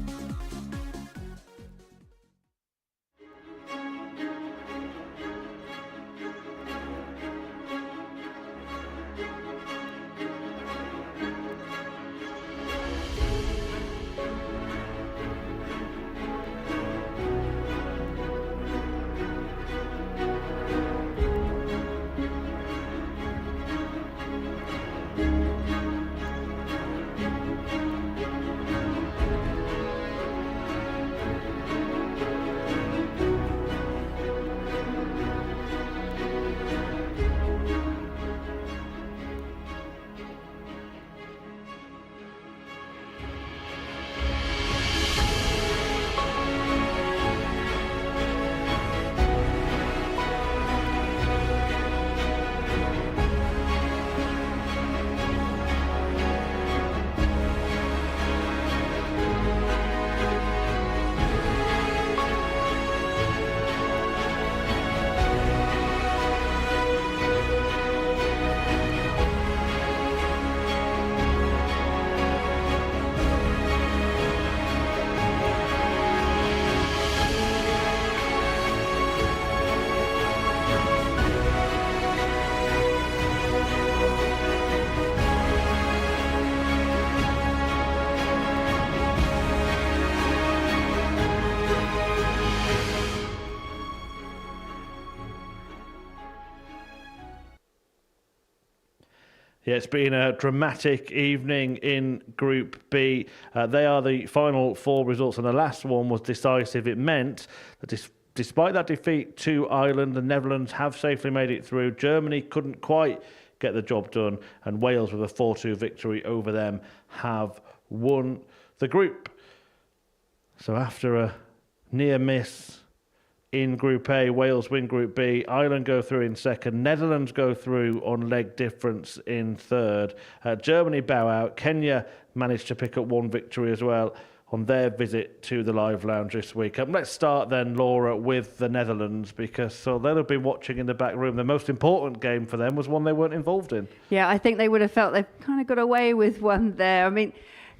Speaker 2: Yeah, it's been a dramatic evening in Group B. They are the final 4 results, and the last one was decisive. It meant that despite that defeat to Ireland, the Netherlands have safely made it through. Germany couldn't quite get the job done, and Wales, with a 4-2 victory over them, have won the group. So after a near miss in Group A, Wales win Group B, Ireland go through in second, Netherlands go through on leg difference in third, Germany bow out, Kenya managed to pick up 1 victory as well on their visit to the Live Lounge this week. Let's start then, Laura, with the Netherlands, because they'll have been watching in the back room. The most important game for them was one they weren't involved in.
Speaker 4: Yeah, I think they would have felt they've kind of got away with one there. I mean,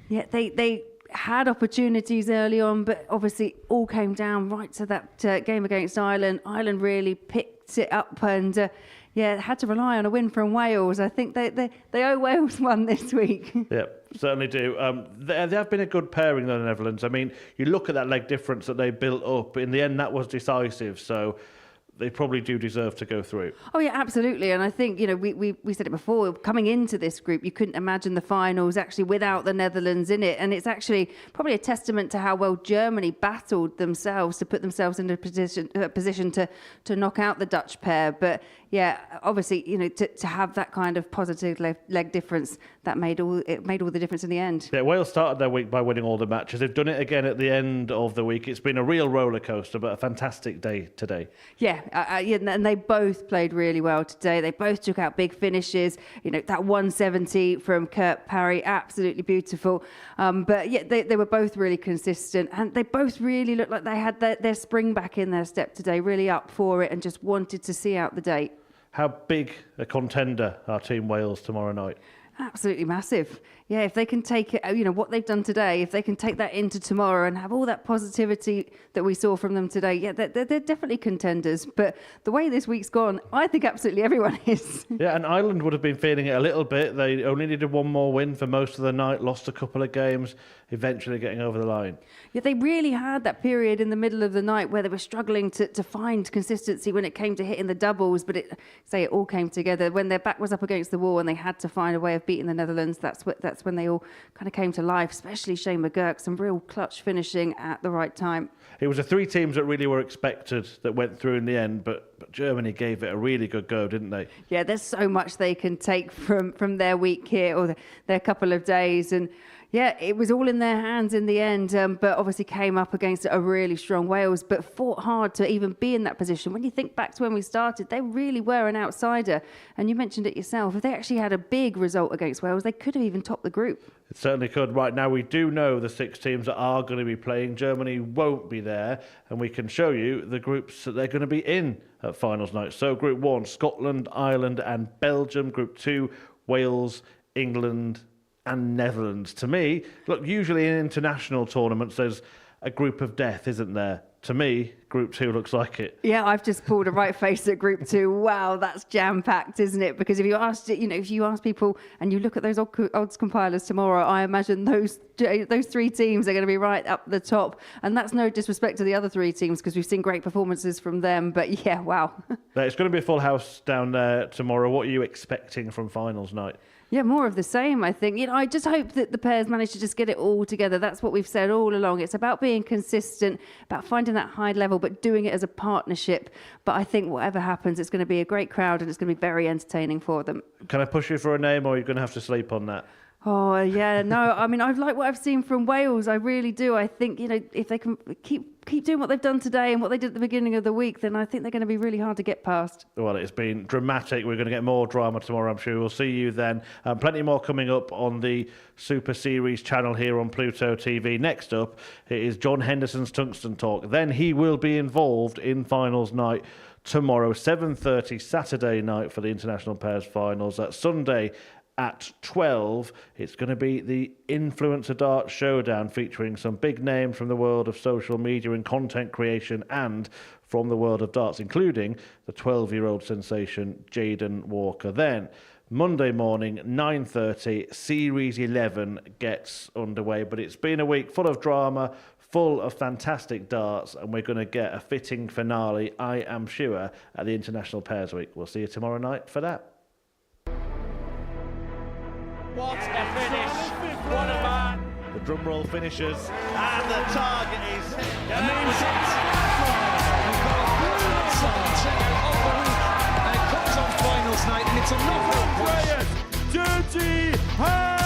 Speaker 4: yeah, they had opportunities early on, but obviously all came down right to that game against Ireland. Ireland really picked it up and had to rely on a win from Wales. I think they owe Wales one this week.
Speaker 2: Yeah, certainly do. They have been a good pairing, though, the Netherlands. I mean, you look at that leg difference that they built up. In the end, that was decisive. So they probably do deserve to go through.
Speaker 4: Oh, yeah, absolutely. And I think, we said it before, coming into this group, you couldn't imagine the finals actually without the Netherlands in it. And it's actually probably a testament to how well Germany battled themselves to put themselves in a position to knock out the Dutch pair. But yeah, obviously, to have that kind of positive leg difference, that made all the difference in the end.
Speaker 2: Yeah, Wales started their week by winning all the matches. They've done it again at the end of the week. It's been a real roller coaster, but a fantastic day today.
Speaker 4: Yeah, and they both played really well today. They both took out big finishes. That 170 from Kurt Parry, absolutely beautiful. But yeah, they were both really consistent, and they both really looked like they had their spring back in their step today, really up for it, and just wanted to see out the day.
Speaker 2: How big a contender are Team Wales tomorrow night?
Speaker 4: Absolutely massive. Yeah, if they can take it, what they've done today, if they can take that into tomorrow and have all that positivity that we saw from them today, yeah, they're definitely contenders. But the way this week's gone, I think absolutely everyone is.
Speaker 2: Yeah, and Ireland would have been feeling it a little bit. They only needed 1 more win for most of the night, lost a couple of games, eventually getting over the line.
Speaker 4: Yeah, they really had that period in the middle of the night where they were struggling to find consistency when it came to hitting the doubles, but it all came together. When their back was up against the wall and they had to find a way of beating the Netherlands, that's when they all kind of came to life, especially Shane McGurk, some real clutch finishing at the right time.
Speaker 2: It was the 3 teams that really were expected that went through in the end, but Germany gave it a really good go, didn't they? Yeah,
Speaker 4: there's so much they can take from their week here or their couple of days, and yeah, it was all in their hands in the end, but obviously came up against a really strong Wales, but fought hard to even be in that position. When you think back to when we started, they really were an outsider. And you mentioned it yourself. If they actually had a big result against Wales, they could have even topped the group.
Speaker 2: It certainly could. Right now, we do know the 6 teams that are going to be playing. Germany won't be there, and we can show you the groups that they're going to be in at finals night. So Group 1, Scotland, Ireland and Belgium. Group 2, Wales, England and Netherlands. To me, look, usually in international tournaments, there's a group of death, isn't there? To me, Group 2 looks like it.
Speaker 4: Yeah, I've just pulled a right face at Group 2. Wow, that's jam-packed, isn't it? Because if you ask people and you look at those odds compilers tomorrow, I imagine those 3 teams are going to be right up the top. And that's no disrespect to the other 3 teams because we've seen great performances from them. But yeah, wow.
Speaker 2: It's going to be a full house down there tomorrow. What are you expecting from finals night?
Speaker 4: Yeah, more of the same, I think. I just hope that the pairs manage to just get it all together. That's what we've said all along. It's about being consistent, about finding that high level, but doing it as a partnership. But I think whatever happens, it's going to be a great crowd and it's going to be very entertaining for them.
Speaker 2: Can I push you for a name, or are you going to have to sleep on that?
Speaker 4: Oh, yeah, no. I mean, I've liked what I've seen from Wales. I really do. I think, if they can keep doing what they've done today and what they did at the beginning of the week, then I think they're going to be really hard to get past.
Speaker 2: Well, it's been dramatic. We're going to get more drama tomorrow, I'm sure. We'll see you then. Plenty more coming up on the Super Series channel here on Pluto TV. Next up, it is John Henderson's Tungsten Talk. Then he will be involved in finals night tomorrow, 7:30 Saturday night for the International Pairs Finals. Sunday at 12, it's going to be the Influencer Dart Showdown, featuring some big names from the world of social media and content creation and from the world of darts, including the 12-year-old sensation Jaden Walker. Then Monday morning, 9:30, Series 11 gets underway. But it's been a week full of drama, full of fantastic darts, and we're going to get a fitting finale, I am sure, at the International Pairs Week. We'll see you tomorrow night for that.
Speaker 10: What a finish! What a man! The drum roll finishes, and the target is hit. And that was it!
Speaker 3: And it comes on finals night, and it's a knockout.
Speaker 1: Dirty Harry!